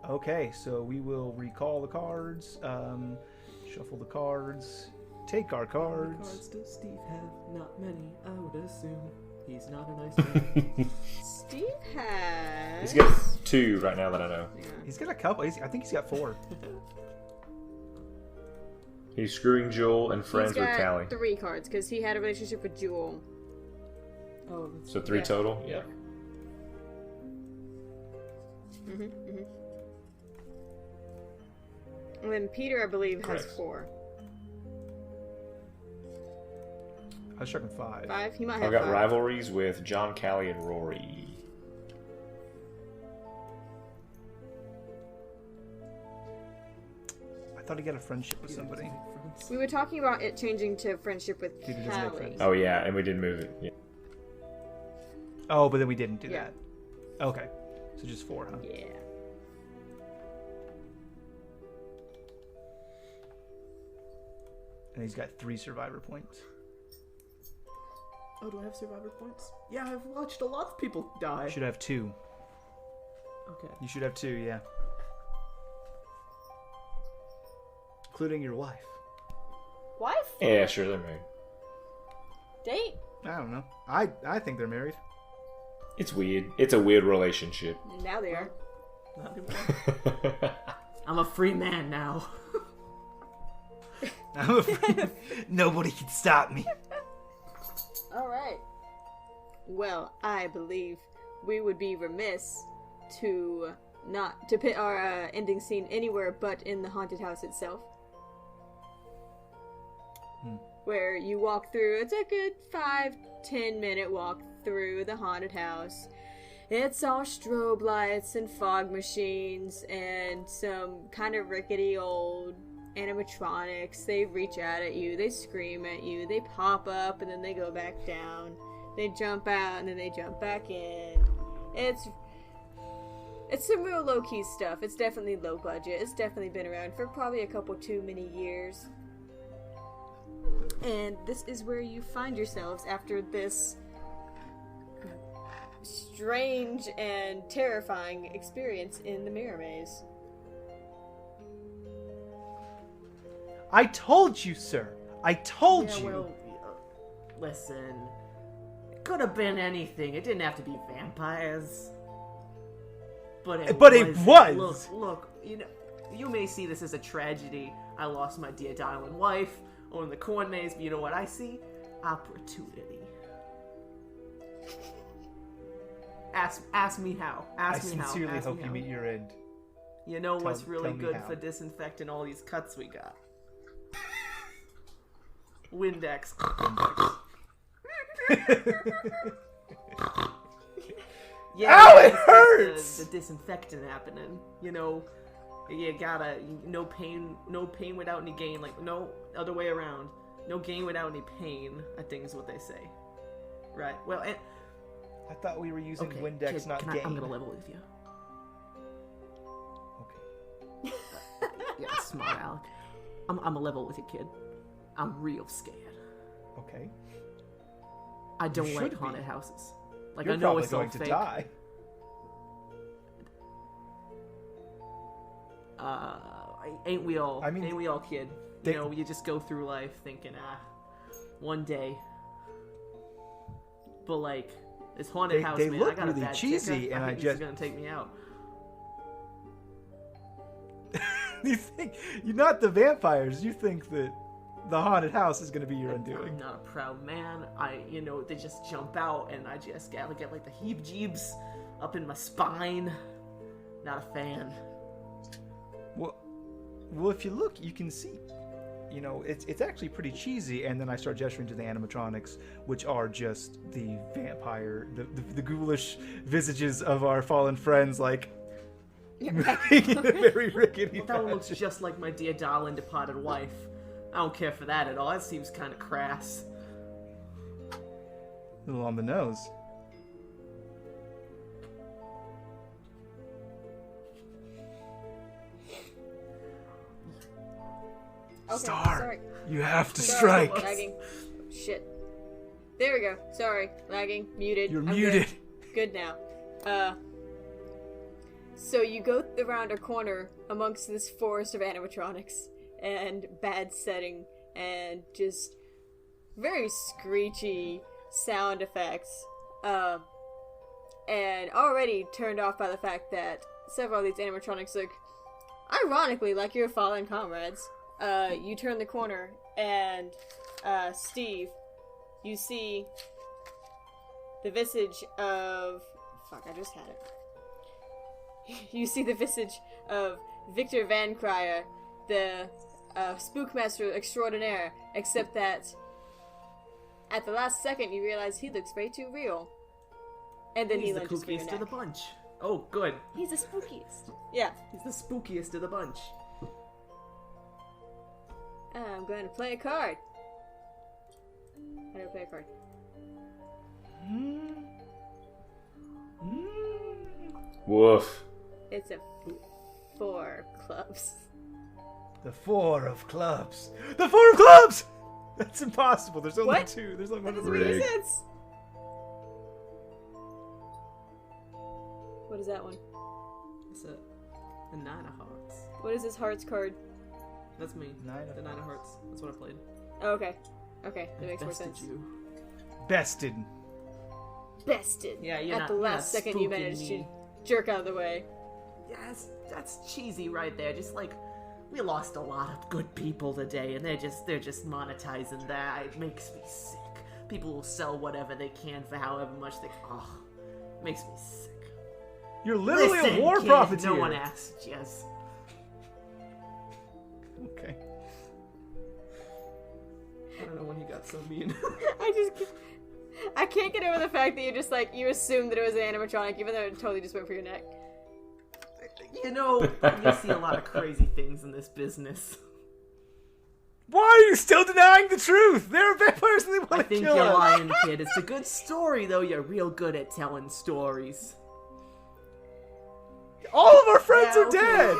Okay, so we will recall the cards, shuffle the cards, take our How many cards. cards does Steve have? Not many, I would assume. He's not a nice man. Steve has. He's got 2 right now that I know. Yeah. He's got a couple. I think he's got 4. He's screwing Joel and friends He's with got Callie. 3 cards because he had a relationship with Jewel. Oh, So 3 Yeah. total? Yeah. And then Peter, I believe, has Correct. 4. I was checking 5. 5? He might I've have got 5. rivalries with John, Callie, and Rory. I thought he got a friendship with somebody. We were talking about it changing to friendship with Peter doesn't have Callie. friends. Oh, yeah, and we did move it. Yeah. Oh, but then we didn't do Yeah. that. Okay, so just 4, huh? Yeah. And he's got 3 survivor points. Oh, do I have survivor points? Yeah, I've watched a lot of people die. You should have 2. Okay. You should have 2, yeah. Including your wife. Wife? Yeah, sure, they're married. Date? I don't know. I think they're married. It's weird. It's a weird relationship. Now they are. Not anymore. I'm a free man now. I'm afraid nobody can stop me. Alright. Well, I believe we would be remiss to not to put our ending scene anywhere but in the haunted house itself. Where you walk through, it's a good 5-10 minute walk through the haunted house. It's all strobe lights and fog machines and some kind of rickety old animatronics. They reach out at you, they scream at you, they pop up and then they go back down. They jump out and then they jump back in. It's some real low-key stuff. It's definitely low budget. It's definitely been around for probably a couple too many years. And this is where you find yourselves after this strange and terrifying experience in the mirror maze. I told you, sir. I told Yeah, you. well, listen. It could have been anything. It didn't have to be vampires. But it was. Look, you know, you may see this as a tragedy. I lost my dear darling wife, or in the corn maze, but you know what I see? Opportunity. Ask me how. I Ask me how. sincerely Ask me hope you how. meet your end. You know what's Tell really me good how. for disinfecting all these cuts we got? Windex. Yeah, Ow, it that's hurts! The disinfectant happening. You know, you gotta no pain without any gain. Like no other way around. No gain without any pain. I think is what they say. Right. Well, and I thought we were using okay, Windex, kid, not I'm Gain. gonna level with you. smart, Alec. I'm a level with you, kid. I'm real scared. Okay. I don't You like should haunted be. houses. Like, You're I know probably it's all going to fake. die. Ain't we all? I mean, ain't we all, kid? they- You know, you just go through life thinking, one day. But like, this haunted house, they man, look I got really a bad cheesy, ticker. and I I think this just- is gonna take me out. You think you're not the vampires? You think that the haunted house is going to be your I'm undoing? not a proud man. They just jump out, and I just get like the heebie-jeebs up in my spine. Not a fan. Well, if you look, you can see. You know, it's actually pretty cheesy, and then I start gesturing to the animatronics, which are just the vampire, the ghoulish visages of our fallen friends, like making it a very rickety. That one looks fashion. just like my dear darling departed wife. I don't care for that at all. That seems kind of crass. A little on the nose. Okay, Star, sorry. you have to Sorry, strike. lagging. Shit. There we go. Sorry, lagging. Muted. You're I'm muted. Good now. So you go around a corner amongst this forest of animatronics and bad setting and just very screechy sound effects. And already turned off by the fact that several of these animatronics look ironically like your fallen comrades. You turn the corner and, Steve, you see the visage of... Fuck, I just had it. You see the visage of Victor Van Cryer, the Spookmaster extraordinaire, except that at the last second you realize he looks way too real. And then He's he the lunges for your kookiest neck. of the bunch. Oh, good. He's the spookiest. Yeah. He's the spookiest of the bunch. I'm going to play a card. How do I play a card? Woof. It's a 4 clubs. The 4 of clubs. The 4 of clubs! That's impossible. There's only What? 2. There's only That one. doesn't make any Rigged. sense. What is that one? It's a 9 of hearts. What is this hearts card? That's me. Nine of The 9 of hearts. That's what I played. Oh, okay. Okay, that makes more Bested sense. you. Bested. Bested. Yeah, you're At not- the you're last not second you spooking managed me. to jerk out of the way. Yeah, that's cheesy right there. Just like, we lost a lot of good people today, and they're just monetizing that. It makes me sick. People will sell whatever they can for however much they. Oh, it makes me sick. You're literally Listen, a war kid, profiteer. No one asked. Yes. Okay. I don't know when he got so mean. I can't get over the fact that you assumed that it was an animatronic, even though it totally just went for your neck. You know, you see a lot of crazy things in this business. Why are you still denying the truth? There are vampires and they I want to think kill you're us. lying, kid. It's a good story, though. You're real good at telling stories. All of our friends Yeah, are okay. dead.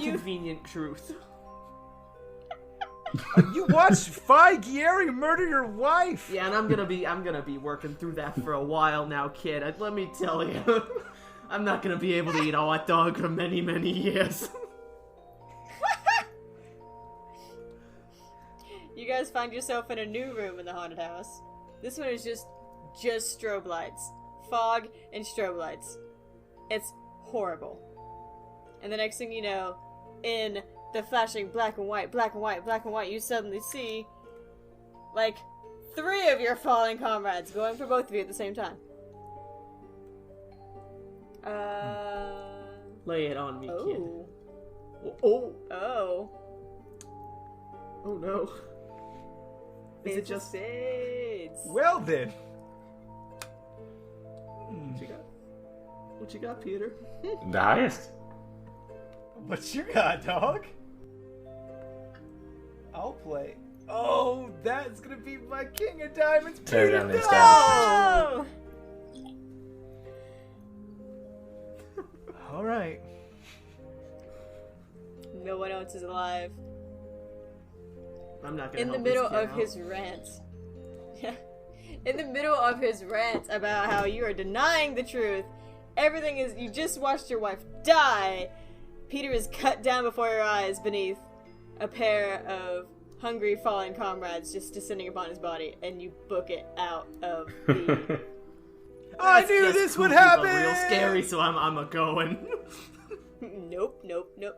Inconvenient truth. You watched Phi Gieri murder your wife. Yeah, and I'm gonna be working through that for a while now, kid. Let me tell you, I'm not gonna be able to eat a hot dog for many, many years. You guys find yourself in a new room in the haunted house. This one is just strobe lights. Fog and strobe lights. It's horrible. And the next thing you know, in the flashing black and white, you suddenly see, like, 3 of your fallen comrades going for both of you at the same time. Lay it on me, kid. Oh. Oh, oh no. Is it It's just spades. Well then. what you got? What you got, Peter? The highest. What you got, dog? I'll play. Oh, that's gonna be my king of diamonds. Tear Peter, down the no! Oh! All right. No one else Lawrence is alive. I'm not gonna In the help this middle kid of out. his rant. In the middle of his rant about how you are denying the truth, everything is, you just watched your wife die. Peter is cut down before your eyes beneath a pair of hungry fallen comrades just descending upon his body, and you book it out of the... I That's knew just this would kooky, but happen. Real scary, so I'm a going. Nope.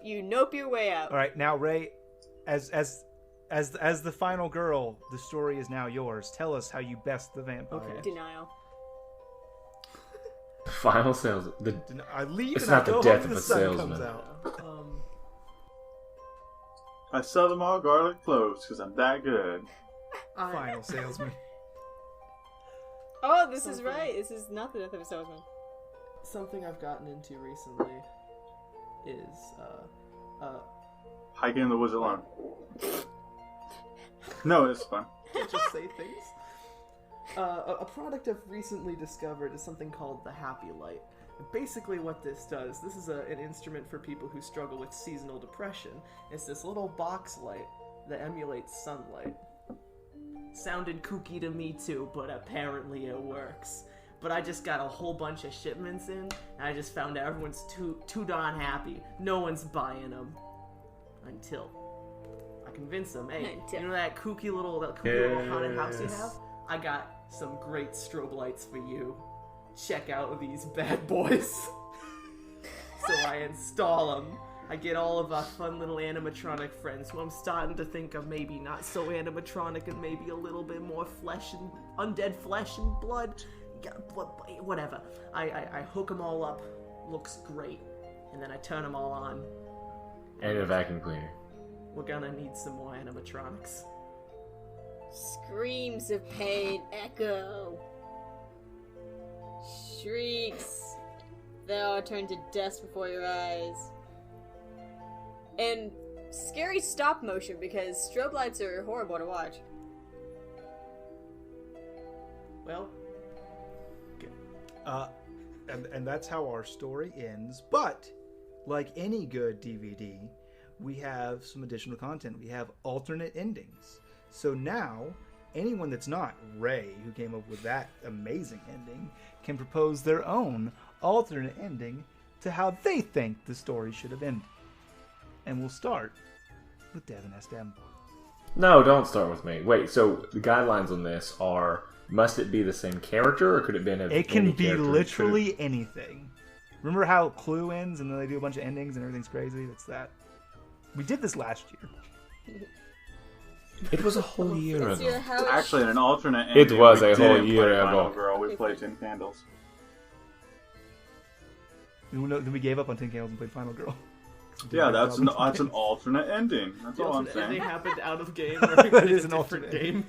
You nope your way out. All right, now Ray, as the final girl, the story is now yours. Tell us how you best the vampire. Okay. Denial. Final sales. I leave It's and I not the go death home of and a the sun salesman. comes out. I sell them all garlic cloves because I'm that good. Final salesman. Oh, this is right. This is not the death of a salesman. Something I've gotten into recently is Hiking in the woods alone. No, it's fun. can't just say things. A product I've recently discovered is something called the Happy Light. And basically what this does, this is an instrument for people who struggle with seasonal depression. It's this little box light that emulates sunlight. Sounded kooky to me too, but apparently it works. But I just got a whole bunch of shipments in, and I just found out everyone's too darn happy. No one's buying them. Until I convince them, hey, you know that kooky little haunted house you have? I got some great strobe lights for you. Check out these bad boys. So I install them. I get all of our fun little animatronic friends who I'm starting to think of maybe not so animatronic and maybe a little bit more flesh and undead flesh and blood. Whatever. I hook them all up. Looks great. And then I turn them all on. And a vacuum cleaner. We're gonna need some more animatronics. Screams of pain echo. Shrieks that all turn to dust before your eyes. And scary stop motion because strobe lights are horrible to watch. Well, And that's how our story ends. But like any good DVD, we have some additional content. We have alternate endings. So now, anyone that's not Ray, who came up with that amazing ending, can propose their own alternate ending to how they think the story should have ended. And we'll start with Devin S. Davenport. No, don't start with me. Wait, so the guidelines on this are: must it be the same character, or could it be It can be literally anything. Remember how Clue ends and then they do a bunch of endings and everything's crazy? That's that. We did this last year. It was a whole year It's your ago. house. Actually, in an alternate It ending, was we a whole didn't year play Final ago. Girl. We played 10 Candles. Then we gave up on 10 Candles and played Final Girl. Yeah, that's an alternate ending. That's all I'm They saying. happened out of game or That in is a an different alternate. game.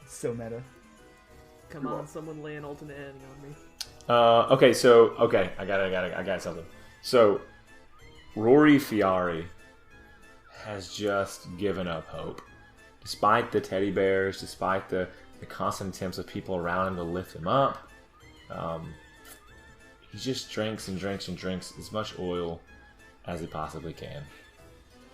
So meta. Come on, someone lay an alternate ending on me. Okay, I got something. So, Rory Fiari has just given up hope. Despite the teddy bears, despite the constant attempts of people around him to lift him up, he just drinks and drinks and drinks as much oil as he possibly can.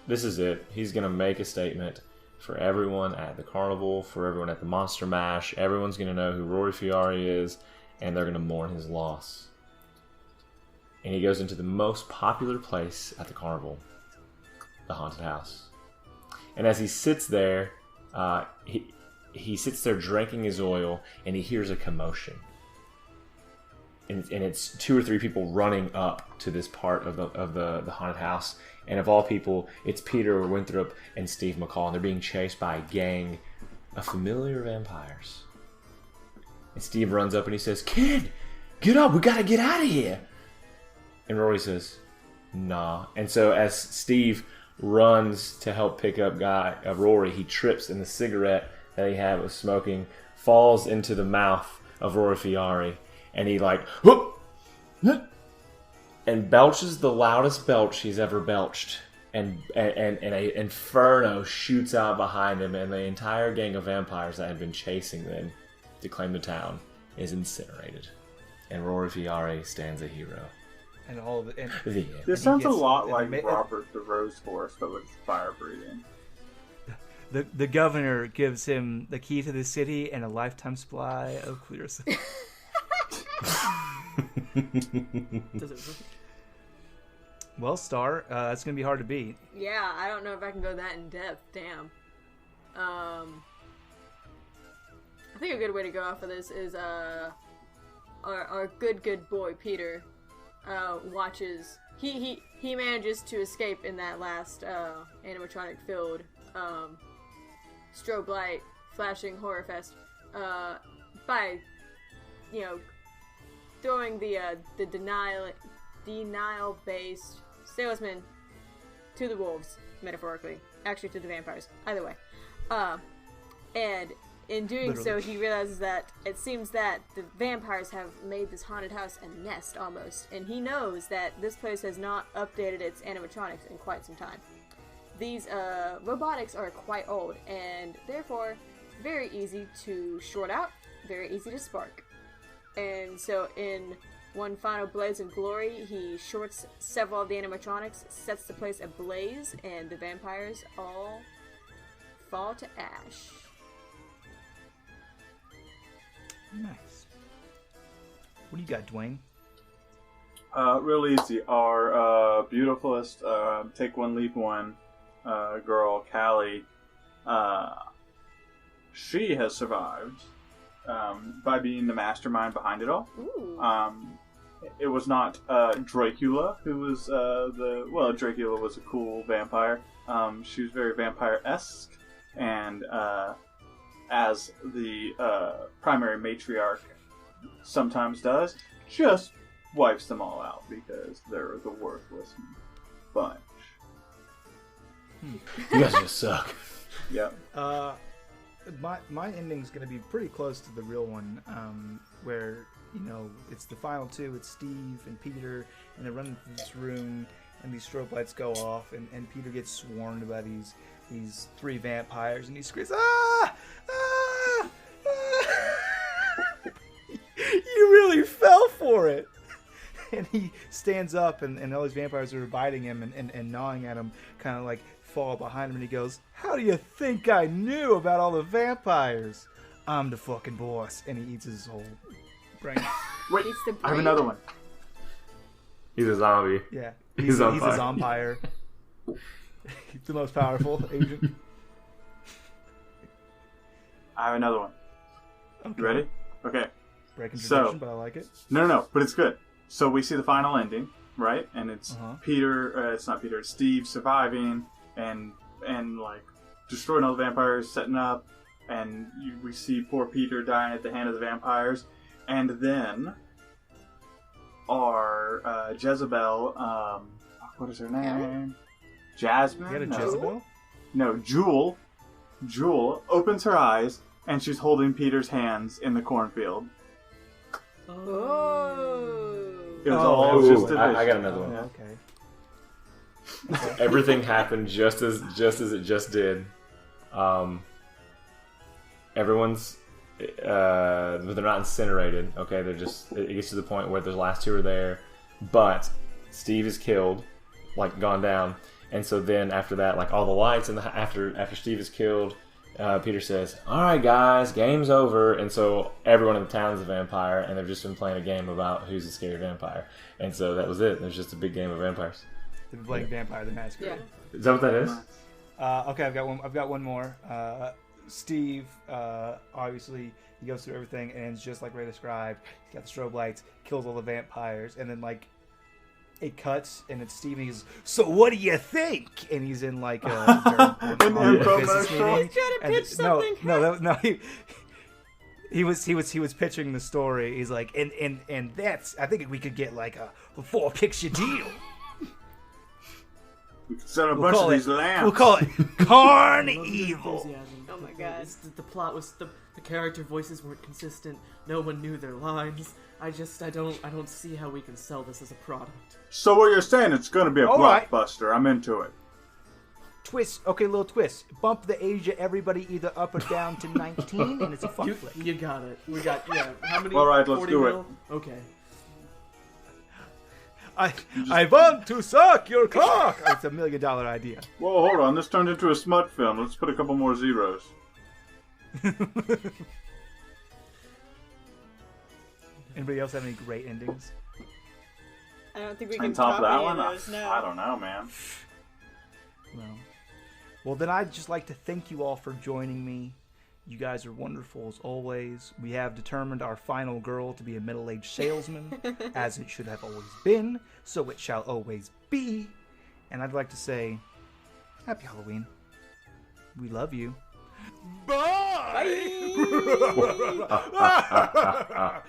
This is it. He's going to make a statement for everyone at the carnival, for everyone at the Monster Mash. Everyone's going to know who Rory Fiari is, and they're going to mourn his loss. And he goes into the most popular place at the carnival, the haunted house. And as he sits there, he sits there drinking his oil, and he hears a commotion. And it's 2 or 3 people running up to this part of the haunted house. And of all people, it's Peter Winthrop and Steve McCall, and they're being chased by a gang of familiar vampires. And Steve runs up and he says, "Kid, get up, we gotta get out of here." And Rory says, "Nah." And so as Steve runs to help pick up Rory, he trips, and the cigarette that he had was smoking falls into the mouth of Rory Fiari. And he whoop, and belches the loudest belch he's ever belched. And an inferno shoots out behind him, and the entire gang of vampires that had been chasing them to claim the town is incinerated. And Rory Fiari stands a hero. and all of it. And, The end. This he sounds a gets- lot and like ma- Robert the Rose Forest, but with fire breathing. the governor gives him the key to the city and a lifetime supply of clear. Does it work? Well, Star, that's gonna be hard to beat. Yeah, I don't know if I can go that in depth. Damn. I think a good way to go off of this is our good boy Peter watches. He manages to escape in that last animatronic filled strobe light flashing horror fest by throwing the denial based salesman to the wolves, metaphorically, actually to the vampires, either way, and in doing so, he realizes that it seems that the vampires have made this haunted house a nest, almost. And he knows that this place has not updated its animatronics in quite some time. These robotics are quite old, and therefore very easy to short out, very easy to spark. And so in one final blaze of glory, he shorts several of the animatronics, sets the place ablaze, and the vampires all fall to ash. Nice. What do you got, Dwayne? Real easy. Our beautifulest take one, leave one girl, Callie. She has survived by being the mastermind behind it all. Ooh. It was not Dracula who was Dracula was a cool vampire. She was very vampire-esque, and as the primary matriarch sometimes does, just wipes them all out because they're the worthless bunch. You guys just suck. Yep. My ending's gonna be pretty close to the real one, where it's the final two. It's Steve and Peter, and they're running through this room, and these strobe lights go off, and Peter gets swarmed by these three vampires, and he screams, "Ah! Ah! Ah!" You really fell for it. And he stands up, and all these vampires are biting him and gnawing at him, kind of like fall behind him, and he goes, "How do you think I knew about all the vampires? I'm the fucking boss." And he eats his whole brain. Wait, Eats the I have brain. another one. He's a zombie. Yeah, He's a on fire. zombire. He's the most powerful agent. I have another one. Okay. You ready? Okay. Breaking So- tradition, but I like it. No, but it's good. So we see the final ending, right? And it's Uh-huh. Peter. It's not Peter. It's Steve surviving and like destroying all the vampires, setting up, and we see poor Peter dying at the hand of the vampires, and then our Jezebel. What is her name? Jasmine. You got a No. Jezebel? No, Jewel. Jewel opens her eyes, and she's holding Peter's hands in the cornfield. Oh. It was Oh, all ooh, just a vision. I got another one. Yeah. Okay. Everything happened just as it just did. Everyone's, but they're not incinerated. Okay, they're just. It gets to the point where the last two are there, but Steve is killed, like gone down, and so then after that, like all the lights and after Steve is killed, Peter says, "All right, guys, game's over." And so everyone in the town is a vampire, and they've just been playing a game about who's the scary vampire. And so that was it. There's just a big game of vampires. The Blake Vampire the Masquerade. Yeah. Is that what that is? Okay, I've got one more. Steve, obviously, he goes through everything, and it's just like Ray described. He's got the strobe lights, kills all the vampires, and then like it cuts, and it's Steve. And he's, "So what do you think?" And he's in like a business meeting. He's trying to And pitch something. No. He was pitching the story. He's like, and that's, I think we could get like a 4-picture deal. We could set a We'll bunch of call these it- lamps. We'll call it Carn Love the Evil. enthusiasm. Oh my God. The plot was the character voices weren't consistent. No one knew their lines. I don't see how we can sell this as a product. So what you're saying, it's going to be a All right. blockbuster. I'm into it. Twist. Okay, little twist. Bump the age of everybody either up or down to 19, and it's a fun flick. You got it. We got how many? All right, let's 40 do it. mil? Okay. I want to suck your cock. It's $1 million idea. Whoa, hold on. This turned into a smut film. Let's put a couple more zeros. Anybody else have any great endings? I don't think we On can top top of that any one, of those, no. I don't know, man. Well, then I'd just like to thank you all for joining me. You guys are wonderful as always. We have determined our final girl to be a middle-aged salesman, as it should have always been, so it shall always be. And I'd like to say, Happy Halloween. We love you. Bye! Bye!